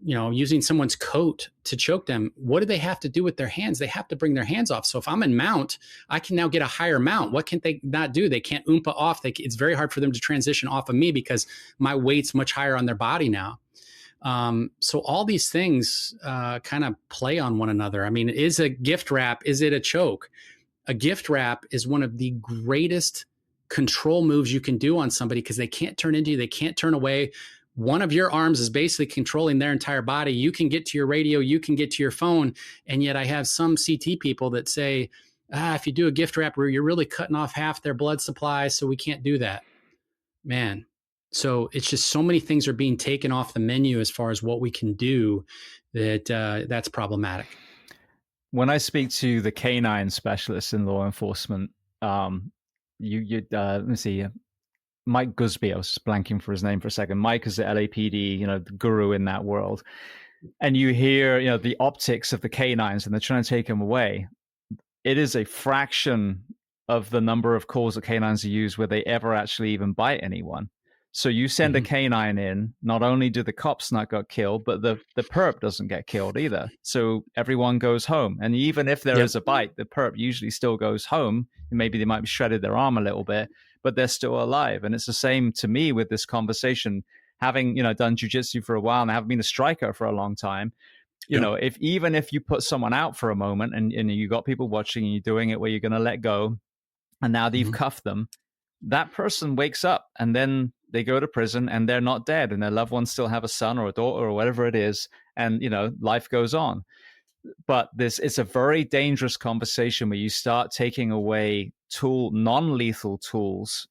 using someone's coat to choke them, what do they have to do with their hands? They have to bring their hands off. So if I'm in mount, I can now get a higher mount. What can they not do? They can't oompa off. It's very hard for them to transition off of me because my weight's much higher on their body now. So all these things kind of play on one another. I mean, is a gift wrap, is it a choke? A gift wrap is one of the greatest control moves you can do on somebody because they can't turn into you. They can't turn away. One of your arms is basically controlling their entire body. You can get to your radio, you can get to your phone. And yet I have some CT people that say, if you do a gift wrap, you're really cutting off half their blood supply. So we can't do that, man. So it's just so many things are being taken off the menu as far as what we can do that's problematic. When I speak to the canine specialists in law enforcement, let me see, Mike Gusby, I was just blanking for his name for a second. Mike is the LAPD, the guru in that world. And you hear, the optics of the canines and they're trying to take them away. It is a fraction of the number of calls that canines are used where they ever actually even bite anyone. So you send a canine in, not only do the cops not get killed, but the perp doesn't get killed either. So everyone goes home. And even if there is a bite, the perp usually still goes home. And maybe they might be shredded their arm a little bit, but they're still alive. And it's the same to me with this conversation, having, done jiu-jitsu for a while and having been a striker for a long time. Even if you put someone out for a moment and you got people watching and you're doing it where you're going to let go, and now that you've cuffed them, that person wakes up and then they go to prison and they're not dead and their loved ones still have a son or a daughter or whatever it is. And, life goes on. But it's a very dangerous conversation where you start taking away non-lethal tools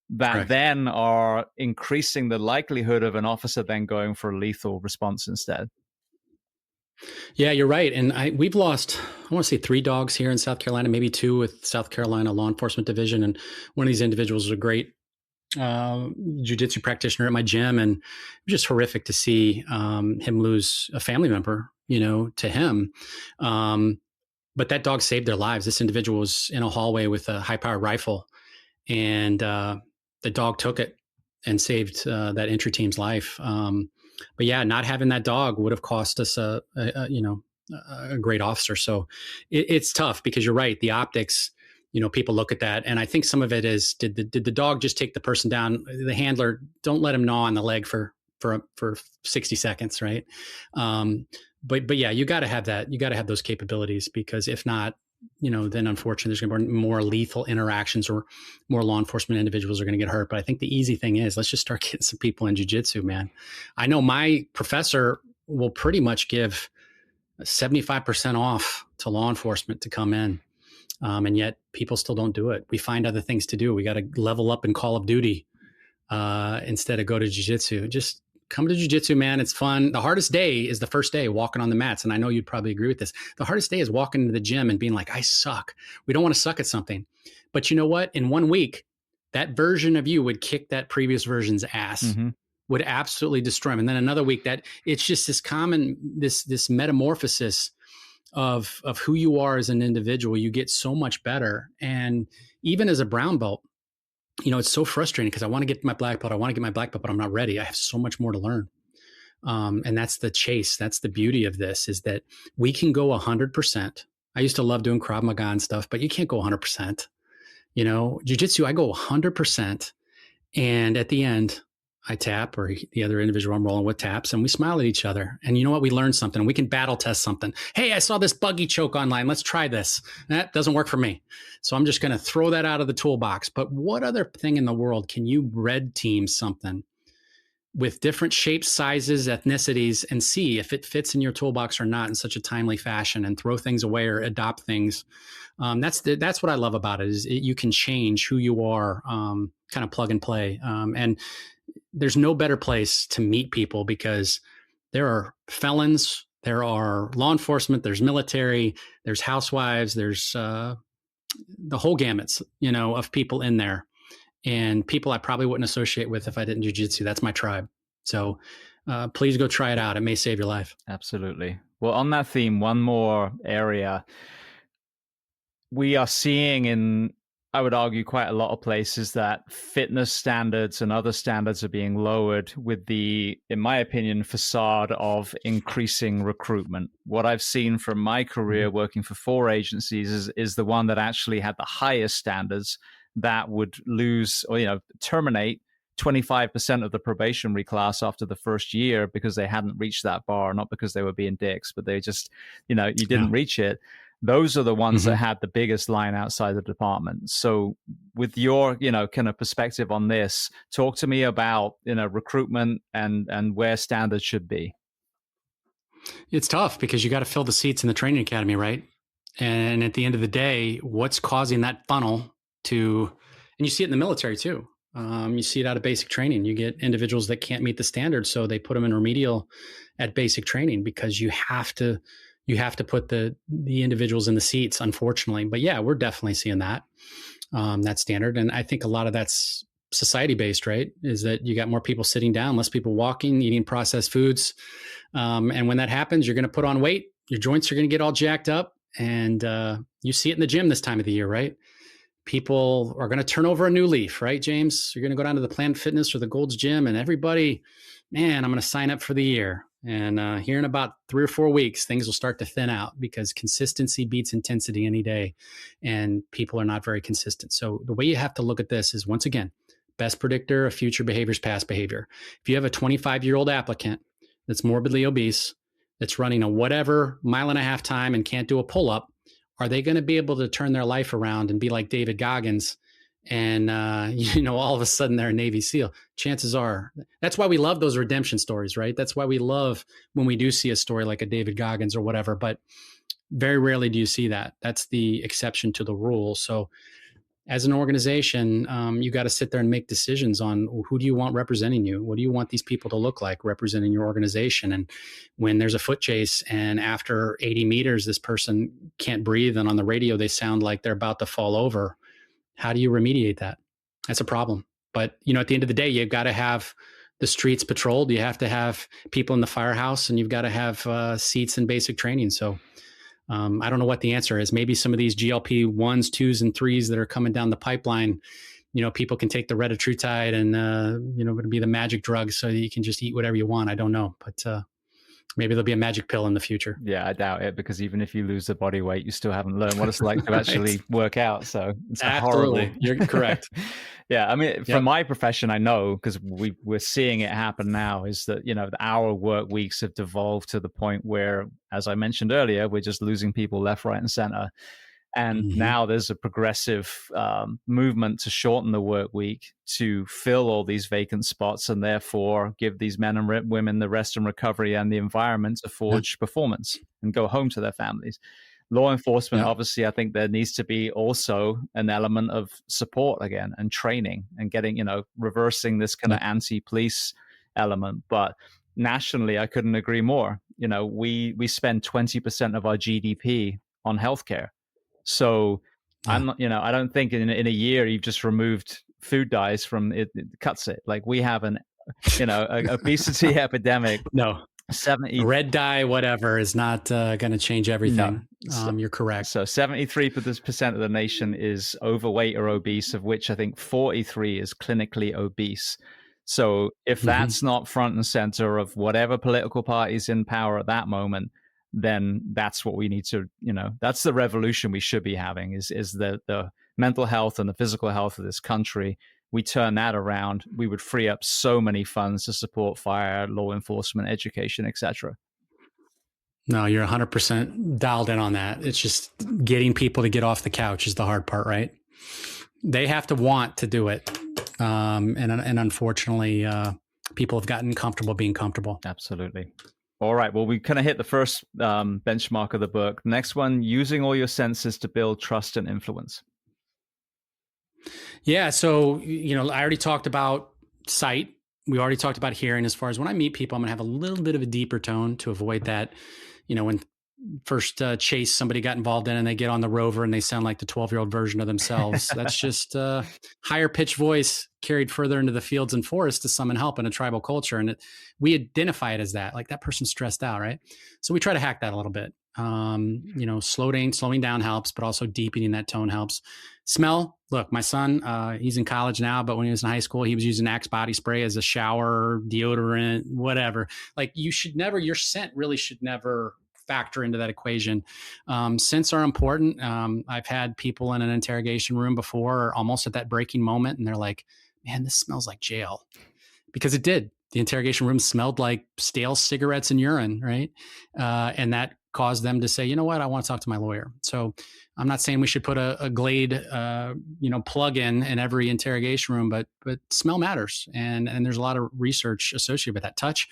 that then are increasing the likelihood of an officer then going for a lethal response instead. Yeah, you're right. And we've lost, I want to say 3 dogs here in South Carolina, maybe 2 with South Carolina Law Enforcement Division. And one of these individuals was a great jiu-jitsu practitioner at my gym. And it was just horrific to see him lose a family member, to him. But that dog saved their lives. This individual was in a hallway with a high-powered rifle, and the dog took it and saved that entry team's life. But yeah, not having that dog would have cost us a great officer. So it's tough because you're right. The optics, people look at that, and I think some of it is did the dog just take the person down? The handler, don't let him gnaw on the leg for 60 seconds, right? But yeah, you got to have that. You got to have those capabilities, because if not, then unfortunately there's going to be more lethal interactions, or more law enforcement individuals are going to get hurt. But I think the easy thing is, let's just start getting some people in jiu-jitsu, man. I know my professor will pretty much give 75% off to law enforcement to come in. And yet people still don't do it. We find other things to do. We got to level up in Call of Duty instead of go to jiu-jitsu. Just come to jiu-jitsu, man. It's fun. The hardest day is the first day walking on the mats. And I know you'd probably agree with this. The hardest day is walking into the gym and being like, I suck. We don't want to suck at something. But you know what? In 1 week, that version of you would kick that previous version's ass, would absolutely destroy him. And then another week, that it's just this common, this metamorphosis of who you are as an individual, you get so much better. And even as a brown belt, it's so frustrating because I want to get my black belt, but I'm not ready. I have so much more to learn. And that's the chase. That's the beauty of this, is that we can go 100%. I used to love doing Krav Maga and stuff, but you can't go 100%. Jiu-jitsu, I go 100%. And at the end, I tap, or the other individual I'm rolling with taps, and we smile at each other. And you know what? We learned something. We can battle test something. Hey, I saw this buggy choke online. Let's try this. That doesn't work for me. So I'm just going to throw that out of the toolbox. But what other thing in the world can you red team something with different shapes, sizes, ethnicities, and see if it fits in your toolbox or not in such a timely fashion, and throw things away or adopt things? That's what I love about it, is you can change who you are, kind of plug and play. And there's no better place to meet people, because there are felons, there are law enforcement, there's military, there's housewives, there's the whole gamuts, of people in there, and people I probably wouldn't associate with if I didn't jiu-jitsu. That's my tribe. So please go try it out. It may save your life. Absolutely. Well, on that theme, one more area we are seeing in, I would argue, quite a lot of places, that fitness standards and other standards are being lowered with the, in my opinion, facade of increasing recruitment. What I've seen from my career working for 4 agencies is the one that actually had the highest standards that would lose or, terminate 25% of the probationary class after the first year because they hadn't reached that bar, not because they were being dicks, but they just, you didn't reach it. Those are the ones that had the biggest line outside the department. So with your, kind of perspective on this, talk to me about, recruitment and where standards should be. It's tough because you got to fill the seats in the training academy, right? And at the end of the day, what's causing that funnel to, and you see it in the military too. You see it out of basic training. You get individuals that can't meet the standards, so they put them in remedial at basic training, because you have to put the individuals in the seats, unfortunately. But yeah, we're definitely seeing that standard. And I think a lot of that's society based, right? Is that you got more people sitting down, less people walking, eating processed foods. And when that happens, you're going to put on weight, your joints are going to get all jacked up. And you see it in the gym this time of the year, right? People are going to turn over a new leaf, right, James? You're going to go down to the Planet Fitness or the Gold's Gym, and everybody, man, I'm going to sign up for the year. And here in about 3 or 4 weeks, things will start to thin out, because consistency beats intensity any day, and people are not very consistent. So the way you have to look at this is, once again, best predictor of future behavior is past behavior. If you have a 25-year-old applicant that's morbidly obese, that's running a whatever 1.5 mile time and can't do a pull-up, are they going to be able to turn their life around and be like David Goggins and, all of a sudden they're a Navy SEAL? Chances are. That's why we love those redemption stories, right? That's why we love when we do see a story like a David Goggins or whatever, but very rarely do you see that. That's the exception to the rule. So as an organization, you got to sit there and make decisions on who do you want representing you? What do you want these people to look like representing your organization? And when there's a foot chase and after 80 meters, this person can't breathe, and on the radio, they sound like they're about to fall over, how do you remediate that? That's a problem. But, at the end of the day, you've got to have the streets patrolled. You have to have people in the firehouse, and you've got to have seats in basic training. So I don't know what the answer is. Maybe some of these GLP 1s, 2s, and 3s that are coming down the pipeline, people can take the retatrutide and, it'll be the magic drug so that you can just eat whatever you want. I don't know. But maybe there'll be a magic pill in the future. Yeah, I doubt it, because even if you lose the body weight, you still haven't learned what it's like to actually work out. So it's Absolutely. horrible. You're correct. Yeah, I mean, from my profession, I know, because we're seeing it happen now, is that, our work weeks have devolved to the point where, as I mentioned earlier, we're just losing people left, right, and center. And now there's a progressive movement to shorten the work week to fill all these vacant spots, and therefore give these men and women the rest and recovery and the environment to forge performance and go home to their families. Law enforcement, obviously, I think there needs to be also an element of support again, and training, and getting, reversing this kind of anti-police element. But nationally, I couldn't agree more. We spend 20% of our GDP on healthcare. So I'm not, I don't think in a year you've just removed food dyes from it, cuts it. Like, we have an, obesity epidemic. No. 70. Red dye, whatever, is not going to change No. everything. You're correct. So 73% of the nation is overweight or obese, of which I think 43 is clinically obese. So if that's not front and center of whatever political party's in power at that moment, then that's what we need to, that's the revolution we should be having is the mental health and the physical health of this country. We turn that around, we would free up so many funds to support fire, law enforcement, education, etc. No, you're 100% dialed in on that. It's just getting people to get off the couch is the hard part, right? They have to want to do it. And unfortunately, people have gotten comfortable being comfortable. Absolutely. All right. Well, we kind of hit the first benchmark of the book. Next one, using all your senses to build trust and influence. Yeah. So, I already talked about sight. We already talked about hearing. As far as when I meet people, I'm going to have a little bit of a deeper tone to avoid that. When first chase somebody got involved in and they get on the rover and they sound like the 12-year-old version of themselves. That's just higher pitched voice carried further into the fields and forests to summon help in a tribal culture. And we identify it as that, like that person's stressed out, right? So we try to hack that a little bit. Slowing down helps, but also deepening that tone helps. Smell. Look, my son, he's in college now, but when he was in high school, he was using Axe body spray as a shower, deodorant, whatever. Like your scent really should never factor into that equation. Scents are important. I've had people in an interrogation room before, almost at that breaking moment, and they're like, man, this smells like jail. Because it did. The interrogation room smelled like stale cigarettes and urine, right? And that caused them to say, you know what, I want to talk to my lawyer. So I'm not saying we should put a Glade, plug in every interrogation room, but smell matters. And there's a lot of research associated with that. Touch,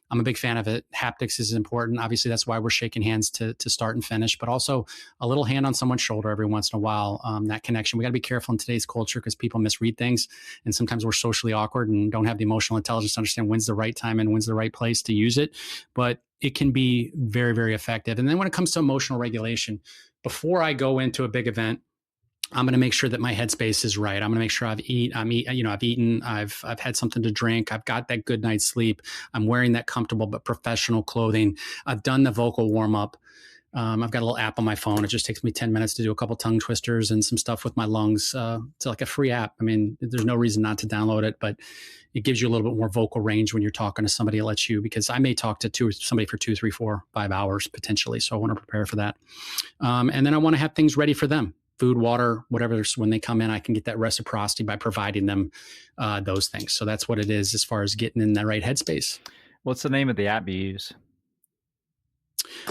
I'm a big fan of it. Haptics is important. Obviously, that's why we're shaking hands to start and finish, but also a little hand on someone's shoulder every once in a while. That connection. We got to be careful in today's culture because people misread things. And sometimes we're socially awkward and don't have the emotional intelligence to understand when's the right time and when's the right place to use it. But it can be very, very effective. And then when it comes to emotional regulation, before I go into a big event, I'm going to make sure that my headspace is right. I'm going to make sure I've eaten, I've had something to drink. I've got that good night's sleep. I'm wearing that comfortable but professional clothing. I've done the vocal warm up. I've got a little app on my phone. It just takes me 10 minutes to do a couple tongue twisters and some stuff with my lungs. It's like a free app. I mean, there's no reason not to download it, but it gives you a little bit more vocal range when you're talking to somebody. It lets you, because I may talk to somebody for 2, 3, 4, 5 hours potentially. So I want to prepare for that. And then I want to have things ready for them. Food, water, whatever. When they come in, I can get that reciprocity by providing them those things. So that's what it is as far as getting in the right headspace. What's the name of the app you use?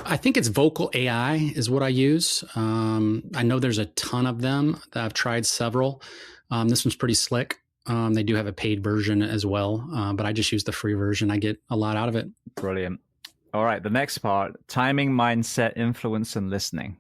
I think it's Vocal AI is what I use. I know there's a ton of them. I've tried several. This one's pretty slick. They do have a paid version as well, but I just use the free version. I get a lot out of it. Brilliant. All right. The next part, timing, mindset, influence, and listening.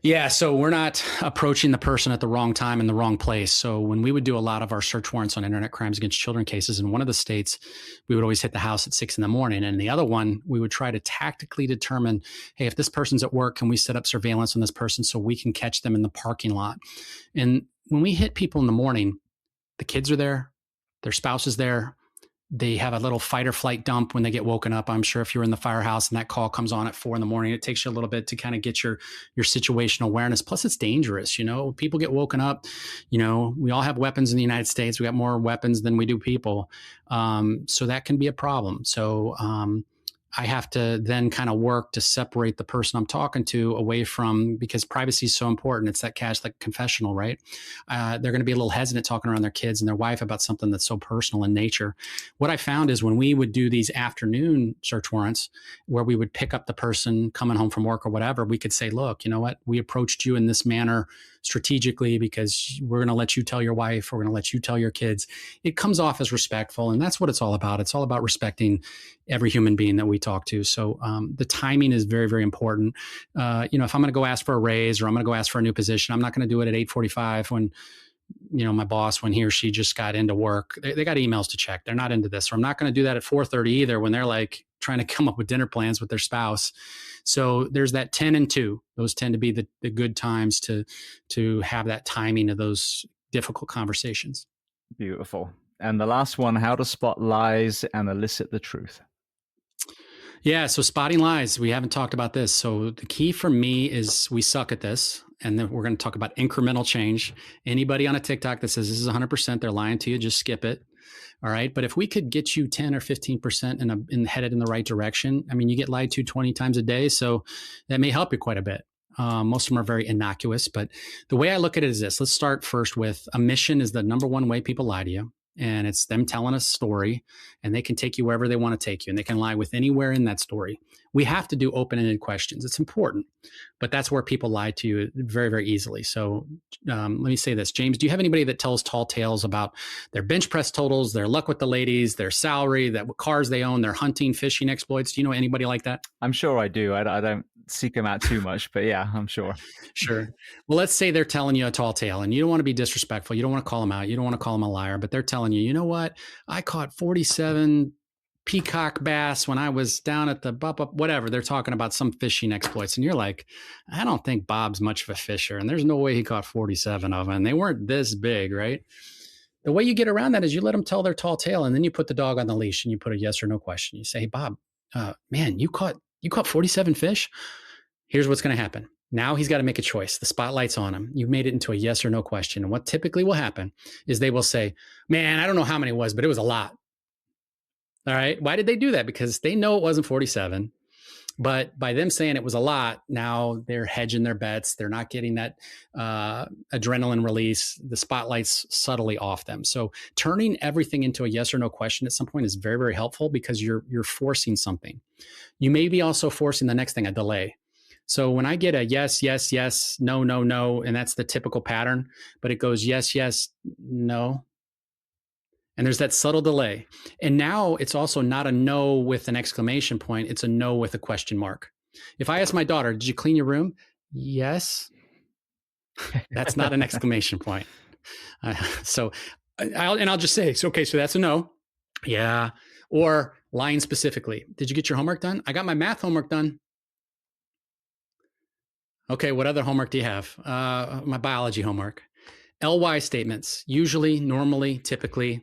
Yeah, so we're not approaching the person at the wrong time in the wrong place. So when we would do a lot of our search warrants on internet crimes against children cases, in one of the states, we would always hit the house at 6 a.m. And in the other one, we would try to tactically determine, hey, if this person's at work, can we set up surveillance on this person so we can catch them in the parking lot? And when we hit people in the morning, the kids are there, their spouse is there. They have a little fight or flight dump when they get woken up. I'm sure if you're in the firehouse and that call comes on at 4 a.m, it takes you a little bit to kind of get your situational awareness. Plus it's dangerous. People get woken up, we all have weapons in the United States. We got more weapons than we do people. So that can be a problem. So, I have to then kind of work to separate the person I'm talking to away from, because privacy is so important. It's that like confessional, right? They're going to be a little hesitant talking around their kids and their wife about something that's so personal in nature. What I found is when we would do these afternoon search warrants where we would pick up the person coming home from work or whatever, we could say, look, you know what? We approached you in this manner strategically because we're going to let you tell your wife, we're going to let you tell your kids. It comes off as respectful, and that's what it's all about. It's all about respecting every human being that we talk to. So the timing is very, very important. If I'm going to go ask for a raise or I'm going to go ask for a new position, I'm not going to do it at 8:45 when my boss, when he or she just got into work, they got emails to check. They're not into this. Or I'm not going to do that at 4:30 either when they're like trying to come up with dinner plans with their spouse. So there's that 10 and 2. Those tend to be the good times to have that timing of those difficult conversations. Beautiful. And the last one, how to spot lies and elicit the truth. Yeah. So spotting lies, we haven't talked about this. So the key for me is we suck at this. And then we're going to talk about incremental change. Anybody on a TikTok that says this is 100%, they're lying to you, just skip it. All right. But if we could get you 10 or 15% headed in the right direction, I mean, you get lied to 20 times a day. So that may help you quite a bit. Most of them are very innocuous. But the way I look at it is this. Let's start first with omission is the number one way people lie to you. And it's them telling a story, and they can take you wherever they want to take you, and they can lie with anywhere in that story. We have to do open-ended questions. It's important, but that's where people lie to you very, very easily. So let me say this. James, do you have anybody that tells tall tales about their bench press totals, their luck with the ladies, their salary, what cars they own, their hunting, fishing exploits? Do you know anybody like that? I'm sure I do. I don't seek them out too much, but yeah, I'm sure. Sure. Well, let's say they're telling you a tall tale, and you don't want to be disrespectful. You don't want to call them out. You don't want to call them a liar, but they're telling you, you know what? I caught 47 peacock bass when I was down at the whatever. They're talking about some fishing exploits. And you're like, I don't think Bob's much of a fisher. And there's no way he caught 47 of them. And they weren't this big, right? The way you get around that is you let them tell their tall tale, and then you put the dog on the leash and you put a yes or no question. You say, hey, Bob, man, you caught 47 fish. Here's what's going to happen. Now he's got to make a choice. The spotlight's on him. You've made it into a yes or no question. And what typically will happen is they will say, man, I don't know how many it was, but it was a lot. All right. Why did they do that? Because they know it wasn't 47. But by them saying it was a lot, now they're hedging their bets. They're not getting that adrenaline release. The spotlight's subtly off them. So turning everything into a yes or no question at some point is very, very helpful because you're forcing something. You may be also forcing the next thing, a delay. So when I get a yes, yes, yes, no, no, no, and that's the typical pattern, but it goes yes, yes, no. And there's that subtle delay. And now it's also not a no with an exclamation point. It's a no with a question mark. If I ask my daughter, did you clean your room? Yes. That's not an exclamation point. I'll just say, okay, so that's a no. Yeah. Or lying specifically. Did you get your homework done? I got my math homework done. Okay, what other homework do you have? My biology homework. LY statements, usually, normally, typically.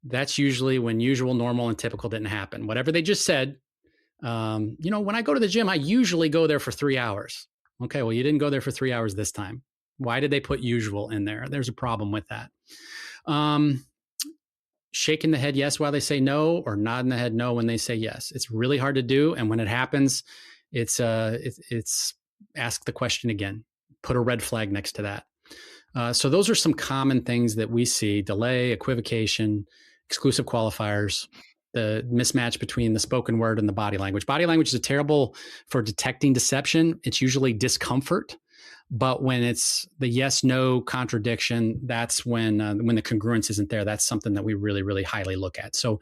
That's usually when usual, normal, and typical didn't happen. Whatever they just said, when I go to the gym, I usually go there for 3 hours. Okay, well, you didn't go there for 3 hours this time. Why did they put usual in there? There's a problem with that. Shaking the head yes while they say no, or nodding the head no when they say yes. It's really hard to do, and when it happens, it's ask the question again. Put a red flag next to that. So those are some common things that we see: delay, equivocation, exclusive qualifiers, the mismatch between the spoken word and the body language. Body language is terrible for detecting deception. It's usually discomfort. But when it's the yes, no contradiction, that's when the congruence isn't there. That's something that we really, really highly look at. So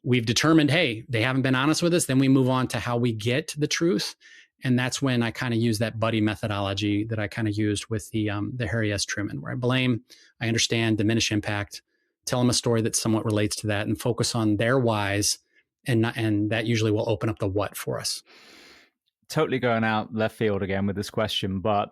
we've determined, hey, they haven't been honest with us. Then we move on to how we get the truth. And that's when I kind of use that buddy methodology that I kind of used with the Harry S. Truman, where I blame, I understand, diminish impact, tell them a story that somewhat relates to that, and focus on their whys, and that usually will open up the what for us. Totally going out left field again with this question, but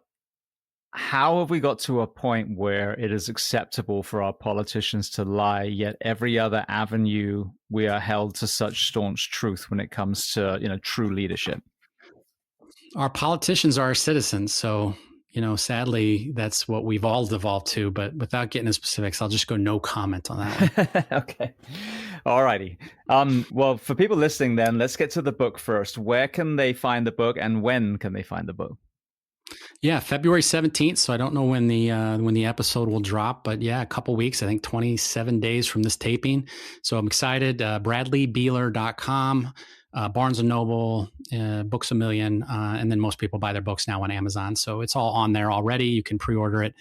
how have we got to a point where it is acceptable for our politicians to lie, yet every other avenue we are held to such staunch truth when it comes to, true leadership? Our politicians are our citizens. So, sadly, that's what we've all devolved to. But without getting into specifics, I'll just go no comment on that one. Okay. All righty. Well, for people listening then, let's get to the book first. Where can they find the book, and when can they find the book? Yeah, February 17th. So I don't know when the episode will drop, but yeah, a couple weeks, I think 27 days from this taping. So I'm excited. BradleyBeeler.com. Barnes & Noble, Books A Million, and then most people buy their books now on Amazon. So it's all on there already. You can pre-order it.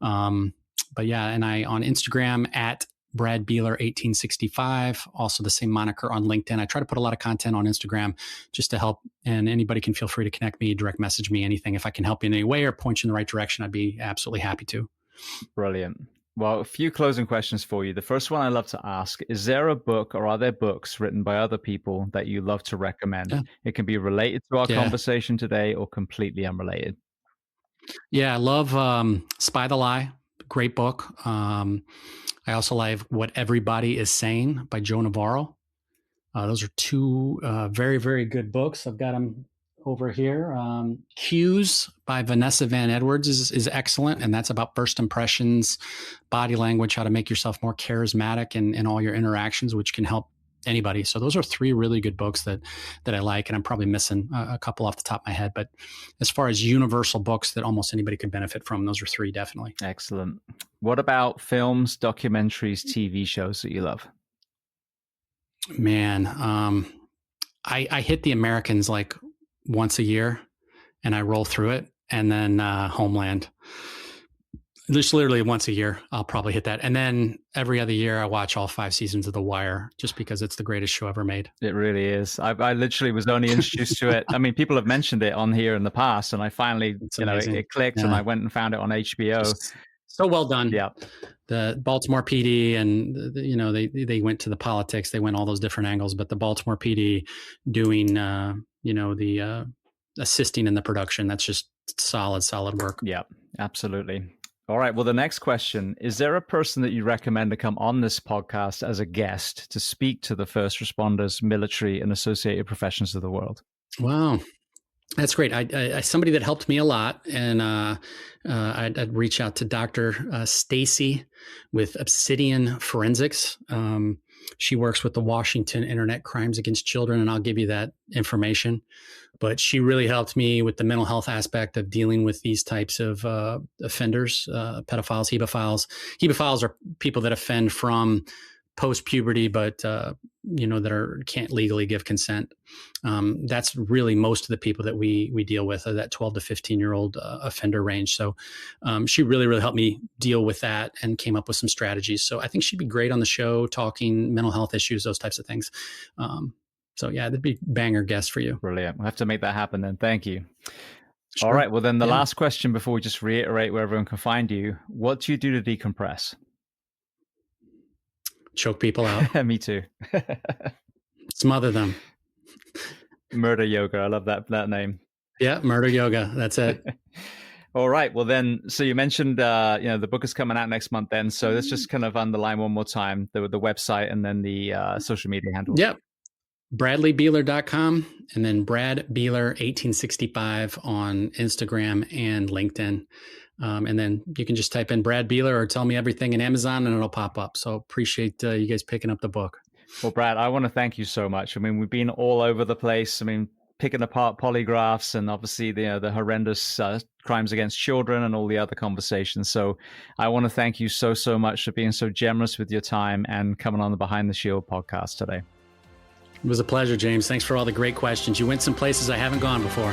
But yeah, and I on Instagram at Brad Beeler 1865, also the same moniker on LinkedIn. I try to put a lot of content on Instagram just to help, and anybody can feel free to connect me, direct message me, anything. If I can help you in any way or point you in the right direction, I'd be absolutely happy to. Brilliant. Well, a few closing questions for you. The first one I love to ask, is there a book or are there books written by other people that you love to recommend? Yeah. It can be related to our conversation today or completely unrelated. Yeah, I love Spy the Lie, great book. I also like What Everybody Is Saying by Joe Navarro. Those are two very, very good books. I've got them over here. Cues by Vanessa Van Edwards is excellent. And that's about first impressions, body language, how to make yourself more charismatic in all your interactions, which can help anybody. So those are three really good books that I like. And I'm probably missing a couple off the top of my head. But as far as universal books that almost anybody could benefit from, those are three definitely. Excellent. What about films, documentaries, TV shows that you love? Man, I hit The Americans like once a year and I roll through it. And then Homeland. Just literally once a year, I'll probably hit that. And then every other year, I watch all 5 seasons of The Wire just because it's the greatest show ever made. It really is. I literally was only introduced to it. I mean, people have mentioned it on here in the past, and I finally, it clicked, and I went and found it on HBO. So well done. Yeah. The Baltimore PD, and they went to the politics. They went all those different angles, but the Baltimore PD doing, the assisting in the production. That's just solid work. Yeah, absolutely. All right. Well, the next question, is there a person that you recommend to come on this podcast as a guest to speak to the first responders, military, and associated professions of the world? Wow. That's great. I somebody that helped me a lot, and I'd reach out to Dr. Stacy with Obsidian Forensics. She works with the Washington Internet Crimes Against Children, and I'll give you that information. But she really helped me with the mental health aspect of dealing with these types of offenders, pedophiles, hebephiles. Hebephiles are people that offend from post-puberty, but that can't legally give consent. That's really most of the people that we deal with, that 12 to 15-year-old offender range. So she really, really helped me deal with that and came up with some strategies. So I think she'd be great on the show talking mental health issues, those types of things. So yeah, that'd be banger guest for you. Brilliant. We'll have to make that happen then. Thank you. Sure. All right. Well, then the last question before we just reiterate where everyone can find you. What do you do to decompress? Choke people out. Me too. Smother them. Murder yoga. I love that name. Yeah, murder yoga. That's it. All right. Well, then, so you mentioned, the book is coming out next month then. So let's just kind of underline one more time, the website and then the social media handle. Yep. BradleyBeeler.com and then Brad Beeler 1865 on Instagram and LinkedIn. And then you can just type in Brad Beeler or Tell Me Everything in Amazon and it'll pop up. So appreciate you guys picking up the book. Well, Brad, I want to thank you so much. I mean, we've been all over the place. I mean, picking apart polygraphs and obviously the horrendous crimes against children and all the other conversations. So I want to thank you so much for being so generous with your time and coming on the Behind the Shield podcast today. It was a pleasure, James. Thanks for all the great questions. You went some places I haven't gone before.